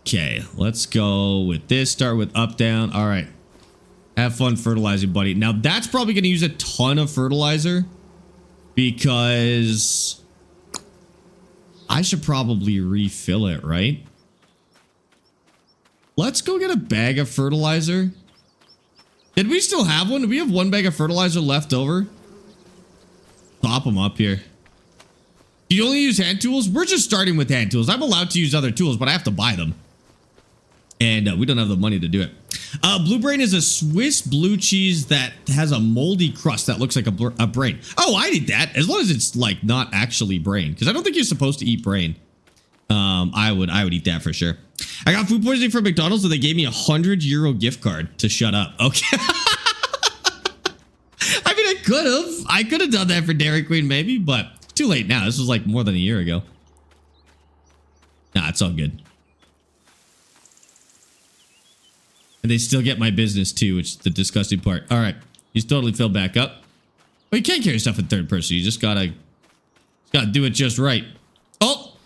Okay, let's go with this. Start with up, down. All right. Have fun fertilizing, buddy. Now, that's probably going to use a ton of fertilizer because I should probably refill it, right? Let's go get a bag of fertilizer. Did we still have one? Do we have one bag of fertilizer left over? Top them up here. Do you only use hand tools? We're just starting with hand tools. I'm allowed to use other tools, but I have to buy them. And we don't have the money to do it. Blue Brain is a Swiss blue cheese that has a moldy crust that looks like a brain. Oh, I'd eat that as long as it's like not actually brain, because I don't think you're supposed to eat brain. I would eat that for sure. I got food poisoning from McDonald's and they gave me a €100 gift card to shut up. Okay. I mean, I could have done that for Dairy Queen maybe, but too late now. This was like more than a year ago. Nah, it's all good. And they still get my business too, which is the disgusting part. All right. He's totally filled back up. Well, you can't carry stuff in third person. You just gotta do it just right. Oh!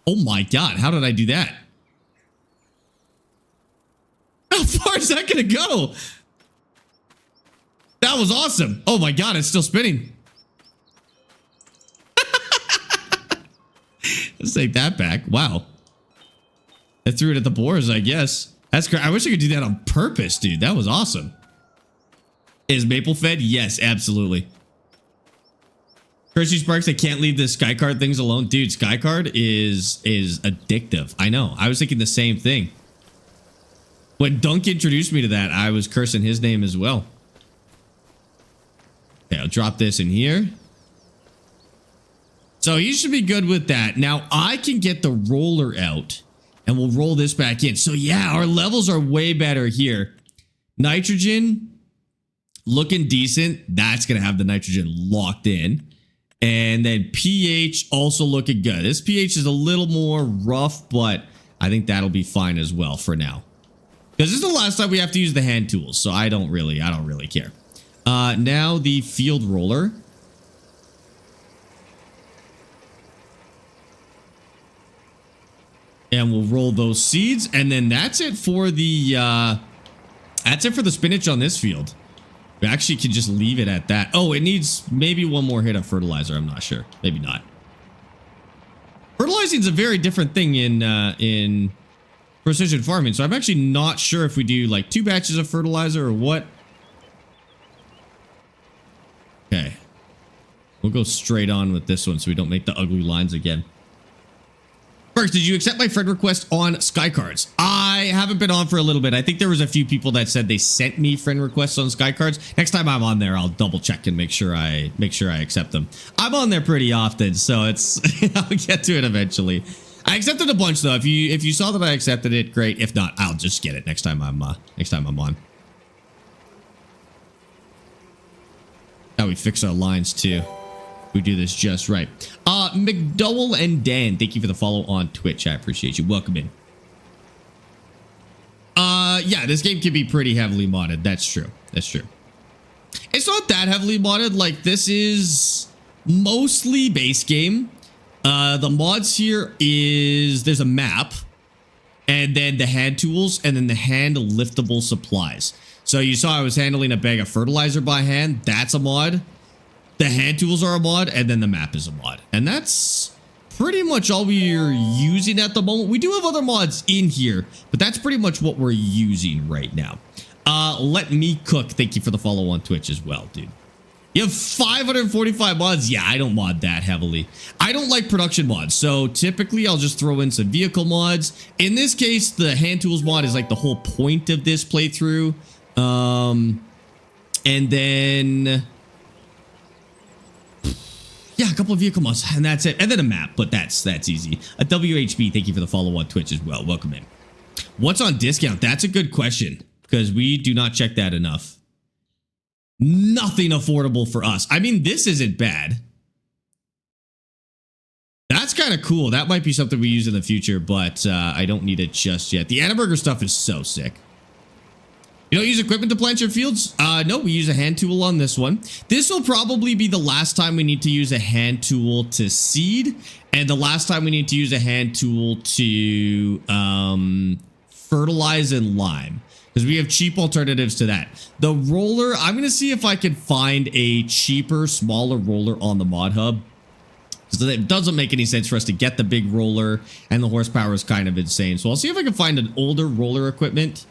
Oh my God. How did I do that? How far is that gonna go? That was awesome. Oh my God, it's still spinning. Let's take that back. Wow. I threw it at the boars, I guess. That's great. I wish I could do that on purpose, dude. That was awesome. Is Maple fed? Yes, absolutely. Hershey Sparks, I can't leave the Skycard things alone. Dude, Skycard is addictive. I know. I was thinking the same thing. When Dunk introduced me to that, I was cursing his name as well. Okay, I'll drop this in here. So you should be good with that. Now, I can get the roller out. And we'll roll this back in. So yeah, our levels are way better here. Nitrogen, looking decent. That's going to have the nitrogen locked in. And then pH also looking good. This pH is a little more rough, but I think that'll be fine as well for now. Because this is the last time we have to use the hand tools. So I don't really care. Now the field roller. And we'll roll those seeds, and then that's it for the spinach on this field. We actually can just leave it at that. Oh, it needs maybe one more hit of fertilizer. I'm not sure. Maybe not. Fertilizing is a very different thing in precision farming, so I'm actually not sure if we do like 2 batches of fertilizer or what. Okay, we'll go straight on with this one so we don't make the ugly lines again. First, did you accept my friend request on Skycards? I haven't been on for a little bit. I think there was a few people that said they sent me friend requests on Skycards. Next time I'm on there, I'll double check and make sure I accept them. I'm on there pretty often, so it's I'll get to it eventually. I accepted a bunch though. If you saw that I accepted it, great. If not, I'll just get it next time I'm on. How we fix our lines too. We do this just right. McDowell and Dan, thank you for the follow on Twitch. I appreciate you. Welcome in. Yeah, this game can be pretty heavily modded. That's true. That's true. It's not that heavily modded. Like, this is mostly base game. The mods here is there's a map and then the hand tools and then the hand liftable supplies. So you saw I was handling a bag of fertilizer by hand. That's a mod. The hand tools are a mod, and then the map is a mod. And that's pretty much all we're using at the moment. We do have other mods in here, but that's pretty much what we're using right now. Let me cook. Thank you for the follow on Twitch as well, dude. You have 545 mods? Yeah, I don't mod that heavily. I don't like production mods, so typically I'll just throw in some vehicle mods. In this case, the hand tools mod is like the whole point of this playthrough. And then, yeah, a couple of vehicle mods, and that's it. And then a map, but that's easy. A WHB, thank you for the follow on Twitch as well. Welcome in. What's on discount? That's a good question, because we do not check that enough. Nothing affordable for us. I mean, this isn't bad. That's kind of cool. That might be something we use in the future, but I don't need it just yet. The Anna Burger stuff is so sick. You don't use equipment to plant your fields? No, we use a hand tool on this one. This will probably be the last time we need to use a hand tool to seed, and the last time we need to use a hand tool to fertilize and lime, because we have cheap alternatives to that. The roller, I'm going to see if I can find a cheaper, smaller roller on the mod hub. So it doesn't make any sense for us to get the big roller, and the horsepower is kind of insane. So I'll see if I can find an older roller equipment.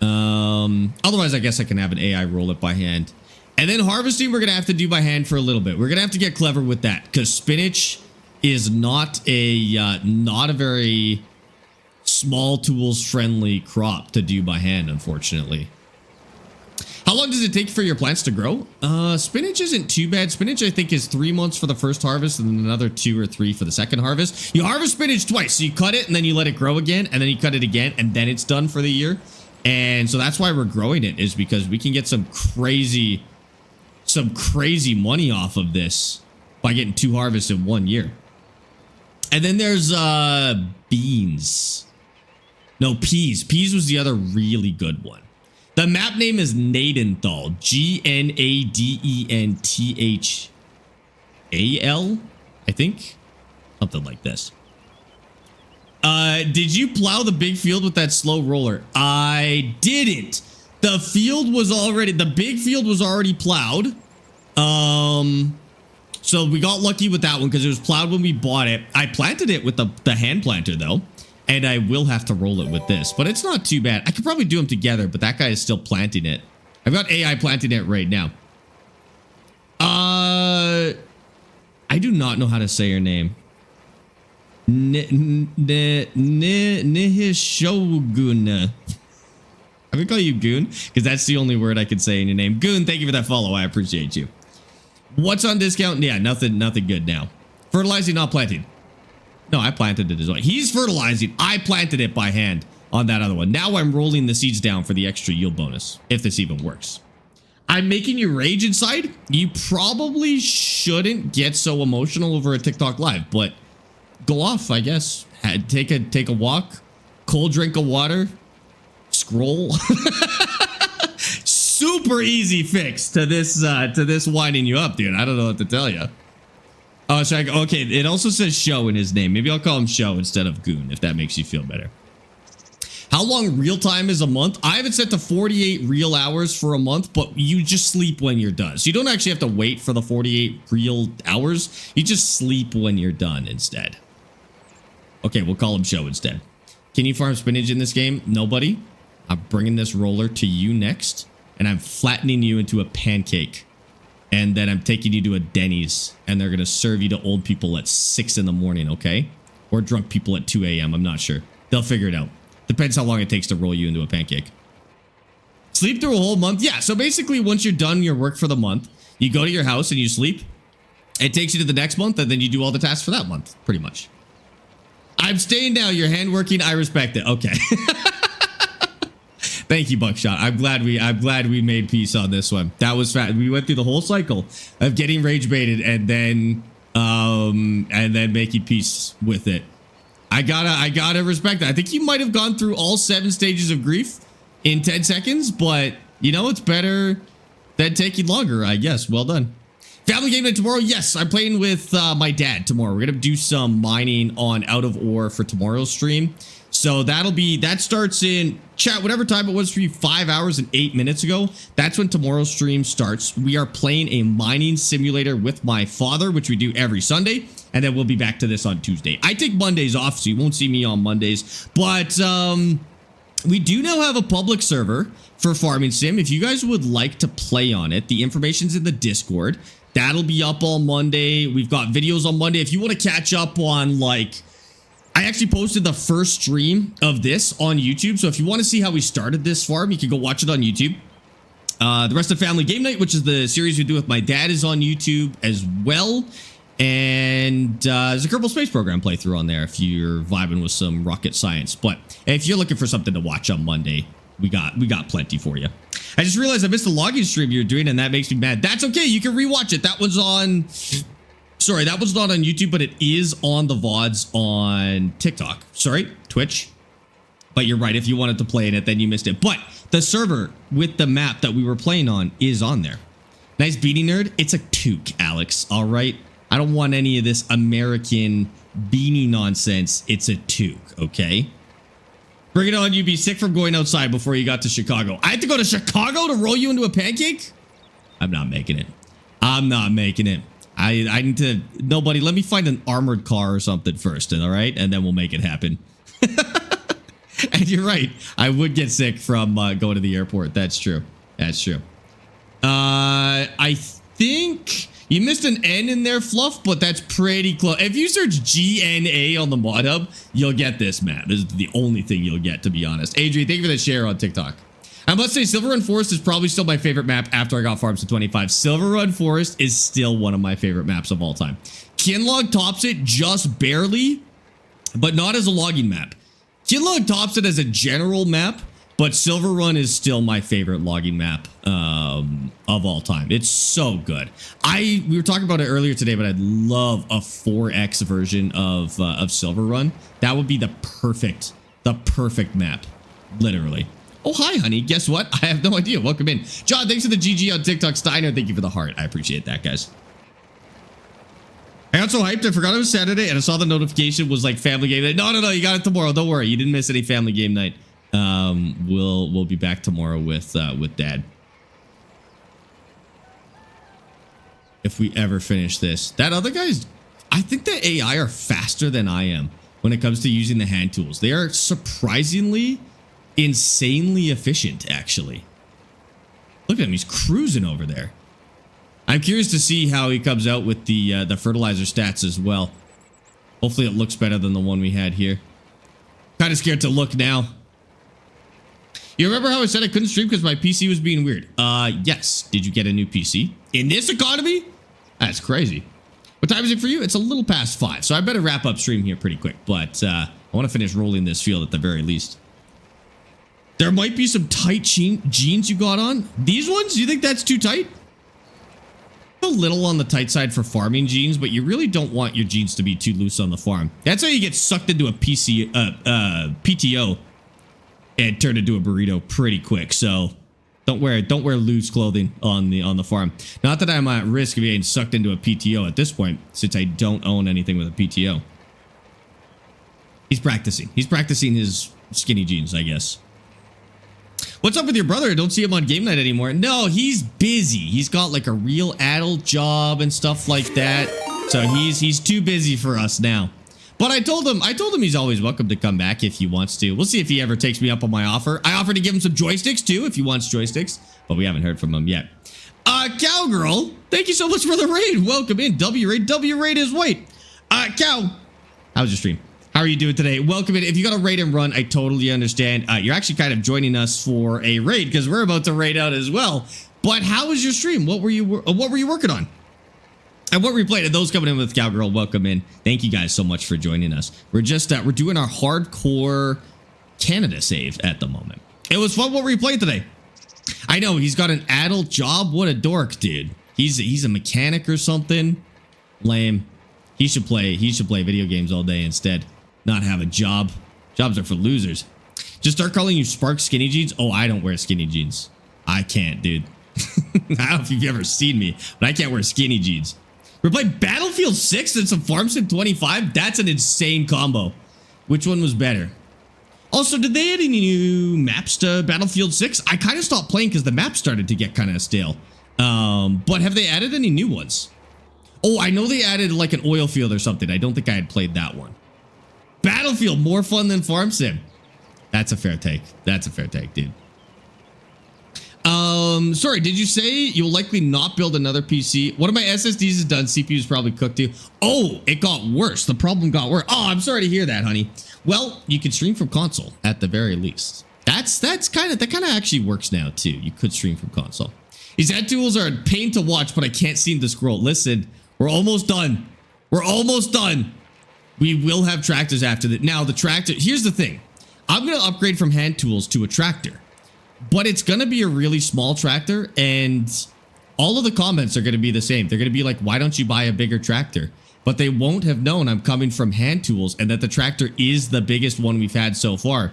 Otherwise, I guess I can have an AI roll it by hand. And then harvesting, we're going to have to do by hand for a little bit. We're going to have to get clever with that, because spinach is not a very small tools friendly crop to do by hand, unfortunately. How long does it take for your plants to grow? Spinach isn't too bad. Spinach, I think, is 3 months for the first harvest and then another 2 or 3 for the second harvest. You harvest spinach twice. So you cut it and then you let it grow again, and then you cut it again, and then it's done for the year. And so that's why we're growing it, is because we can get some crazy money off of this by getting 2 harvests in 1 year. And then there's beans. No, peas. Peas was the other really good one. The map name is Gnadenthal. Gnadenthal, I think. Something like this. Did you plow the big field with that slow roller? I didn't. The big field was already plowed. So we got lucky with that one because it was plowed when we bought it. I planted it with the hand planter though, and I will have to roll it with this, but it's not too bad. I could probably do them together, but that guy is still planting it. I've got AI planting it right now. I do not know how to say your name. Nihishogun. I'm gonna call you Goon because that's the only word I can say in your name. Goon, thank you for that follow. I appreciate you. What's on discount? Yeah, nothing good now. Fertilizing, not planting. No, I planted it as well. He's fertilizing. I planted it by hand on that other one. Now I'm rolling the seeds down for the extra yield bonus, if this even works. I'm making you rage inside. You probably shouldn't get so emotional over a TikTok live, but go off, I guess. Take a walk, cold drink of water, scroll. Super easy fix to this winding you up, dude. I don't know what to tell you. Oh, so okay. It also says Show in his name. Maybe I'll call him Show instead of Goon, if that makes you feel better. How long real time is a month? I have it set to 48 real hours for a month, but you just sleep when you're done. So you don't actually have to wait for the 48 real hours. You just sleep when you're done instead. Okay, we'll call him Show instead. Can you farm spinach in this game? Nobody. I'm bringing this roller to you next, and I'm flattening you into a pancake. And then I'm taking you to a Denny's, and they're going to serve you to old people at 6 in the morning, okay? Or drunk people at 2 a.m. I'm not sure. They'll figure it out. Depends how long it takes to roll you into a pancake. Sleep through a whole month? Yeah, so basically once you're done your work for the month, you go to your house and you sleep. It takes you to the next month, and then you do all the tasks for that month, pretty much. I'm staying now. You're handworking. I respect it. Okay. Thank you, Buckshot. I'm glad we made peace on this one. That was fast. We went through the whole cycle of getting rage baited and then making peace with it. I gotta respect that. I think you might have gone through all 7 stages of grief in 10 seconds, but you know, it's better than taking longer, I guess. Well done. Family game night tomorrow? Yes, I'm playing with my dad tomorrow. We're gonna do some mining on Out of Ore for tomorrow's stream. So that starts in chat, whatever time it was for you, 5 hours and 8 minutes ago. That's when tomorrow's stream starts. We are playing a mining simulator with my father, which we do every Sunday. And then we'll be back to this on Tuesday. I take Mondays off, so you won't see me on Mondays. But we do now have a public server for Farming Sim. If you guys would like to play on it, the information's in the Discord. That'll be up on Monday. We've got videos on Monday. If you want to catch up on, like, I actually posted the first stream of this on YouTube. So if you want to see how we started this farm, you can go watch it on YouTube. The rest of Family Game Night, which is the series we do with my dad, is on YouTube as well. And there's a Kerbal Space Program playthrough on there if you're vibing with some rocket science. But if you're looking for something to watch on Monday, we got plenty for you. I just realized I missed the logging stream you're doing, and that makes me mad. That's okay. You can rewatch it. That was on... Sorry, that was not on YouTube, but it is on the VODs on TikTok. Sorry, Twitch. But you're right. If you wanted to play in it, then you missed it. But the server with the map that we were playing on is on there. Nice beanie nerd. It's a toque, Alex. All right. I don't want any of this American beanie nonsense. It's a toque, okay? Bring it on. You'd be sick from going outside before you got to Chicago. I had to go to Chicago to roll you into a pancake? I'm not making it. I'm not making it. I need to... Nobody, let me find an armored car or something first, all right? And then we'll make it happen. And you're right. I would get sick from going to the airport. That's true. That's true. I think you missed an N in there, Fluff, but that's pretty close. If you search GNA on the mod hub, you'll get this map. This is the only thing you'll get, to be honest. Adrian, thank you for the share on TikTok. I must say, Silver Run Forest is probably still my favorite map after I got farms to 25. Silver Run Forest is still one of my favorite maps of all time. Kinlog tops it just barely, but not as a logging map. Kinlog tops it as a general map, but Silver Run is still my favorite logging map of all time. It's so good. We were talking about it earlier today, but I'd love a 4X version of Silver Run. That would be the perfect map, literally. Oh, hi, honey. Guess what? I have no idea. Welcome in. John, thanks for the GG on TikTok. Steiner, thank you for the heart. I appreciate that, guys. I got so hyped. I forgot it was Saturday, and I saw the notification was like Family Game Night. No, you got it tomorrow. Don't worry. You didn't miss any Family Game Night. We'll be back tomorrow with Dad. If we ever finish this. That other guy's... I think the AI are faster than I am when it comes to using the hand tools. They are surprisingly... insanely efficient, actually. Look at him, he's cruising over there. I'm curious to see how he comes out with the fertilizer stats as well. Hopefully it looks better than the one we had here. Kind of scared to look now. You remember how I said I couldn't stream because my PC was being weird? Yes. Did you get a new PC? In this economy? That's crazy. What time is it for you? It's a little past 5, so I better wrap up stream here pretty quick. But I want to finish rolling this field at the very least. There might be some tight jeans you got on. These ones, you think that's too tight? A little on the tight side for farming jeans, but you really don't want your jeans to be too loose on the farm. That's how you get sucked into a PTO and turn into a burrito pretty quick. So don't wear loose clothing on the farm. Not that I'm at risk of getting sucked into a PTO at this point, since I don't own anything with a PTO. He's practicing. He's practicing his skinny jeans, I guess. What's up with your brother? I don't see him on game night anymore. No, he's busy. He's got like a real adult job and stuff like that. So he's too busy for us now. But I told him he's always welcome to come back if he wants to. We'll see if he ever takes me up on my offer. I offered to give him some joysticks too if he wants joysticks, but we haven't heard from him yet. Cowgirl, thank you so much for the raid. Welcome in. W raid is white. Cow, how was your stream? How are you doing today? Welcome in. If you got a raid and run, I totally understand. You're actually kind of joining us for a raid because we're about to raid out as well. But how was your stream? What were you working on? And what were you playing? And those coming in with Cowgirl, welcome in. Thank you guys so much for joining us. We're just we're doing our hardcore Canada save at the moment. It was fun. What were you playing today? I know he's got an adult job. What a dork, dude. He's a mechanic or something. Lame. He should play video games all day instead. Not have a job. Jobs are for losers. Just start calling you Sparx skinny jeans. Oh, I don't wear skinny jeans. I can't, dude. I don't know if you've ever seen me, but I can't wear skinny jeans. We're playing Battlefield 6 and some Farm Sim 25. That's an insane combo. Which one was better? Also, did they add any new maps to Battlefield 6? I kind of stopped playing because the map started to get kind of stale. But have they added any new ones? Oh, I know they added like an oil field or something. I don't think I had played that one. Battlefield, more fun than Farm Sim. That's a fair take. That's a fair take, dude. Sorry, did you say you'll likely not build another PC? One of my SSDs is done. CPU is probably cooked too. Oh, it got worse. The problem got worse. Oh, I'm sorry to hear that, honey. Well, you can stream from console at the very least. that kind of actually works now too. You could stream from console. These hand tools are a pain to watch, but I can't seem to scroll. Listen, we're almost done. We're almost done. We will have tractors after that. Now the tractor, here's the thing. I'm going to upgrade from hand tools to a tractor, but it's going to be a really small tractor, and all of the comments are going to be the same. They're going to be like, why don't you buy a bigger tractor? But they won't have known I'm coming from hand tools and that the tractor is the biggest one we've had so far.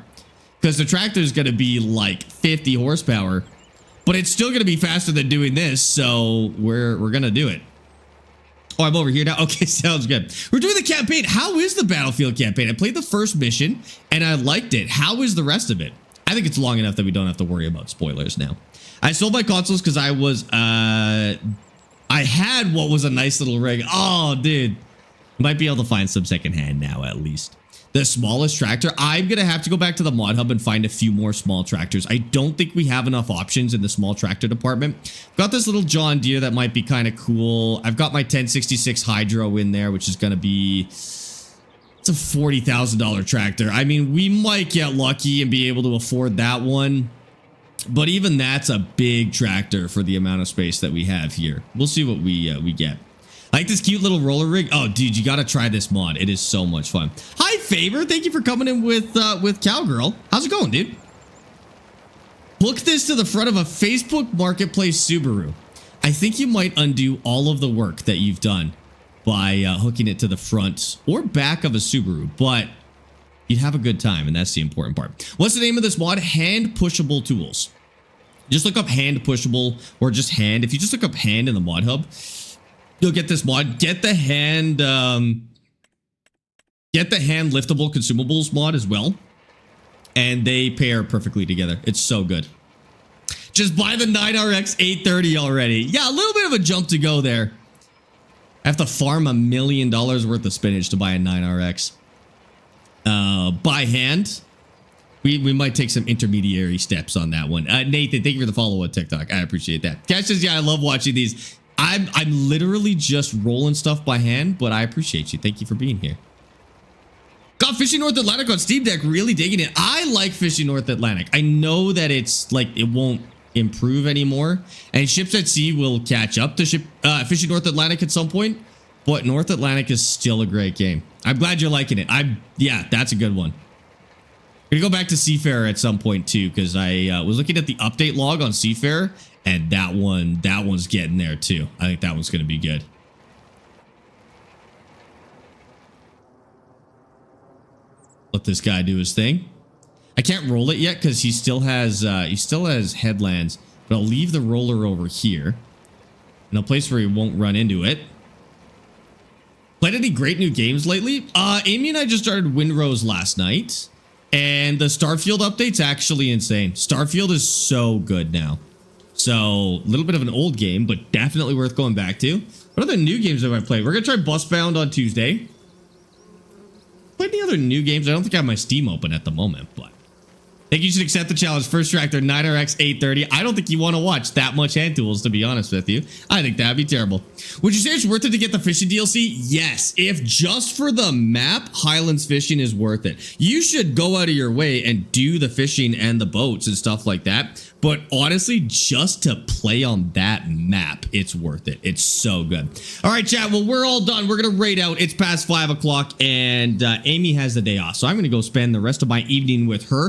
Because the tractor is going to be like 50 horsepower, but it's still going to be faster than doing this. So we're going to do it. Oh, I'm over here now. Okay, sounds good. We're doing the campaign. How is the Battlefield campaign? I played the first mission and I liked it. How is the rest of it? I think it's long enough that we don't have to worry about spoilers now. I sold my consoles because I was, I had what was a nice little rig. Oh, dude. Might be able to find some secondhand now, at least. The smallest tractor. I'm going to have to go back to the mod hub and find a few more small tractors. I don't think we have enough options in the small tractor department. Got this little John Deere that might be kind of cool. I've got my 1066 Hydro in there, which is going to be... It's a $40,000 tractor. I mean, we might get lucky and be able to afford that one. But even that's a big tractor for the amount of space that we have here. We'll see what we get. I like this cute little roller rig. Oh, dude, you got to try this mod. It is so much fun. Hi, Faber. Thank you for coming in with Cowgirl. How's it going, dude? Hook this to the front of a Facebook Marketplace Subaru. I think you might undo all of the work that you've done by hooking it to the front or back of a Subaru, but you'd have a good time, and that's the important part. What's the name of this mod? Hand pushable tools. Just look up hand pushable or just hand. If you just look up hand in the mod hub, you'll get this mod. Get the hand liftable consumables mod as well. And they pair perfectly together. It's so good. Just buy the 9RX 830 already. Yeah, a little bit of a jump to go there. I have to farm $1 million worth of spinach to buy a 9RX. By hand. We might take some intermediary steps on that one. Nathan, thank you for the follow on TikTok. I appreciate that. Cash says, yeah, I love watching these. I'm literally just rolling stuff by hand, but I appreciate you. Thank you for being here. Got Fishing North Atlantic on Steam Deck. Really digging it. I like Fishing North Atlantic. I know that it's like it won't improve anymore, and Ships at Sea will catch up to Fishing North Atlantic at some point. But North Atlantic is still a great game. I'm glad you're liking it. Yeah, that's a good one. Gonna go back to Seafarer at some point too, because I was looking at the update log on Seafarer, and that one's getting there too. I think that one's gonna be good. Let this guy do his thing. I can't roll it yet because he still has headlands, but I'll leave the roller over here in a place where he won't run into it. Played any great new games lately? Amy and I just started Windrose last night, and the Starfield update's actually insane. Starfield is so good now. So, a little bit of an old game, but definitely worth going back to. What other new games have I played? We're going to try Busbound on Tuesday. Played any other new games? I don't think I have my Steam open at the moment, but... I think you should accept the challenge. First tractor, 9RX 830. I don't think you want to watch that much hand tools, to be honest with you. I think that'd be terrible. Would you say it's worth it to get the fishing DLC? Yes. If just for the map, Highlands Fishing is worth it. You should go out of your way and do the fishing and the boats and stuff like that. But honestly, just to play on that map, it's worth it. It's so good. All right, chat. Well, we're all done. We're going to raid out. It's past 5 o'clock, and Amy has the day off. So I'm going to go spend the rest of my evening with her.